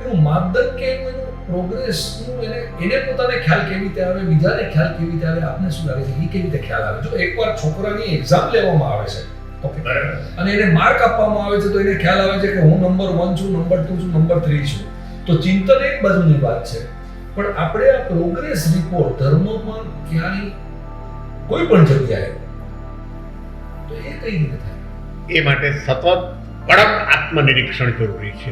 એનું માપદંડ કે એનું પ્રોગ્રેસનું એને પોતાને ખ્યાલ કેવી રીતે આવે, બીજાને ખ્યાલ કેવી રીતે આવે, આપને શું લાગે છે એ કેવી રીતે ખ્યાલ આવે? જો એકવાર છોકરાની એક્ઝામ લેવામાં આવે છે, ઓકે, અને એને માર્ક આપવામાં આવે છે, તો એને ખ્યાલ આવે છે કે હું નંબર 1 છું, નંબર 2 છું, નંબર 3 છું. તો ચિંતન એક બાજુની વાત છે, પણ આપણે આ પ્રોગ્રેસ રિપોર્ટ ધર્મમાં ક્યાંય કોઈ પણ જગ્યાએ તો એ કઈ રીતે થાય? એ માટે સતત કડક આત્મનિરીક્ષણ જરૂરી છે.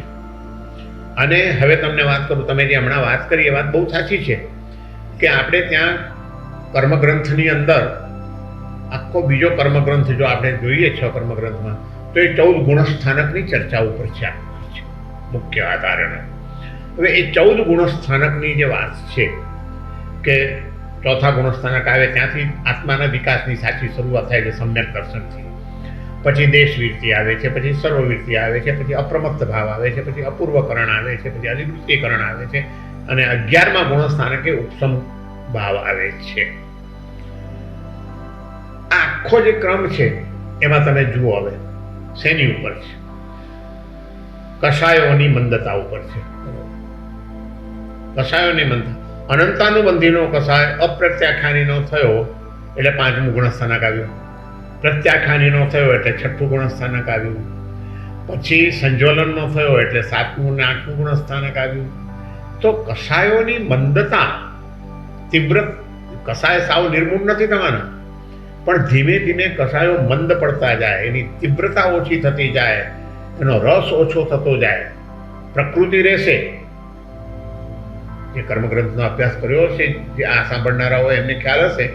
અને હવે તમને વાત કરું, તમે જે હમણાં વાત કરી એ વાત બહુ સાચી છે કે આપણે ત્યાં કર્મગ્રંથની અંદર આખો બીજો કર્મગ્રંથ જો આપણે જોઈએ 6 કર્મગ્રંથમાં, તો એ 14 ગુણસ્થાનકની ચર્ચા ઉપર છે મુખ્ય આધારને. હવે એ 14 ગુણસ્થાનકની જે વાત છે કે ચોથા ગુણસ્થાનક આવે ત્યાંથી આત્માના વિકાસની સાચી શરૂઆત થાય છે સમ્યક દર્શનથી. પછી દેશવીરતિ આવે છે, પછી સર્વવીરતિ આવે છે, પછી અપ્રમત્ત ભાવ આવે છે, પછી અપૂર્વકરણ આવે છે, પછી અધિવૃત્તિકરણ આવે છે, અને 11મા ગુણસ્થાનકે ઉપસમ ભાવ આવે છે. આ આખો જે ક્રમ છે એમાં તમે જુઓ હવે શેની ઉપર છે? કષાયોની મંદતા ઉપર છે. કષાયોની મંદતા, અનંતાનુબંધીનો કષાય અપ્રત્યાખ્યાનીનો થયો એટલે 5મું ગુણસ્થાનક આવ્યું, પ્રત્યાખ્યાનીનો થયો એટલે 6થું ગુણસ્થાનક આવ્યું, પછી સંજ્વલનનો થયો એટલે 7મું અને 8મું ગુણસ્થાનક આવ્યું. તો કષાયોની મંદતા તીવ્ર, કષાય સાવ નિર્મૂળ નથી થવાના, પણ ધીમે ધીમે કષાયો મંદ પડતા જાય, એની તીવ્રતા ઓછી થતી જાય, એનો રસ ઓછો થતો જાય, પ્રકૃતિ રહેશે. જે કર્મગ્રંથનો અભ્યાસ કર્યો છે, જે આ સાંભળનારાઓ એમને ખ્યાલ હશે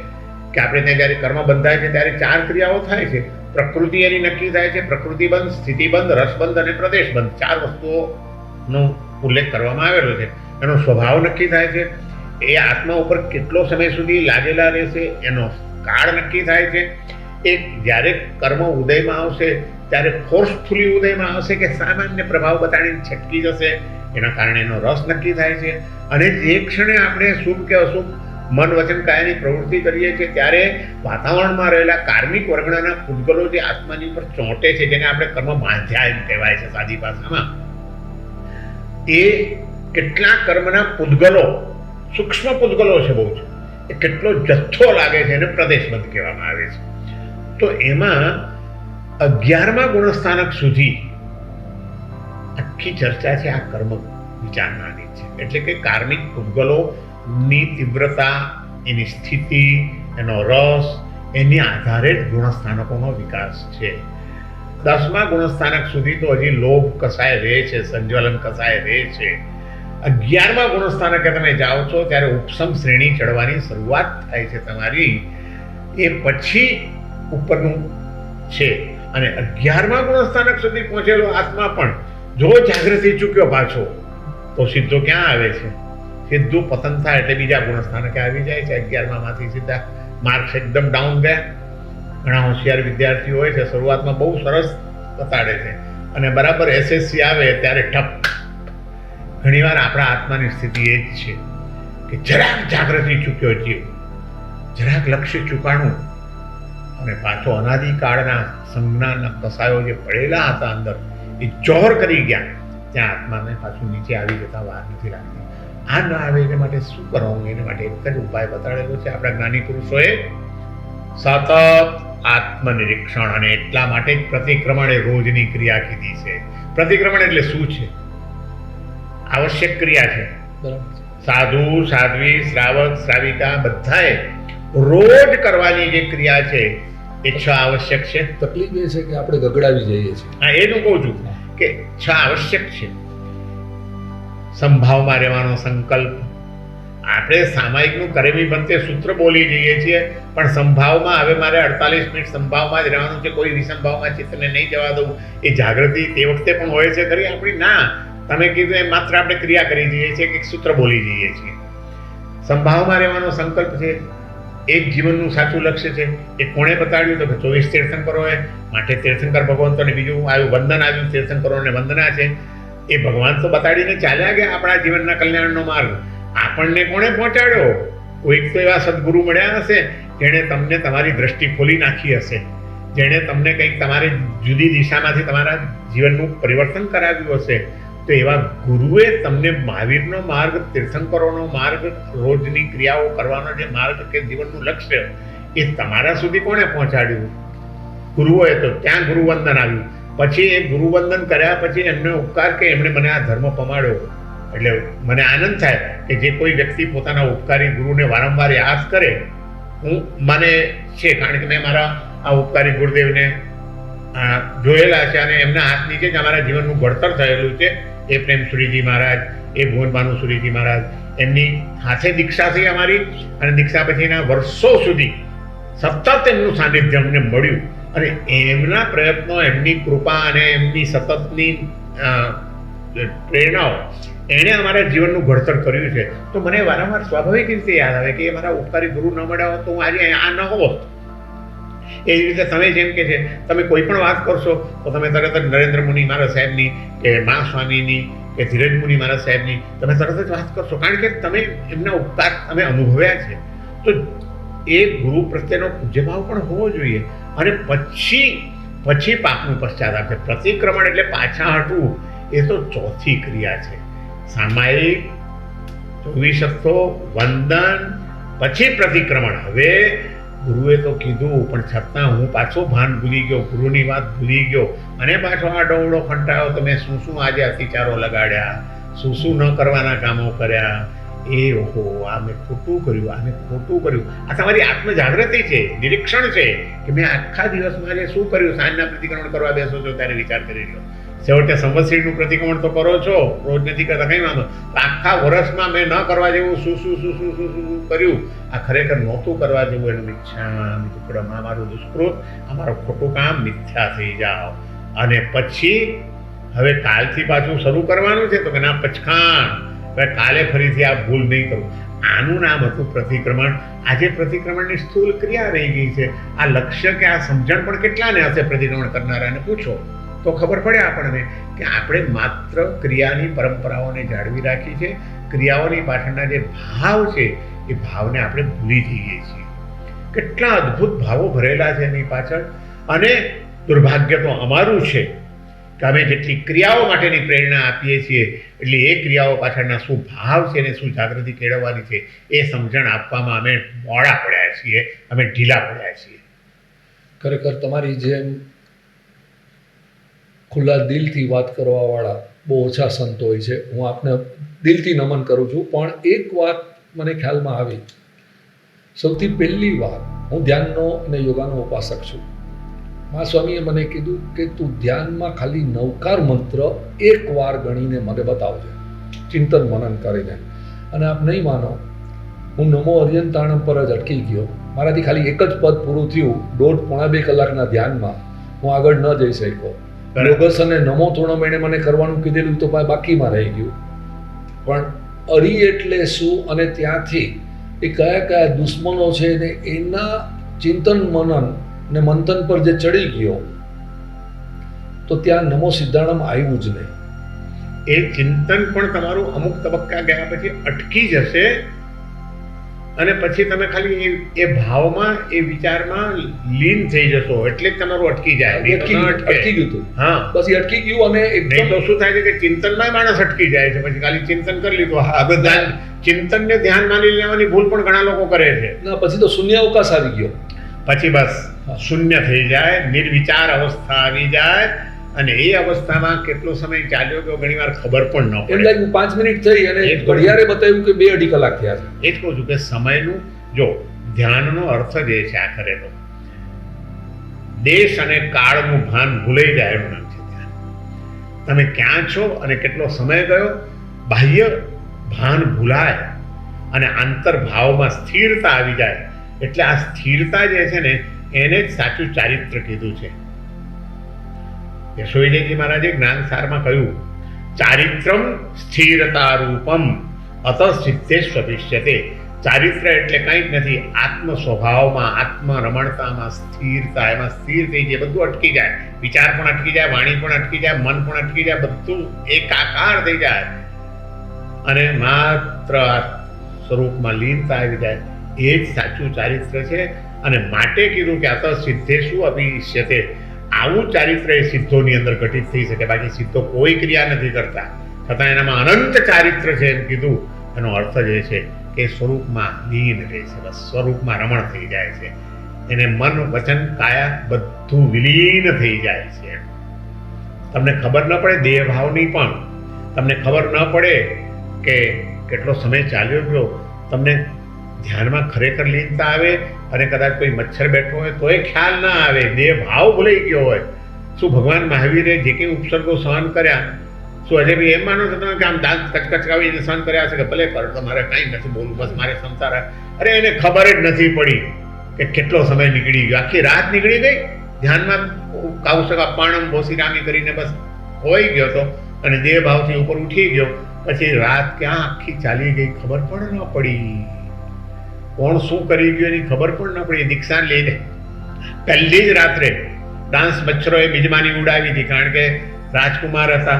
કે આપણે ત્યાં જ્યારે કર્મ બંધાય છે ત્યારે 4 ક્રિયાઓ થાય છે. પ્રકૃતિ એની નક્કી થાય છે, પ્રકૃતિબંધ, સ્થિતિબંધ, રસબંધ અને પ્રદેશબંધ. 4 વસ્તુઓનો ઉલ્લેખ કરવામાં આવેલો છે. એનો સ્વભાવ નક્કી થાય છે, એ આત્મા ઉપર કેટલો સમય સુધી લાગેલા રહેશે એનો કાળ નક્કી થાય છે. એ જ્યારે કર્મ ઉદયમાં આવશે ત્યારે ફોર્સફુલી ઉદયમાં આવશે કે સામાન્ય પ્રભાવ બતાડીને છટકી જશે, એના કારણે એનો રસ નક્કી થાય છે. અને જે ક્ષણે આપણે શુભ કે અશુભ મન વચન કાયાની પ્રવૃત્તિ કરીએ છીએ ત્યારે વાતાવરણમાં રહેલા કાર્મિક વર્ગના પૂતગલો જે આત્માની ઉપર ચોંટે છે, જેને આપણે કર્મ બાંધ્યા એમ કહેવાય છે સાદી ભાષામાં, એ કેટલા કર્મના પૂતગલો, સૂક્ષ્મ પૂતગલો છે બહુ છે, એ કેટલો જથ્થો લાગે છે એને પ્રદેશબંધ કહેવામાં આવે છે. તો એમાં 11મા ગુણસ્થાનક સુધી આખી ચર્ચા છે આ કર્મ વિચારણાની છે. એટલે કે કાર્મિક પૂતગલોની તીવ્રતા, એની સ્થિતિ, એનો રસ, એની આધારે જ ગુણસ્થાનકોનો વિકાસ છે. 10મા ગુણસ્થાનક સુધી તો હજી લોભ કસાય રહે છે, સંજ્વલન કસાય રહે છે. 11મા ગુણસ્થાનકે તમે જાઓ છો ત્યારે ઉપસમ શ્રેણી ચડવાની શરૂઆત થાય છે તમારી. એ પછી ઉપરનું છે. અને 11મા ગુણસ્થાનક સુધી પહોંચેલો આત્મા પણ જો જાગૃતિ ચૂક્યો પાછો તો સીધો ક્યાં આવે છે? સીધું પતન થાય એટલે બીજા ગુણસ્થાનકે આવી જાય છે. 11માંથી સીધા માર્ક્સ એકદમ ડાઉન ગયા. ઘણા હોશિયાર વિદ્યાર્થીઓ હોય છે, શરૂઆતમાં બહુ સરસ બતાડે છે, અને બરાબર એસએસસી આવે ત્યારે ઠપ. ઘણીવાર આપણા આત્માની સ્થિતિ એ જ છે કે જરાક જાગૃતિ ચૂક્યો જીવ, જરાક લક્ષ્ય ચૂકાણું, અને પાછો અનાદિકાળના સંજ્ઞાના કસાયો જે પડેલા હતા અંદર એ જોહર કરી ગયા, ત્યાં આત્માને પાછું નીચે આવી જતા વાર નથી લાગતી. આ ન આવે એને માટે શું કરવાનું, એને માટે એક જ ઉપાય બતાડેલો છે આપણા જ્ઞાની પુરુષોએ, સતત આત્મનિરીક્ષણ. અને એટલા માટે જ પ્રતિક્રમણ એ રોજની ક્રિયા કીધી છે. પ્રતિક્રમણ એટલે શું છે? આવશ્યક ક્રિયા છે. બરાબર. સાધુ, સાધ્વી, શ્રાવક, શ્રાવિકા બધાએ રોજ કરવાની જે ક્રિયા છે એ 6 આવશ્યક છે. તકલીફ એ છે કે આપણે ગગડાવી જઈએ છીએ. હા, એનું કહું છું કે 6 આવશ્યક છે. સંભાવમાં રહેવાનો સંકલ્પ. આપણે સામાયિકનું કરેવી બંતે સૂત્ર બોલી જઈએ છીએ, પણ સંભાવમાં હવે મારે 48 મિનિટ સંભાવમાં જ રહેવાનું છે, કોઈ વિસંભાવમાં ચિત્તને નહીં જવા દઉં. એ જાગૃતિ તે વખતે પણ હોય છે ખરી આપણી? ના, તમે કીધું એ માત્ર આપણે ક્રિયા કરી જઈએ છીએ કે સૂત્ર બોલી જઈએ છીએ. સંભાવમાં રહેવાનો સંકલ્પ છે એ જ જીવનનું સાચું લક્ષ્ય છે. એ કોણે બતાડ્યું? તો કે 24 તીર્થંકરોએ. માટે તીર્થંકર ભગવંતોને બીજું આવ્યું વંદન, આવ્યું તીર્થંકરોને વંદના છે. એ ભગવાન તો બતાડીને ચાલ્યા ગયા આપણા જીવનના કલ્યાણનો માર્ગ. આપણને કોણે પહોંચાડ્યો? કોઈક તો એવા સદગુરુ મળ્યા હશે જેણે તમને તમારી દ્રષ્ટિ ખોલી નાખી હશે, જેણે તમને કંઈક તમારી જુદી દિશામાંથી તમારા જીવનનું પરિવર્તન કરાવ્યું હશે. તો એવા ગુરુએ તમને મહાવીરનો માર્ગ, તીર્થંકરોનો માર્ગ, રોજની ક્રિયાઓ કરવાનો જે માર્ગ કે જીવનનું લક્ષ્ય, એ તમારા સુધી કોણે પહોંચાડ્યું? ગુરુઓએ. તો ત્યાં ગુરુવંદન આવ્યું. પછી એ ગુરુવંદન કર્યા પછી એમને ઉપકાર કે એમણે મને આ ધર્મ પમાડ્યો. એટલે મને આનંદ થાય કે જે કોઈ વ્યક્તિ પોતાના ઉપકારી ગુરુને વારંવાર યાદ કરે. મને છે, કારણ કે મેં મારા આ ઉપકારી ગુરુદેવને જોયેલા છે અને એમના હાથ નીચે જ અમારા જીવનનું ઘડતર થયેલું છે. એ પ્રેમસુરીજી મહારાજ, એ ભુવનભાનુસુરીજી મહારાજ, એમની હાથે દીક્ષા થઈ અમારી, અને દીક્ષા પછીના વર્ષો સુધી સતત એમનું સાનિધ્ય અમને મળ્યું. અને એમના પ્રયત્નો, એમની કૃપા અને એમની સતતની પ્રેરણાઓ એણે અમારા જીવનનું ઘડતર કર્યું છે. તો મને વારંવાર સ્વાભાવિક રીતે યાદ આવે કે એ મારા ઉપકારી ગુરુ ન મળ્યા હોત તો હું આજે આ ન હોત. એ જ રીતે તમે જેમ કે છે, તમે કોઈ પણ વાત કરશો તો તમે તરત જ નરેન્દ્ર મુનિ મહારાજ સાહેબની કે મા સ્વામીની કે ધીરજ મુનિ મહારાજ સાહેબની તમે તરત જ વાત કરશો, કારણ કે તમે એમના ઉપકાર તમે અનુભવ્યા છે. તો એ ગુરુ પ્રત્યેનો પૂજ્યભાવ પણ હોવો જોઈએ. અને પછી પાપનું પશ્ચાતાપ છે. પ્રતિક્રમણ એટલે પાછા હટવું, એ તો ચોથી ક્રિયા છે. સામાયિક, 24 વંદન, પછી પ્રતિક્રમણ. હવે ગુરુએ તો કીધું, પણ છતાં હું પાછો ભાન ભૂલી ગયો, ગુરુની વાત ભૂલી ગયો, અને પાછો આ ડોવડો ફંટાયો. તમે શું આજે અતિચારો લગાડ્યા, શું ન કરવાના કામો કર્યા. એ ઓહો, આ મેં ખોટું કર્યું, આ મેં ખોટું કર્યું. આ તમારી આત્મજાગૃતિ છે, નિરીક્ષણ છે કે મેં આખા દિવસમાં જે શું કર્યું. સાંજના પ્રતિક્રમણ કરવા બેસો છો ત્યારે વિચાર કરી લો. છેવટે સંવત્સરીનું પ્રતિક્રમણ તો કરો છો, રોજ નથી કરતા, કંઈ વાંધો. આખા વર્ષમાં મેં ન કરવા જેવું શું કર્યું, આ ખરેખર નહોતું કરવા જેવું. એનું મિથ્યા ટુકડામાં મારું દુષ્કૃત, અમારું ખોટું કામ મિથ્યા થઈ જાઓ. અને પછી હવે કાલથી પાછું શરૂ કરવાનું છે તો કે ના, પચખાણ, હવે કાલે ફરીથી આ ભૂલ નહીં કરું. આનું નામ હતું પ્રતિક્રમણ. આજે પ્રતિક્રમણની સ્થૂલ ક્રિયા રહી ગઈ છે. આ લક્ષ્ય કે આ સમજણ પણ કેટલાને હશે પ્રતિક્રમણ કરનારાને પૂછો તો ખબર પડે આપણને કે આપણે માત્ર ક્રિયાની પરંપરાઓને જાળવી રાખી છે. ક્રિયાઓની પાછળના જે ભાવ છે એ ભાવને આપણે ભૂલી જઈએ છીએ. કેટલા અદ્ભુત ભાવો ભરેલા છે એની પાછળ. અને દુર્ભાગ્ય તો અમારું છે કે અમે જેટલી ક્રિયાઓ માટેની પ્રેરણા આપીએ છીએ એટલે એ ક્રિયાઓ પાછળના શું ભાવ છે ને શું જાગૃતિ કેળવવાની છે એ સમજણ આપવામાં અમે મોડા પડ્યા છીએ, અમે ઢીલા પડ્યા છીએ. ખરેખર તમારી જેમ ખુલ્લા દિલથી વાત કરવાવાળા બહુ ઓછા સંતો હોય છે. હું આપને દિલથી નમન કરું છું. પણ એક વાત મને ખ્યાલમાં આવી. સૌથી પહેલી વાત, હું ધ્યાનનો અને યોગાનો ઉપાસક છું. મા સ્વામીએ મને કીધું કે તું ધ્યાનમાં ખાલી 9કાર મંત્ર એક વાર ગણીને મને બતાવજે, ચિંતન મનન કરીને. અને આપ નહીં માનો, હું નમો અર્યંતાણમ પર જ અટકી ગયો. મારાથી ખાલી એક જ પદ પૂરું થયું. 1.5-2 કલાકના ધ્યાનમાં હું આગળ ન જઈ શક્યો. યોગસ અને નમો થોડો એણે મને કરવાનું કીધેલું તો બાકીમાં રહી ગયું. પણ અરી એટલે શું અને ત્યાંથી એ કયા કયા દુશ્મનો છે ને એના ચિંતન મનન ને મંથન પર જે ચડી ગયો તો ત્યાં નમો સિદ્ધાણમ આવ્યું જ નહીં. એ ચિંતન પણ તમારું અમુક તબક્કા ગયા પછી અટકી જશે અને પછી તમે ખાલી એ ભાવમાં એ વિચારમાં લીન થઈ જશો એટલે જ તમારું અટકી જાય. નહીં તો ન અટકી અટકે. ગયું હતું. હા, બસ એ અટકી ગયું અને નહીં એકદમ તો શું થાય છે કે ચિંતનમાં માણસ અટકી જાય છે. પછી ખાલી ચિંતન કરી લીધું. હા, બધા ચિંતનને ધ્યાન માની લેવાની ભૂલ પણ ઘણા લોકો કરે છે. ના, પછી તો શૂન્યાવકાશ આવી ગયો. પછી બસ શૂન્ય થઈ જાય, નિર્વિચાર અવસ્થા આવી જાય, અને એ અવસ્થામાં કેટલો સમય ચાલ્યો ગયો ઘણી વાર ખબર પણ ન એમ પડે. લાગ્યું 5 મિનિટ થઈ અને એ જ ઘડિયાળે બતાવ્યું કે 2-2.5 કલાક થયા છે. એ જ કહું છું કે સમયનું જો ધ્યાનનો અર્થ જ એ છે આખરે તો દેશ અને કાળનું ભાન ભૂલાઈ જાય એનું નામ છે ધ્યાન. તમે ક્યાં છો અને કેટલો સમય ગયો બાહ્ય ભાન ભૂલાય અને આંતરભાવમાં સ્થિરતા આવી જાય. એટલે આ સ્થિરતા જે છે ને એને જ સાચું ચારિત્ર કીધું છે. યશોવિજયજી મહારાજે જ્ઞાનસારમાં કહ્યું, ચારિત્રમ સ્થિરતા રૂપમ અત સિદ્ધેષ્વભિષ્યતે. ચારિત્ર એટલે કંઈ જ નથી, આત્મ સ્વભાવમાં, આત્મ રમણતામાં સ્થિરતા, એમાં સ્થિર થઈ જાય, બધું અટકી જાય, વિચાર પણ અટકી જાય, વાણી પણ અટકી જાય, મન પણ અટકી જાય, બધું એકાકાર થઈ જાય અને માત્ર સ્વરૂપમાં લીનતા આવી જાય. એ જ સાચું ચારિત્ર છે. અને માટે કીધું કે અત સિદ્ધેષુ અભિષ્યતે. આવું ચારિત્ર એ સિદ્ધોની અંદર ઘટિત થઈ શકે, બાકી સિદ્ધો કોઈ ક્રિયા નથી કરતા છતાં એનામાં અનંત ચારિત્ર છે એમ કીધું. એનો અર્થ જ એ છે કે સ્વરૂપમાં લીન રહે છે, બસ સ્વરૂપમાં રમણ થઈ જાય છે. એને મન વચન કાયા બધું વિલીન થઈ જાય છે. તમને ખબર ન પડે દેહ ભાવની, પણ તમને ખબર ન પડે કે કેટલો સમય ચાલ્યો ગયો. તમને ધ્યાનમાં ખરેખર લીનતા આવે અને કદાચ કોઈ મચ્છર બેઠો હોય તોય ખ્યાલ ના આવે, દેહ ભાવ ભૂલાઈ ગયો હોય. શું ભગવાન મહાવીરે જે કંઈ ઉપસર્ગો સહન કર્યા, શું હજે બી એમ માનો છો તમે કે આમ દાંત કચકચકાવીને સહન કર્યા છે કે ભલે કરો તમારે કાંઈ નથી બોલવું, બસ મારે સંસાર? અરે એને ખબર જ નથી પડી કે કેટલો સમય નીકળી ગયો. આખી રાત નીકળી ગઈ ધ્યાનમાં કાઉસકા પાણમ બોસીરામી કરીને બસ હોઈ ગયો તો, અને દેહ ભાવથી ઉપર ઉઠી ગયો. પછી રાત ક્યાં આખી ચાલી ગઈ ખબર પણ ન પડી. કોણ શું કરી ગયું એની ખબર પણ ન પડી. દીક્ષા લઈને પહેલી જ રાત્રે ડાન્સ મચ્છરોએ બિજમાની ઉડાવી હતી, કારણ કે રાજકુમાર હતા.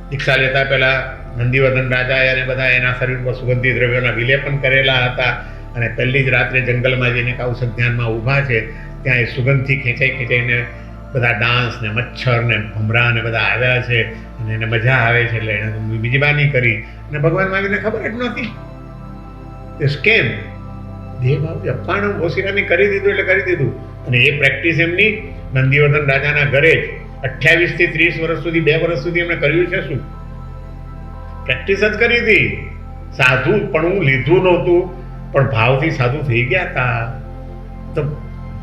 દીક્ષા લેતા પહેલા નંદીવર્ધન રાજાએ અને બધા એના શરીર પર સુગંધી દ્રવ્યોના વિલેપન કરેલા હતા, અને પહેલી જ રાત્રે જંગલમાં જઈને કાઉસક ધ્યાનમાં ઊભા છે ત્યાં એ સુગંધથી ખેંચાઈને બધા ડાન્સ ને મચ્છર ને ભમરા ને બધા આવ્યા છે, અને એને મજા આવે છે એટલે એણે બિજબાની કરી. અને ભગવાન મહાવીરને ખબર જ નહોતી. કેમ? દેહ ભાવ અપાણમ ઓસિરામી કરી દીધું એટલે કરી દીધું. અને એ પ્રેક્ટિસ એમની નંદીવર્ધન રાજાના ઘરે જ 28 થી 30 વર્ષ સુધી, 2 વર્ષ સુધી એમણે કર્યું છે. શું પ્રેક્ટિસ જ કરી હતી. સાધુ પણ હું લીધું નહોતું, પણ ભાવથી સાધુ થઈ ગયા હતા. તો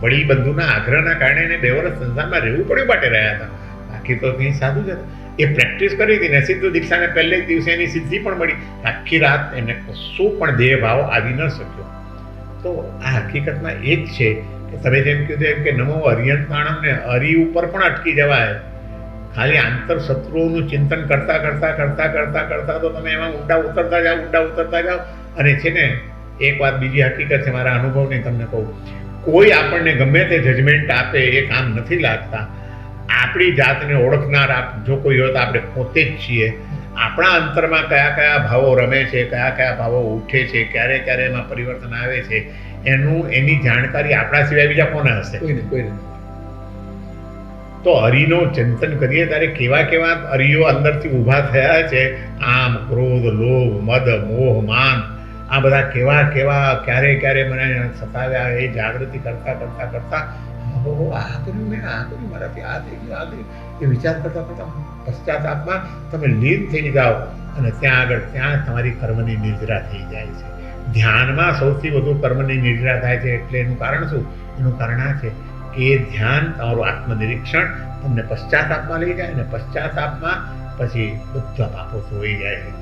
વડીલ બંધુના આગ્રહના કારણે એને 2 વર્ષ સંસારમાં રહેવું પડ્યું માટે રહ્યા હતા, બાકી તો કંઈ સાધુ જ હતા. એ પ્રેક્ટિસ કરી હતી ને સિદ્ધ દીક્ષાને પહેલે જ દિવસે એની સિદ્ધિ પણ મળી. આખી રાત એને કશું પણ દેહ ભાવ આવી ન શક્યો. તો આ હકીકતમાં એ જ છે કે તમે જેમ કીધું એમ કે નમો અરિયંતાણમ ને અરી ઉપર પણ અટકી જવાય. ખાલી આંતર શત્રુઓનું ચિંતન કરતા કરતા કરતા કરતા કરતા તો તમે એમાં ઊંડા ઉતરતા જાઓ. અને છે ને એક વાત બીજી હકીકત છે, મારા અનુભવની તમને કહું, કોઈ આપણને ગમે તે જજમેન્ટ આપે એ કામ નથી લાગતા. આપણી જાતને ઓળખનાર જો કોઈ હોય તો આપણે પોતે જ છીએ. આપણા અંતરમાં કયા કયા ભાવો રમે છે, કયા કયા ભાવો ઉઠે છે, ક્યારે ક્યારે એમાં પરિવર્તન આવે છે, એની જાણકારી આપણા સિવાય બીજા કોને હશે? કોઈને. તો હરિનો ચિંતન કરીએ ત્યારે કેવા કેવા હરિયો અંદરથી ઊભા થયા છે. કામ, ક્રોધ, લોભ, મદ, મોહ, માન, આ બધા કેવા કેવા ક્યારે મને સતાવ્યા. એ જાગૃતિ કરતા કરતા કરતા આ કર્યું મેં, આ કર્યું મારાથી, આ થઈ ગયું, એ વિચાર કરતા કરતા પશ્ચાતાપમાં તમે લીન થઈ જાઓ, અને ત્યાં તમારી કર્મની નિર્જરા થઈ જાય છે. ધ્યાનમાં સૌથી વધુ કર્મની નિર્જરા થાય છે. એટલે એનું કારણ શું? એનું કારણ આ છે કે એ ધ્યાન, તમારું આત્મનિરીક્ષણ તમને પશ્ચાતાપમાં લઈ જાય, અને પશ્ચાતાપમાં પછી બધા પાપો ધોઈ જાય છે.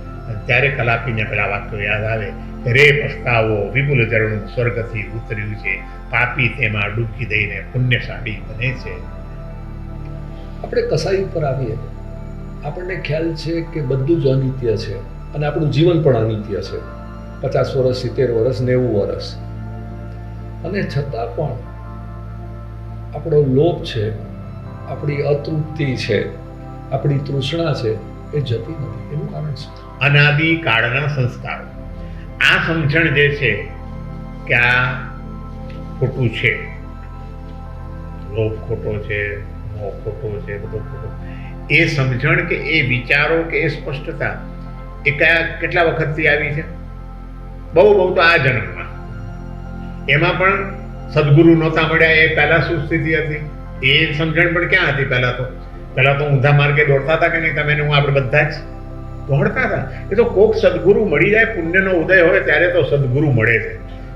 ત્યારે કલાપીને પેલા વાક્યો યાદ આવે કે રે પસ્તાવો વિપુલ ઝરણું સ્વર્ગથી ઉતર્યું છે, પાપી તેમાં ડૂબકી દઈને પુણ્યશાળી બને છે. આપણે કસાઈ ઉપર આવીએ, આપણને ખ્યાલ છે કે બધું જ અનિત્ય છે, અને આપણું જીવન પણ અનિત્ય છે. 50 વર્ષ, 70 વર્ષ, 90 વર્ષ, અને છતાં પણ આપણો લોભ છે, આપણી અતૃપ્તિ છે, આપણી તૃષ્ણા છે, એ જતી નથી. એનું કારણ શું? અનાદિ કાળના સંસ્કારો. આ સમજણ જે છે કે આ ખોટું છે, લોભ ખોટો છે, મોહ ખોટો છે, બધો ખોટો, એ સમજણ કે એ વિચારો કે એ સ્પષ્ટતા એ કેટલા વખતથી આવી છે? બહુ તો આ જન્મમાં. એમાં પણ સદગુરુ નહોતા મળ્યા એ પહેલા શું સ્થિતિ હતી? એ સમજણ પણ ક્યાં હતી? પહેલા તો ઊંધા માર્ગે દોડતા હતા કે નહીં? તમે હું આપણે બધા જ દોડતા હતા. એ તો કોક સદગુરુ મળી જાય, પુણ્યનો ઉદય હોય ત્યારે તો સદગુરુ મળે છે.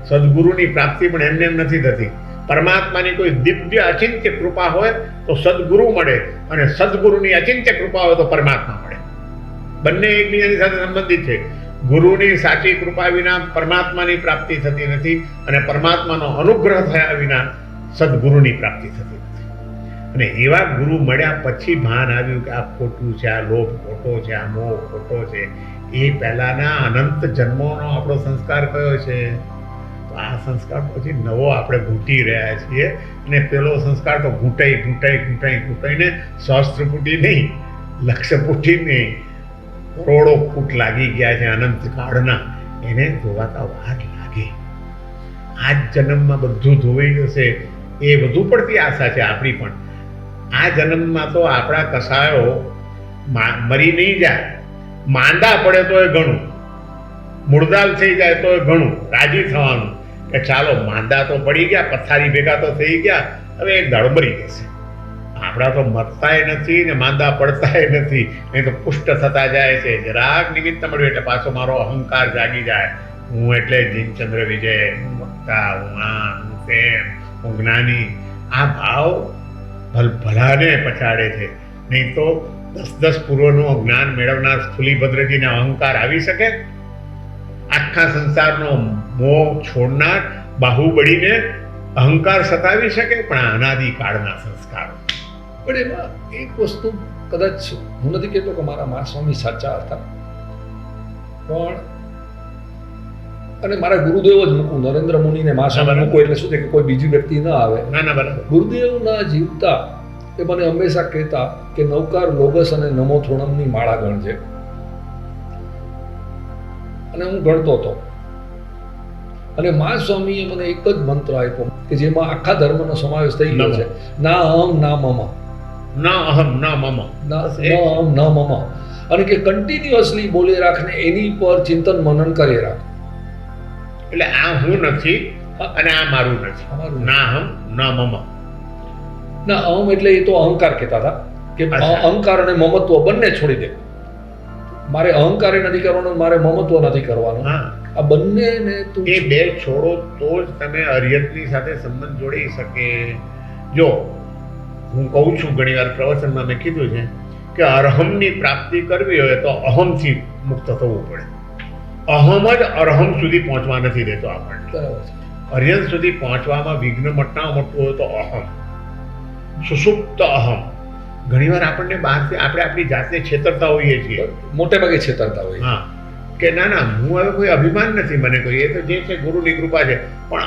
સદગુરુની પ્રાપ્તિ પણ એમને એમ નથી થતી. પરમાત્માની કોઈ દિવ્ય અચિંત્ય કૃપા હોય તો સદગુરુ મળે, અને સદગુરુની અચિંત્ય કૃપા હોય તો પરમાત્મા મળે. બંને એકબીજાની સાથે સંબંધિત છે. ગુરુની સાચી કૃપા વિના પરમાત્માની પ્રાપ્તિ થતી નથી, અને પરમાત્માનો અનુગ્રહ થયા વિના સદગુરુની પ્રાપ્તિ થતી નથી. અને એવા ગુરુ મળ્યા પછી ભાન આવ્યું કે આ ખોટું છે, આ લોભ ખોટો છે, આ મોહ ખોટો છે. એ પહેલાના અનંત જન્મોનો આપણો સંસ્કાર કયો છે? તો આ સંસ્કાર પછી નવો આપણે ઘૂંટી રહ્યા છીએ, અને પેલો સંસ્કાર તો ઘૂંટાઈને સહસ્ત્ર ફૂટી નહીં, લક્ષ ફૂટી નહીં, કરોડો ફૂટ લાગી ગયા છે અનંત કાળના. એને ધોવાતા વાર લાગે. આ જ જન્મમાં બધું ધોવાઈ જશે એ વધુ પડતી આશા છે આપણી. પણ આ જન્મમાં તો આપણા કસાયો મરી નહીં જાય, માંદા પડે તો એ ઘણું, મુર્દાલ થઈ જાય તો એ ઘણું રાજી થવાનું કે ચાલો માંદા તો પડી ગયા, પથારી ભેગા તો થઈ ગયા, હવે એક દાડો મરી જશે. આપણા તો મરતાય નથી ને માંદા પડતાય નથી, નહીં તો પુષ્ટ થતા જાય છે. જરાક નિમિત્ત મળ્યું એટલે પાછો મારો અહંકાર જાગી જાય. હું એટલે જીનચંદ્ર વિજય, હું વક્તા, હું આ, હું તેમ, હું જ્ઞાની. આ ભાવ ભલાને પછાડે છે. નહીં તો 10 પૂર્વનું જ્ઞાન મેળવનાર સ્થૂલીભદ્રજીને અહંકાર આવી શકે? આખા સંસારનો મોહ છોડનાર બાહુબળીને અહંકાર સતાવી શકે? પણ આ અનાદિકાળના સંસ્કારો. પણ એમાં એક વસ્તુ કદાચ, હું નથી કહેતો કે મારા મા સ્વામી સાચા હતા, પણ અને મારા ગુરુદેવ જ મૂકું, નરેન્દ્ર મુનિને મા સ્વામી મૂકું એટલે શું છે કે કોઈ બીજી વ્યક્તિ ન આવે. ના બરાબર. ગુરુદેવના જીવતા એ મને હંમેશા કહેતા કે નવકાર લોગસ અને નમો થોણમની માળા ગણજે. અને હું ગણતો હતો. અને મા સ્વામીએ મને એક જ મંત્ર આપ્યો કે જેમાં આખા ધર્મનો સમાવેશ થઈ ગયો છે. ના અહમ ના મમ, ના અહમ ના મમ, ના અહમ ના મમ. અને કે કન્ટિન્યુઅસલી બોલે રાખને, એની પર ચિંતન મનન કરે રાખ. એટલે આ હું નથી અને આ મારું નથી. ના અહમ ના મમ. ના અહમ એટલે એ તો અહંકાર કહેતા હતા કે અહંકાર અને મમત્વ બંને છોડી દે. મારે અહંકારે નથી કરવાનું, મારે મમત્વ નથી કરવાનું. આ બંનેને તું એ બે છોડો તો જ તમે અરિયતની સાથે સંબંધ જોડી શકે. જો હું કહું છું ઘણી વાર પ્રવચનમાં મેં કીધું છે કે અરહમની પ્રાપ્તિ કરવી હોય તો અહમથી મુક્ત થવું પડે. અહમ જ અરહમ સુધી પહોંચવા નથી દેતો આપણને. અરિયત સુધી પહોંચવામાં વિઘ્ન મોટામાં મોટું હોય તો અહમ, સુષુપ્ત અહમ. ઘણીવાર આપણને બહારથી આપણે આપણી જાતને છેતરતા હોઈએ છીએ, મોટે ભાગે છેતરતા હોઈએ. હા, કે ના હું હવે કોઈ અભિમાન નથી મને કોઈ, એ તો જે છે ગુરુની કૃપા છે. પણ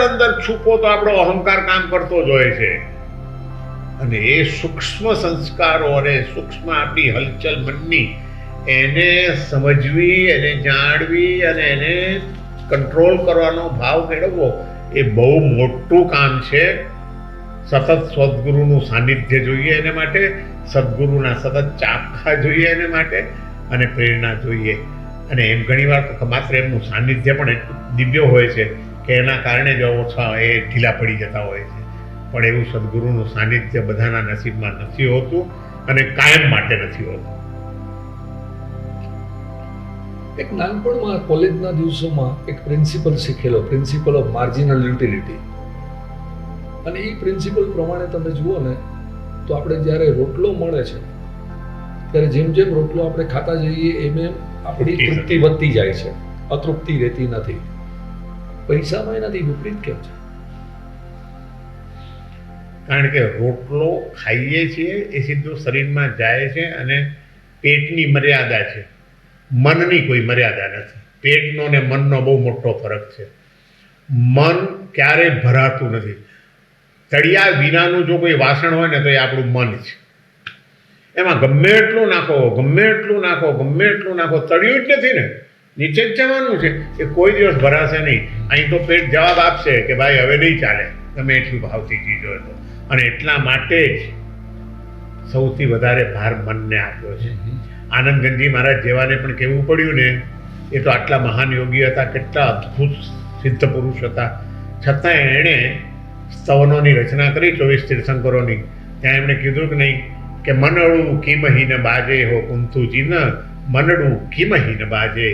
અંદર છુપો તો આપણો અહંકાર કામ કરતો જ હોય છે. અને એ સૂક્ષ્મ સંસ્કારો અને સૂક્ષ્મ આપણી હલચલ મનની એને સમજવી, એને જાણવી અને એને કંટ્રોલ કરવાનો ભાવ મેળવવો એ બહુ મોટું કામ છે. સતત સદગુરુનું સાનિધ્ય જોઈએ એને માટે, સદગુરુના સતત ચાપખા જોઈએ એને માટે, અને પ્રેરણા જોઈએ. અને એમ ઘણીવાર તો માત્ર એમનું સાનિધ્ય પણ એટલું દિવ્ય હોય છે કે એના કારણે જ ઓછા એ ઢીલા પડી જતા હોય છે. પણ એવું સદગુરુનું સાનિધ્ય બધાના નસીબમાં નથી હોતું, અને કાયમ માટે નથી હોતું. એક નાનપણમાં કોલેજના દિવસોમાં એક પ્રિન્સિપલ શીખેલો, પ્રિન્સિપલ ઓફ માર્જિનલ યુટિલિટી. અને એ પ્રિન્સિપલ પ્રમાણે તમે જુઓ ને તો આપણે જ્યારે રોટલો મળે છે ત્યારે જેમ જેમ રોટલો આપણે ખાતા જઈએ એમ એમ આપણી તૃપ્તિ વધતી જાય છે, અતૃપ્તિ રહેતી નથી. પૈસામાં એનાથી વિપરીત કેમ છે? કારણ કે રોટલો ખાઈએ છીએ એ સીધો શરીરમાં જાય છે, અને પેટની મર્યાદા છે, મનની કોઈ મર્યાદા નથી. પેટનો ને મનનો બહુ મોટો ફરક છે. મન ક્યારેય ભરાતું નથી. તળિયા વિનાનું જો કોઈ વાસણ હોય ને તો એ આપણું મન છે. એમાં ગમે એટલું નાખો, તળિયું જ નથી ને. નીચે જ જવાનું છે. એ કોઈ દિવસ ભરાશે નહીં. અહીં તો પેટ જવાબ આપશે કે ભાઈ હવે નહીં ચાલે, તમે એટલું ભાવથી ચીજ હોય તો. અને એટલા માટે જ સૌથી વધારે ભાર મનને આપ્યો છે. આનંદ ગંજી મહારાજ જેવાને પણ કહેવું પડ્યું ને, એ તો આટલા મહાન યોગી હતા, કેટલા અદ્ભુત સિદ્ધ પુરુષ હતા, છતાં એણે સ્તવનોની રચના કરી 24 તીર્થંકરોની. ત્યાં એમણે કીધું કે નહીં કે મનડું કિમહીન બાજે હો કુંથુજીન, મનડું કિમહીન બાજે.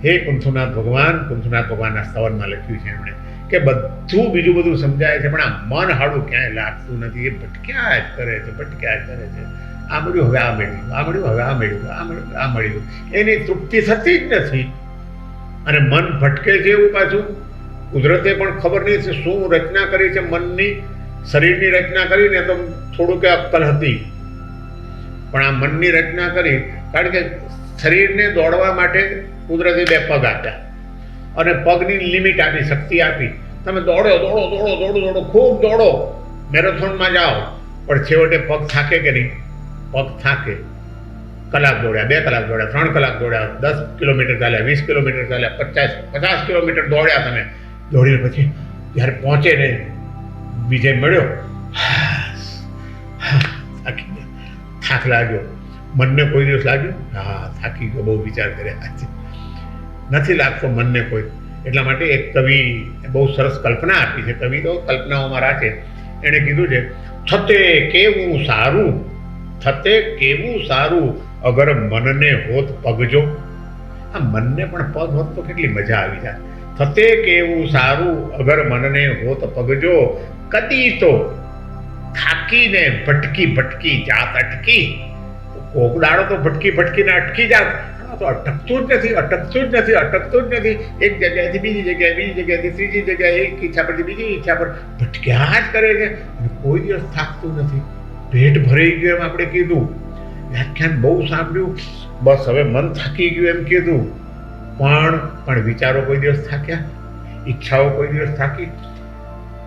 હે કુંથુનાથ ભગવાનના સ્તવનમાં લખ્યું છે એમણે કે બધું બીજું બધું સમજાય છે, પણ આ મન હાડું ક્યાંય લાગતું નથી. એ ભટક્યા જ કરે છે. આ મળ્યું હવે આ મળ્યું, આ મળ્યું હવે આ મળ્યું, આ મળ્યું આ મળ્યું, એની તૃપ્તિ થતી જ નથી. અને મન ભટકે છે એવું પાછું કુદરતે પણ ખબર નહીં છે શું રચના કરી છે મનની. શરીરની રચના કરીને તો થોડુંક અક્કલ હતી, પણ આ મનની રચના કરી, કારણ કે શરીરને દોડવા માટે કુદરતે 2 પગ આપ્યા અને પગની લિમિટ આપી, શક્તિ આપી. તમે દોડો ખૂબ દોડો, મેરેથોનમાં જાઓ, પણ છેવટે પગ થાકે કે નહીં? પગ થાકે. કલાક દોડ્યા, 2 કલાક દોડ્યા, 3 કલાક દોડ્યા, 10 કિલોમીટર ચાલ્યા, 20 કિલોમીટર ચાલ્યા, 50 કિલોમીટર દોડ્યા. તમે દોડીને પછી જ્યારે પહોંચે ને વિજય મળ્યો, થાક લાગ્યો. મનને કોઈ દિવસ લાગ્યું હા થાકી ગયો, બહુ વિચાર કર્યા? નથી લાગતો મનને કોઈ. એટલા માટે એક કવિ બહુ સરસ કલ્પના આપી છે. કવિ તો કલ્પનાઓમાં રાખે. એણે કીધું છે, થતે કેવું સારું અગર મનને હોત પગજો. આ મનને પણ પગ હોત તો કેટલી મજા આવી જાય. થતે કેવું સારું અગર મનને હોત પગજો, કદી તો થાકીને ભટકી જાત અટકી. કોક દાડો તો ભટકીને અટકી જાત, તો અટકતું જ નથી. એક જગ્યાએથી બીજી જગ્યાએથી ત્રીજી જગ્યાએ, એક ઈચ્છા પરથી બીજી ઈચ્છા પર ભટક્યા જ કરે છે અને કોઈ દિવસ થાકતું નથી. પેટ ભરાઈ ગયું એમ આપણે કીધું, વ્યાખ્યાન બહુ સાંભળ્યું, બસ હવે મન થાકી ગયું એમ કીધું, પણ વિચારો કોઈ દિવસ થાક્યા? ઈચ્છાઓ કોઈ દિવસ થાકી?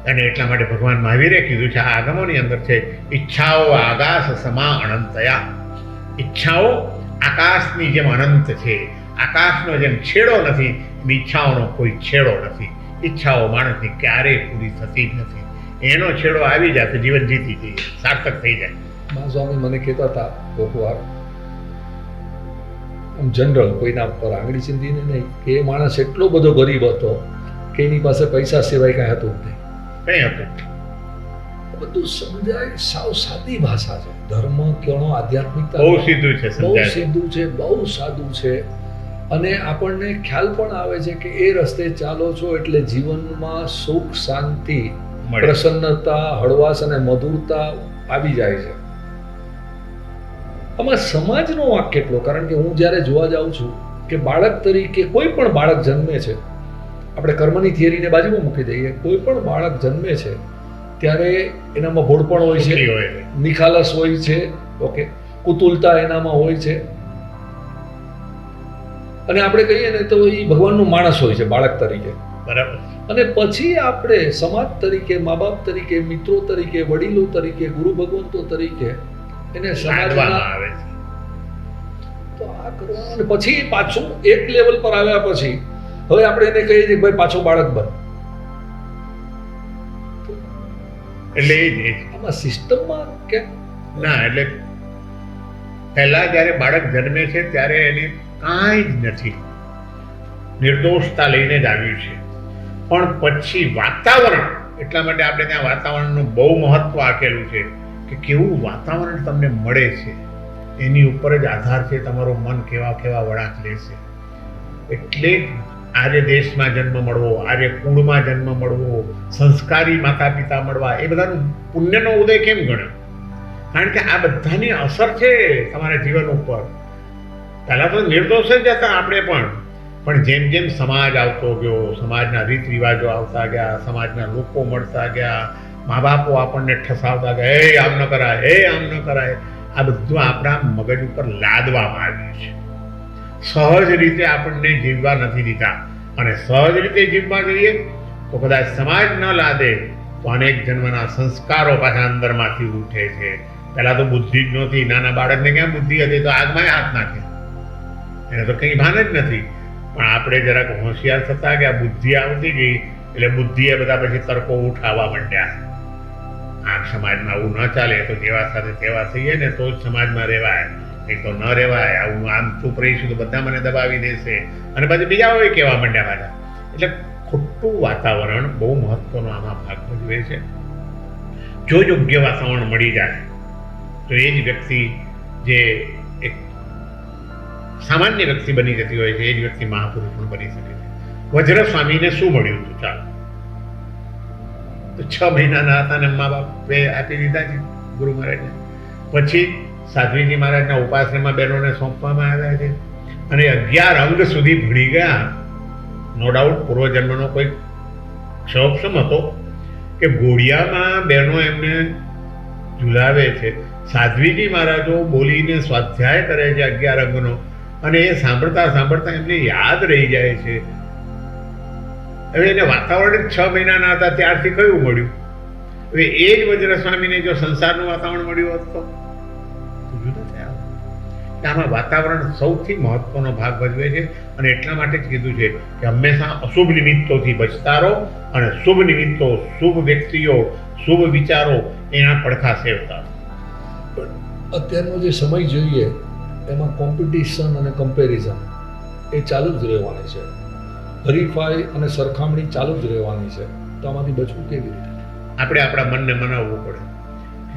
અને એટલા માટે ભગવાન મહાવીરે કીધું છે, આ આગમોની અંદર છે, ઈચ્છાઓ આકાશ સમા અનંતયા. ઈચ્છાઓ આકાશની જેમ અનંત છે. આકાશનો જેમ છેડો નથી, એમ ઈચ્છાઓનો કોઈ છેડો નથી. ઈચ્છાઓ માણસની ક્યારેય પૂરી થતી જ નથી. એનો છેડો આવી જાય તો જીવન જીતી જઈએ, સાર્થક થઈ જાય. મા સ્વામી મને કહેતા હતા કોક વાર, આમ જનરલ, કોઈના પર આંગળી ચીંધીને નહીં, કે એ માણસ એટલો બધો ગરીબ હતો કે એની પાસે પૈસા સિવાય કાંઈ હતું જ નહીં. કઈ હતું બધું સમજાય, સાવ સાદી ભાષા છે. ધર્મ કયો આધ્યાત્મિકતા બહુ સીધું છે, બહુ સમજાય. સીધું છે, બહુ સાદું છે. અને આપણને ખ્યાલ પણ આવે છે કે એ રસ્તે ચાલો છો એટલે જીવનમાં સુખ, શાંતિ, મળે. પ્રસન્નતા, હળવાશ અને મધુરતા આવી જાય છે. આમાં સમાજનો વાંક કેટલો? કારણ કે હું જ્યારે જોવા જાઉં છું કે બાળક તરીકે કોઈ પણ બાળક જન્મે છે, આપણે કર્મની થિયરીને બાજુમાં મૂકી દઈએ, કોઈ પણ બાળક જન્મે છે ત્યારે એનામાં ભોળપણ હોય છે, નિખાલસ હોય છે, ઓકે, કુતુલતા એનામાં હોય છે, અને આપણે કહીએ ને તો એ ભગવાનનો માણસ હોય છે બાળક તરીકે. બરાબર. અને પછી આપણે સમાજ તરીકે, મા બાપ તરીકે, મિત્રો તરીકે, વડીલો તરીકે, ગુરુ ભગવંતો તરીકે એને સમાજમાં આવે છે. તો આ કરવાનું. અને પછી પાછું એક લેવલ પર આવ્યા પછી હવે આપણે એને કહીએ છીએ ભાઈ પાછો બાળક બન. એટલે એ જ આમાં સિસ્ટમમાં કે ના, એટલે પહેલા જ્યારે બાળક જન્મે છે ત્યારે એની કાંઈ જ નથી, નિર્દોષતા લઈને જ આવ્યું છે. પણ પછી વાતાવરણ, એટલા માટે આપણે ત્યાં વાતાવરણનું બહુ મહત્વ આપેલું છે કે કેવું વાતાવરણ તમને મળે છે એની ઉપર જ આધાર છે તમારો મન કેવા વળાંક લેશે. એટલે આર્ય દેશમાં જન્મ મળવો, આર્ય કુળમાં જન્મ મળવો, સંસ્કારી માતા પિતા મળવા, એ બધાનું પુણ્યનો ઉદય કેમ ગણ્યો? કારણ કે આ બધાની અસર છે તમારા જીવન ઉપર. પહેલાં તો નિર્દોષ જ હતા આપણે પણ જેમ જેમ સમાજ આવતો ગયો, સમાજના રીત રિવાજો આવતા ગયા, સમાજના લોકો મળતા ગયા, મા બાપો આપણને ઠસાવતા ગયા, એ આમ ન કરાય, આ બધું આપણા મગજ ઉપર લાદવામાં આવ્યું છે. સહજ રીતે આપણને જીવવા નથી દીધા. અને સહજ રીતે જીવવા જોઈએ તો કદાચ સમાજ ન લાદે તો અનેક જન્મના સંસ્કારો પાછા અંદરમાંથી ઉઠે છે. પહેલાં તો બુદ્ધિ જ નહોતી. નાના બાળકને ક્યાં બુદ્ધિ હતી? તો આગમાં હાથ નાખે, એને તો કંઈ ભાન જ નથી. પણ આપણે જરાક હોશિયાર થતા કે આ બુદ્ધિ આવતી ગઈ એટલે બુદ્ધિએ બધા પછી તર્કો ઉઠાવવા માંડ્યા. આમ સમાજમાં આવું ન ચાલે, તો જેવા સાથે તેવા થઈએ ને તો જ સમાજમાં રહેવાય, નહીં તો ન રહેવાય. આવું આમ ચૂપ રહીશું તો બધા મને દબાવી દેશે, અને પછી બીજા હોય કહેવા માંડ્યા પાછા. એટલે ખોટું વાતાવરણ બહુ મહત્વનો આમાં ભાગ ભજવે છે. જો યોગ્ય વાતાવરણ મળી જાય તો એ જ વ્યક્તિ જે એક સામાન્ય વ્યક્તિ બની જતી હોય છે એ જ વ્યક્તિ મહાપુરુષ પણ બની શકે છે. વજ્ર સ્વામીને શું મળ્યું હતું? ચાલો, તો 6 મહિનાના હતા ને મા બાપે આપી દીધા છે ગુરુ મહારાજને. પછી સાધ્વીજી મહારાજના ઉપાસનામાં બહેનોને સોંપવામાં આવ્યા છે, અને 11 અંગ સુધી ભણી ગયા. નો ડાઉટ પૂર્વજન્મનો કોઈ ક્ષોભક્ષમ હતો કે ઘોડિયામાં બહેનો એમને ઝુલાવે છે. સાધ્વીજી મહારાજો બોલીને સ્વાધ્યાય કરે છે 11 અંગનો, અને એ સાંભળતા સાંભળતા એમને યાદ રહી જાય છે. હવે એને વાતાવરણ 6 મહિનાના હતા ત્યારથી કયું મળ્યું? હવે એ જ વજ્ર સ્વામીને જો સંસારનું વાતાવરણ મળ્યું હોત તો જુદા થયા. આમાં વાતાવરણ સૌથી મહત્વનો ભાગ ભજવે છે, અને એટલા માટે જ કીધું છે કે હંમેશા અશુભ નિમિત્તોથી બચતા રહો, અને શુભ નિમિત્તો, શુભ વ્યક્તિઓ, શુભ વિચારો એના પડખા સેવતા. અત્યારનો જે સમય જોઈએ એમાં કોમ્પિટિશન અને કમ્પેરિઝન એ ચાલુ જ રહેવાની છે. હરીફાઈ અને સરખામણી ચાલુ જ રહેવાની છે. તો આમાંથી બચવું કેવી રીતે? આપણે આપણા મનને મનાવવું પડે.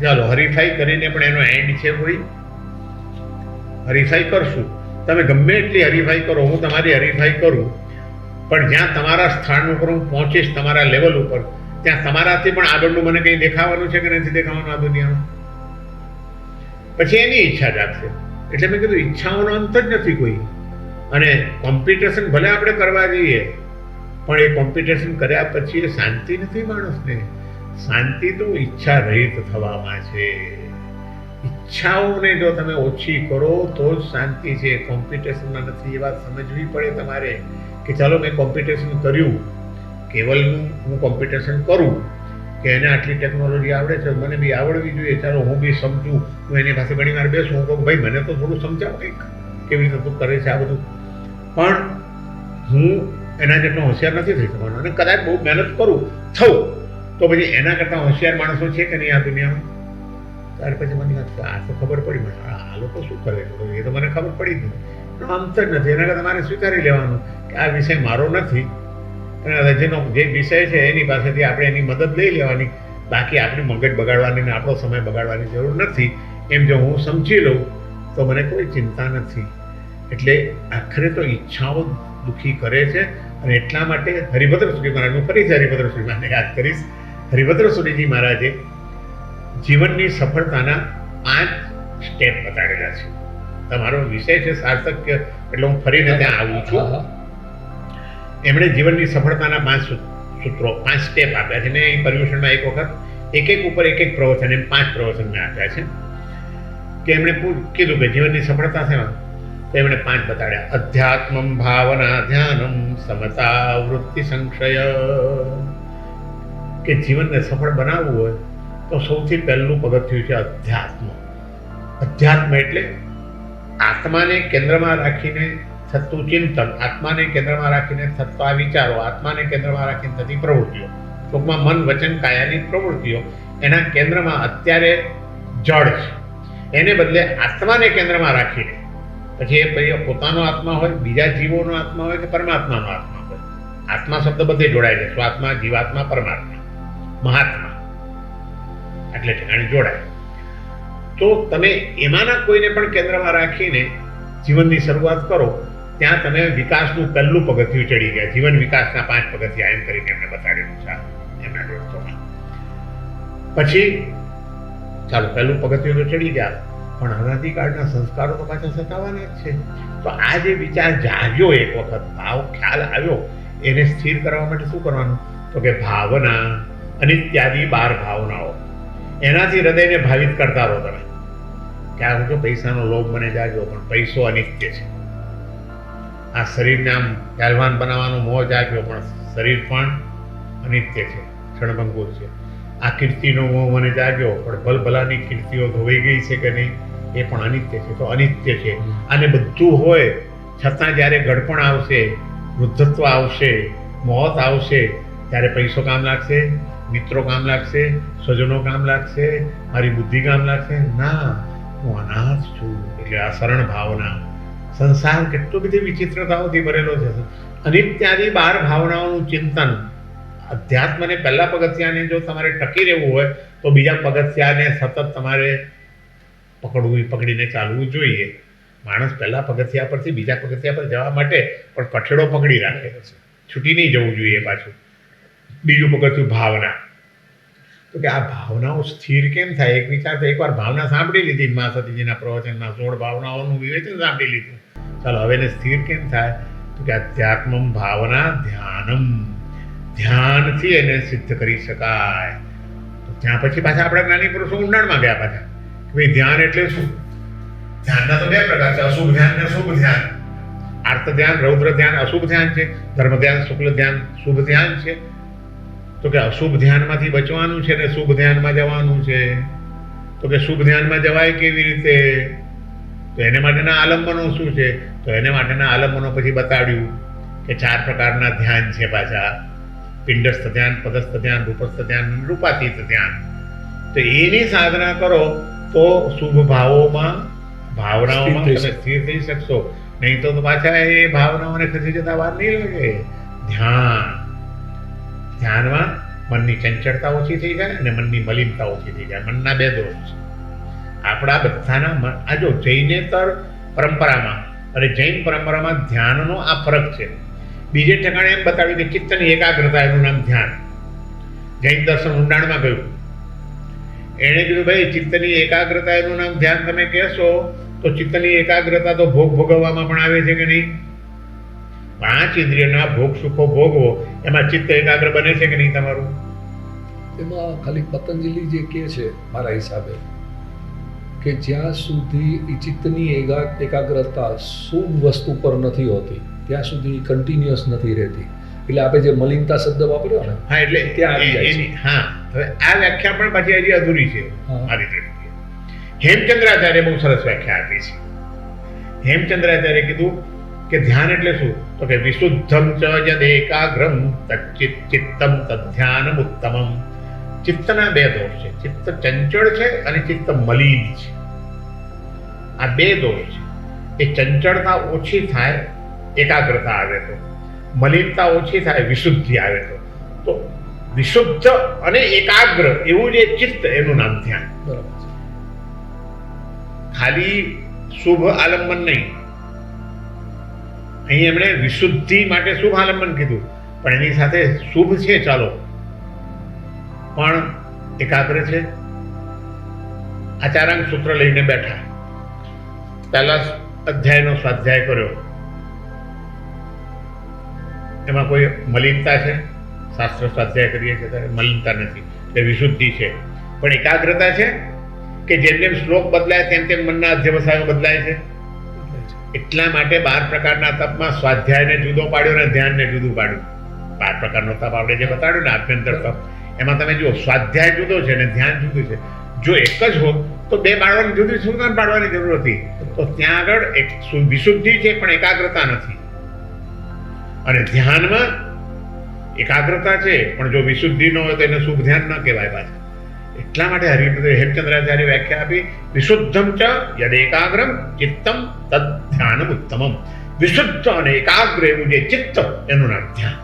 ચાલો, હરીફાઈ કરીને પણ એનો એન્ડ છે કોઈ? હરીફાઈ કરશું, તમે ગમે એટલી હરીફાઈ કરો, હું તમારી હરીફાઈ કરું, પણ જ્યાં તમારા સ્થાન ઉપર હું પહોંચીશ, તમારા લેવલ ઉપર, ત્યાં તમારાથી પણ આગળનું મને કંઈ દેખાવાનું છે કે નથી દેખાવાનું આ દુનિયામાં? પછી એની ઈચ્છા જાગશે. એટલે મેં કીધું ઈચ્છાઓનો અંત જ નથી કોઈ. અને કોમ્પિટિશન ભલે આપણે કરવા જઈએ, પણ એ કોમ્પિટિશન કર્યા પછી એ શાંતિ નથી માણસને. શાંતિ તો ઈચ્છા રહિત થવામાં છે. ઈચ્છાઓને જો તમે ઓછી કરો તો જ શાંતિ છે, કોમ્પિટિશનમાં નથી. એ વાત સમજવી પડે તમારે કે ચાલો મેં કોમ્પિટિશન કર્યું, કેવલનું હું કોમ્પિટિશન કરું કે એને આટલી ટેકનોલોજી આવડે છે, મને બી આવડવી જોઈએ, ચાલો હું બી સમજું. હું એની પાસે ઘણી વાર બેસું, હું કહું ભાઈ મને તો થોડું સમજાવ કંઈક, કેવી રીતે તું કરે છે આ બધું. પણ હું એના જેટલો હોશિયાર નથી થઈ શકવાનો, અને કદાચ બહુ મહેનત કરું થવું તો પછી એના કરતાં હોશિયાર માણસો છે કે નહીં આ દુનિયામાં? ત્યાર પછી મને આ તો ખબર પડી, મને આ લોકો શું કરે છે એ તો મને ખબર પડી જ નથી. અંત જ નથી. એના કરતાં તમારે સ્વીકારી લેવાનું કે આ વિષય મારો નથી, અને જેનો જે વિષય છે એની પાસેથી આપણે એની મદદ લઈ લેવાની. બાકી આપણી મગજ બગાડવાની ને આપણો સમય બગાડવાની જરૂર નથી. એમ જો હું સમજી લઉં તો મને કોઈ ચિંતા નથી. એટલે આખરે તો ઈચ્છાઓ દુઃખી કરે છે, અને એટલા માટે હરિભદ્ર સુરી મહારાજ, હું ફરીથી હરિભદ્ર સુરી મહારાજને યાદ કરીશ. હરિભદ્ર સુરીજી મહારાજે જીવનની સફળતાના 5 સ્ટેપ બતાડેલા છે. તમારો વિષય છે સાર્થક્ય, એટલે હું ફરીને ત્યાં આવું છું. એમણે જીવનની સફળતાના 5 સૂત્રો, 5 સ્ટેપ આપ્યા છે. મેં અહીં પર્યુષણમાં એક વખત એક ઉપર એક પ્રવચન, એમ 5 પ્રવચન મેં આપ્યા છે. કે એમણે કીધું કે જીવનની સફળતા થવા તો એમણે 5 બતાડ્યા. અધ્યાત્મમ ભાવના ધ્યાનમ સમતા વૃત્તિ સંક્ષય. કે જીવનને સફળ બનાવવું હોય તો સૌથી પહેલું પગથિયું છે અધ્યાત્મ. અધ્યાત્મ એટલે આત્માને કેન્દ્રમાં રાખીને થતું ચિંતન, આત્માને કેન્દ્રમાં રાખીને થતા વિચારો, આત્માને કેન્દ્રમાં રાખીને થતી પ્રવૃત્તિઓ. ટૂંકમાં મન, વચન, કાયાની પ્રવૃત્તિઓ એના કેન્દ્રમાં અત્યારે જડ છે. એને બદલે આત્માને કેન્દ્રમાં રાખીને, પછી એ પોતાનો આત્મા હોય, બીજા જીવોનો આત્મા હોય કે પરમાત્માનો આત્મા હોય. આત્મા શબ્દ બધે જોડાય છે. સ્વાત્મા, જીવાત્મા, પરમાત્મા, મહાત્મા, એટલે ઠેકાણે જોડાય. તો તમે એમાંના કોઈને પણ કેન્દ્રમાં રાખીને જીવનની શરૂઆત કરો, ત્યાં તમે વિકાસનું પહેલું પગથિયું ચડી ગયા. જીવન વિકાસના 5 પગથિયા એમ કરીને એમણે બતાડેલું છે એમના ગ્રંથોમાં. પછી ચાલો પહેલું પગથિયું તો ચડી ગયા, પણ અનાદિકાળના સંસ્કારો તો પાછા સતાવાના જ છે. તો આ જે વિચાર જાગ્યો, એક વખત ભાવ ખ્યાલ આવ્યો, એને સ્થિર કરવા માટે શું કરવાનું? તો કે ભાવના, અનિત્યાદિ 12 ભાવનાઓ, એનાથી હૃદયને ભાવિત કરતા રહો તમે. કે આ જો પૈસાનો લોભ મને જાગ્યો, પણ પૈસો અનિત્ય છે. આ શરીરને આમ પહેલવાન બનાવવાનો મોહ જાગ્યો, પણ શરીર પણ અનિત્ય છે, ક્ષણભંગુર છે. આ કીર્તિનો મોહ મને જાગ્યો, પણ ભલભલાની કીર્તિઓ ધોવાઈ ગઈ છે કે નહીં, એ પણ અનિત્ય છે. તો અનિત્ય છે. આને બધું હોય છતાં જ્યારે ગડપણ આવશે વૃદ્ધત્વ આવશે, મોત આવશે, ત્યારે પૈસો કામ લાગશે, મિત્રો કામ લાગશે, સ્વજનો કામ લાગશે, મારી બુદ્ધિ કામ લાગશે? ના, હું અનાથ છું. એટલે આ શરણ ભાવના. સંસાર કેટલો બધી વિચિત્રતાઓથી ભરેલો છે. અનિત્યાદી 12 ભાવનાઓનું ચિંતન. અધ્યાત્મને પહેલા પગથિયાને જો તમારે ટકી રહેવું હોય તો બીજા પગથિયાને સતત તમારે પકડીને ચાલવું જોઈએ. માણસ પહેલા પગથિયા પરથી બીજા પગથિયા પર જવા માટે પણ કઠેડો પકડી રાખે, છૂટી નહીં જવું જોઈએ પાછું. બીજું પગથિયું ભાવના. તો કે આ ભાવનાઓ સ્થિર કેમ થાય? એક વિચાર તો એકવાર ભાવના સાંભળી લીધી, મા સતીજીના પ્રવચનમાં 16 ભાવનાઓનું વિવેચન સાંભળી લીધું. ચાલો હવે એને સ્થિર કેમ થાય? તો કે અધ્યાત્મમ ભાવના ધ્યાનમ. ધ્યાનથી એને સિદ્ધ કરી શકાય. તો ત્યાં પછી પાછા આપણા જ્ઞાની પુરુષો ઊંડાણમાં ગયા પાછા કે ભાઈ ધ્યાન એટલે શું? ધ્યાનના તો 2 પ્રકાર છે, અશુભ ધ્યાન ને શુભ ધ્યાન. આર્ત ધ્યાન, રૌદ્ર ધ્યાન અશુભ ધ્યાન છે, ધર્મ ધ્યાન, શુક્લ ધ્યાન શુભ ધ્યાન છે. તો કે અશુભ ધ્યાનમાંથી બચવાનું છે ને શુભ ધ્યાનમાં જવાનું છે. તો કે શુભ ધ્યાનમાં જવાય કેવી રીતે? તો એને માટેના આલંબનો શું છે? તો એને માટેના આલંબનો પછી બતાડ્યું કે 4 પ્રકારના ધ્યાન છે પાછા: પિંડસ્થ ધ્યાન, પદસ્થ ધ્યાન, રૂપસ્થ ધ્યાન, રૂપાતીત ધ્યાન. તો એની સાધના કરો તો શુભ ભાવનાઓમાં તમે સ્થિર થઈ શકશો. નહીં તો પાછા એ ભાવનાઓને ખસી જતા વાર નહીં લાગે. ધ્યાનમાં મનની ચંચળતા ઓછી થઈ જાય અને મનની મલિનતા ઓછી થઈ જાય. મનના 2 દોષ છે આપણા બધાના. આ જો જૈનેતર પરંપરામાં અને જૈન પરંપરામાં ધ્યાનનો આ ફરક છે. બીજે ઠેકાણે એમ બતાવ્યું કે ચિત્તની એકાગ્રતા, એનું નામ ધ્યાન. જૈન દર્શન ઊંડાણમાં ગયું. એણે કીધું ભાઈ ચિત્તની એકાગ્રતા એનું નામ ધ્યાન તમે કહેશો તો ચિત્તની એકાગ્રતા તો ભોગ ભોગવવામાં પણ આવે છે કે નહીં? 5 ઇન્દ્રિયના ભોગ સુખો ભોગવો, એમાં ચિત્ત એકાગ્ર બને છે કે નહીં તમારું? એમાં ખાલી પતંજલિ જે કહે છે મારા હિસાબે કે જ્યાં સુધી એ ચિત્તની એકાગ્રતા શુભ વસ્તુ પર નથી હોતી ત્યાં સુધી કન્ટિન્યુઅસ નથી રહેતી. એટલે આપણે જે મલિનતા શબ્દ વાપર્યો ને, હા, એટલે ત્યાં આવી જાય છે. હા, હવે આ વ્યાખ્યા પણ પાછી હજી અધૂરી છે મારી દ્રષ્ટિએ. હેમચંદ્રાચાર્ય બહુ સરસ વ્યાખ્યા આપી છે. હેમચંદ્રાચાર્ય કીધું કે ધ્યાન એટલે શું? તો કે વિશુદ્ધમ ચ યદ એકાગ્રમ તચ્ચિત ચિત્તમ તદ્ધ્યાનમ ઉત્તમમ. ચિત્તના 2 દોષ છે, ચિત્ત ચંચળ છે અને ચિત્ત મલિન છે. આ 2 દોષ છે. એ ચંચળતા ઓછી થાય, એકાગ્રતા આવે તો. મલિનતા ઓછી થાય, વિશુદ્ધિ આવે તો વિશુદ્ધ અને એકાગ્ર એવું જે ચિત્ત, એનું નામ ધ્યાન. બરાબર છે. ખાલી શુભ આલંબન નહીં. અહીં એમણે વિશુદ્ધિ માટે શુભ આલંબન કીધું, પણ એની સાથે શુભ છે ચાલો, પણ એકાગ્ર છે. આચારાંગ સૂત્ર લઈને બેઠા, પહેલા અધ્યાયનો સ્વાધ્યાય કર્યો. એમાં કોઈ મલિનતા છે? શાસ્ત્ર સ્વાધ્યાય કરીએ છીએ ત્યારે મલિનતા નથી, એટલે વિશુદ્ધિ છે. પણ એકાગ્રતા છે કે જેમ જેમ શ્લોક બદલાય તેમ તેમ મનના અધ્યવસાયો બદલાય છે. એટલા માટે 12 પ્રકારના તપમાં સ્વાધ્યાયને જુદો પાડ્યો અને ધ્યાનને જુદું પાડ્યું. 12 પ્રકારનો તપ આપણે જે બતાડ્યું ને, આભ્યંતર તપ, એમાં તમે જુઓ સ્વાધ્યાય જુદો છે અને ધ્યાન જુદું છે. જો એક જ હોત તો 2 પાડવાની જુદી શું પાડવાની જરૂર હતી? તો ત્યાં આગળ એક વિશુદ્ધિ છે પણ એકાગ્રતા નથી. અને ધ્યાનમાં એકાગ્રતા છે પણ જો વિશુદ્ધિ ન હોય તો એને શુભ ધ્યાન ન કહેવાય પાછા. એટલા માટે હેમચંદ્રાચાર્ય વ્યાખ્યા આપી, વિશુદ્ધમ ચ યદ એકાગ્રમ ચિત્તમ તદ ધ્યાનમ ઉત્તમમ. વિશુદ્ધ અને એકાગ્ર એવું જે ચિત્ત, એનું નામ ધ્યાન.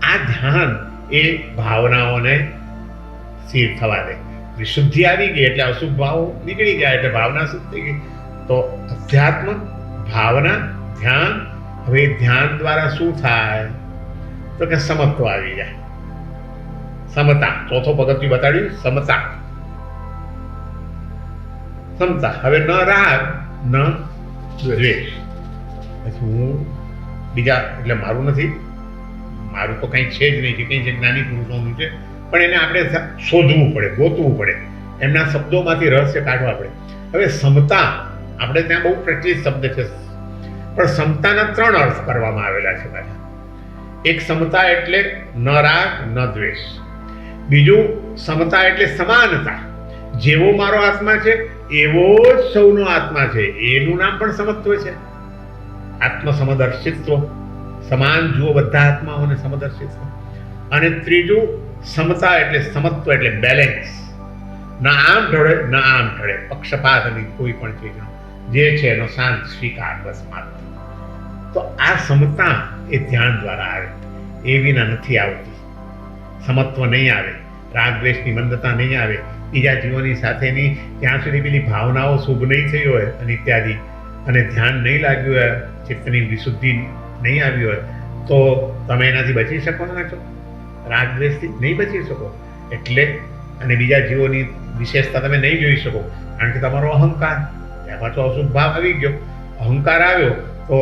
આ ધ્યાન એ ભાવનાઓને સ્થિર થવા દે. વિશુદ્ધિ આવી ગઈ એટલે અશુભ ભાવ નીકળી ગયા, એટલે ભાવના શુદ્ધ થઈ ગઈ. તો અધ્યાત્મ, ભાવના, ધ્યાન. હવે ધ્યાન દ્વારા શું થાય? તો કે સમત્વ આવી જાય. સમતા, ચોથો પગથિયું બતાડ્યું, સમતા. સમતા. હવે ન રાગ ન દ્વેષ. હું બીજા, એટલે મારું નથી, મારું તો કંઈ છે જ નહીં, કે કંઈ છે જ્ઞાની પુરુષોનું છે, પણ એને આપણે શોધવું પડે, ગોતવું પડે, એમના શબ્દોમાંથી રહસ્ય કાઢવા પડે. હવે સમતા આપણે ત્યાં બહુ પ્રચલિત શબ્દ છે, પણ સમતાના 3 અર્થ કરવામાં આવેલા છે પાછા. એક સમતા એટલે ન રાગ ન દ્વેષ. બીજું સમતા એટલે સમાનતા. જેવો મારો આત્મા છે એવો જ સૌનો આત્મા છે, એનું નામ પણ સમત્વ છે. આત્મસમદર્શિત્વ. સમાન જુઓ બધા આત્માઓને સમદર્શિત છો. અને ત્રીજું સમતા એટલે સમત્વ એટલે બેલેન્સ. ના આમ ઢળે ના આમ ઢળે, પક્ષપાત નહીં કોઈ પણ ચીજનો, જે છે એનો શાંત સ્વીકાર, બસ માત્ર. તો આ સમતા એ ધ્યાન દ્વારા આવે, એ વિના નથી આવતી. સમત્વ નહીં આવે, રાગ દ્વેષની મંદતા નહીં આવે, બીજા જીવોની સાથેની ત્યાં સુધી પેલી ભાવનાઓ શુભ નહીં થઈ હોય અને ઇત્યાદિ, અને ધ્યાન નહીં લાગ્યું હોય, ચિત્તની વિશુદ્ધિ નહીં આવી હોય, તો તમે એનાથી બચી શકવાના છો? રાગ દ્વેષથી નહીં બચી શકો. એટલે અને બીજા જીવોની વિશેષતા તમે નહીં જોઈ શકો, કારણ કે તમારો અહંકાર, એમાં તો અશુભ ભાવ આવી ગયો. અહંકાર આવ્યો તો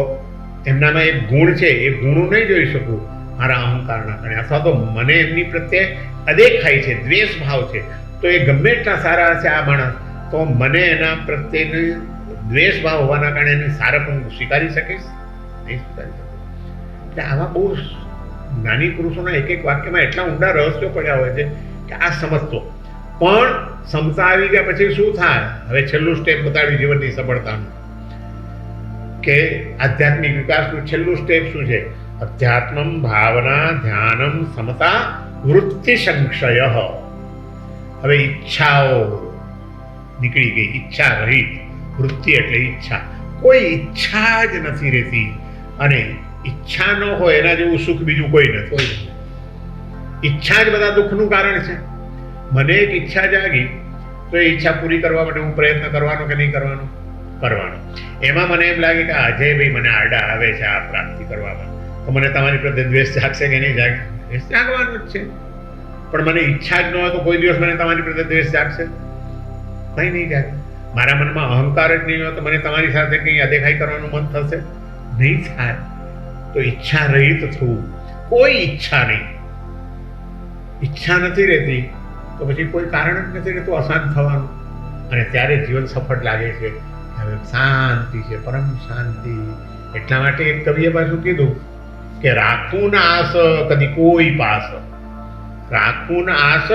એમનામાં એક ગુણ છે, એ ગુણો નહીં જોઈ શકું મારા અહંકારના કારણે, અથવા તો મને એમની પ્રત્યે અદેખાઈ છે, દ્વેષ ભાવ છે, તો એ ગમે એટલા સારા હશે આ માણસ, તો મને એના પ્રત્યેની દ્વેષ ભાવ હોવાના કારણે એની સારપ હું સ્વીકારી શકીશ નહીં સ્વીકારી શકું. એટલે આવા બહુ જ્ઞાની પુરુષોના એક એક વાક્યમાં એટલા ઊંડા રહસ્યો પડ્યા હોય છે કે આ સમજતો. પણ સમતા આવી ગયા પછી શું થાય? હવે છેલ્લું સ્ટેપ બતાવ્યું જીવનની સફળતાનું, કે આધ્યાત્મિક વિકાસનું છેલ્લું સ્ટેપ શું છે? અધ્યાત્મમ ભાવના ધ્યાનમ સમતા વૃત્તિ સંક્ષય. હવે ઈચ્છાઓ નીકળી ગઈ, ઈચ્છા રહિત. વૃત્તિ એટલે ઈચ્છા, કોઈ ઈચ્છા જ નથી રહેતી. અને ઈચ્છા ન હોય એના જેવું સુખ બીજું કોઈ નથી. ઈચ્છા જ બધા દુઃખનું કારણ છે. મને એક ઈચ્છા જાગી, તો એ ઈચ્છા પૂરી કરવા માટે હું પ્રયત્ન કરવાનો કે નહીં કરવાનો? કરવાનો. એમાં મને એમ લાગે કે અજયભાઈ મને આડા આવે છે આ પ્રાપ્તિ કરવામાં, તો મને તમારી પ્રત્યે દ્વેષ જાગશે કે નહીં જાગે? દ્વેષ જાગવાનો જ છે. પણ મને ઈચ્છા જ ન હોય તો કોઈ દિવસ મને તમારી પ્રત્યે દ્વેષ જાગશે? કંઈ નહીં જાગે. મારા મનમાં અહંકાર જ નહીં હોય તો મને તમારી સાથે કંઈ અદેખાઈ કરવાનું મન થશે? નહીં થાય. તો ઈચ્છા રહિત થવું, કોઈ ઈચ્છા નહીં. ઈચ્છા નથી રહેતી તો પછી કોઈ કારણ જ નથી રહેતું અશાંત થવાનું. અને ત્યારે જીવન સફળ લાગે છે. હવે શાંતિ છે, પરમ શાંતિ. એટલા માટે એક કવિએ પાછું કીધું કે રાખું ના આસ કદી કોઈ પાસ, રાખું ના આસ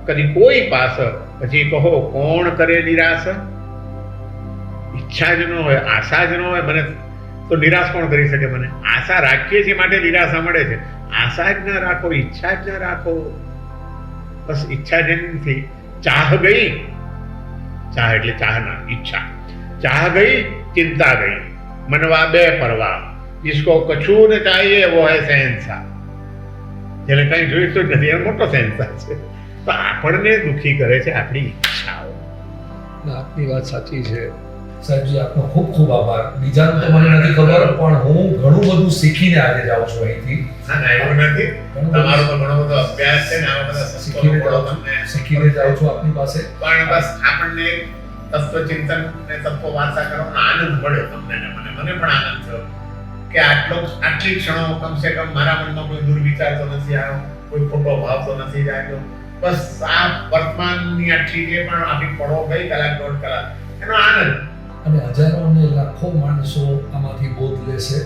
કદી કોઈ પાસ. પછી કહો કોણ કરે નિરાશ? ઈચ્છા જ ન હોય, આશા જ ન હોય મને, તો નિરાશ કોણ કરી શકે મને? આશા રાખીએ છીએ માટે નિરાશા મળે છે. આશા જ ના રાખો, ઈચ્છા જ ના રાખો. બસ ઈચ્છા જ નથી. ચાહ ગઈ, ચાહ એટલે ચાહના, ઈચ્છા. ચાહ ગઈ ચિંતા ગઈ, મનવા બે પરવા. जिसको कछू न चाहिए वो है શહેનશાહ. જેને કંઈ જોઈતું જ નથી એ મોટો શહેનશાહ છે. તો આપણને દુઃખી કરે છે આપણી ઈચ્છાઓ. આપની વાત સાચી છે સાહેબજી. આપનો ખૂબ ખૂબ આભાર. બીજાનું તો મને નથી ખબર, પણ હું ઘણું બધું શીખીને આજે જાઉં છું અહીંથી. ના ના એવું નથી, તમારો તો ઘણો બધો અભ્યાસ છે ને, આવા બધા શીખીને જાઉં છું આપની પાસે. પણ બસ આપણને તત્વચિંતન ને તત્વ વાર્તા કરવાનો આનંદ મળ્યો તમને ને મને પણ આનંદ થયો કે આટલી ક્ષણો કમસે કમ મારા મનમાં કોઈ દુર્વિચાર તો નથી આવ્યો, કોઈ ખોટો ભાવ તો નથી જાગ્યો. બસ આ વર્તમાનની આટલી જે પણ આપણી પળો ગઈ કલાક દોઢ કલાક, એનો આનંદ. અને હજારો અને લાખો માણસો આમાંથી બોધ લેશે.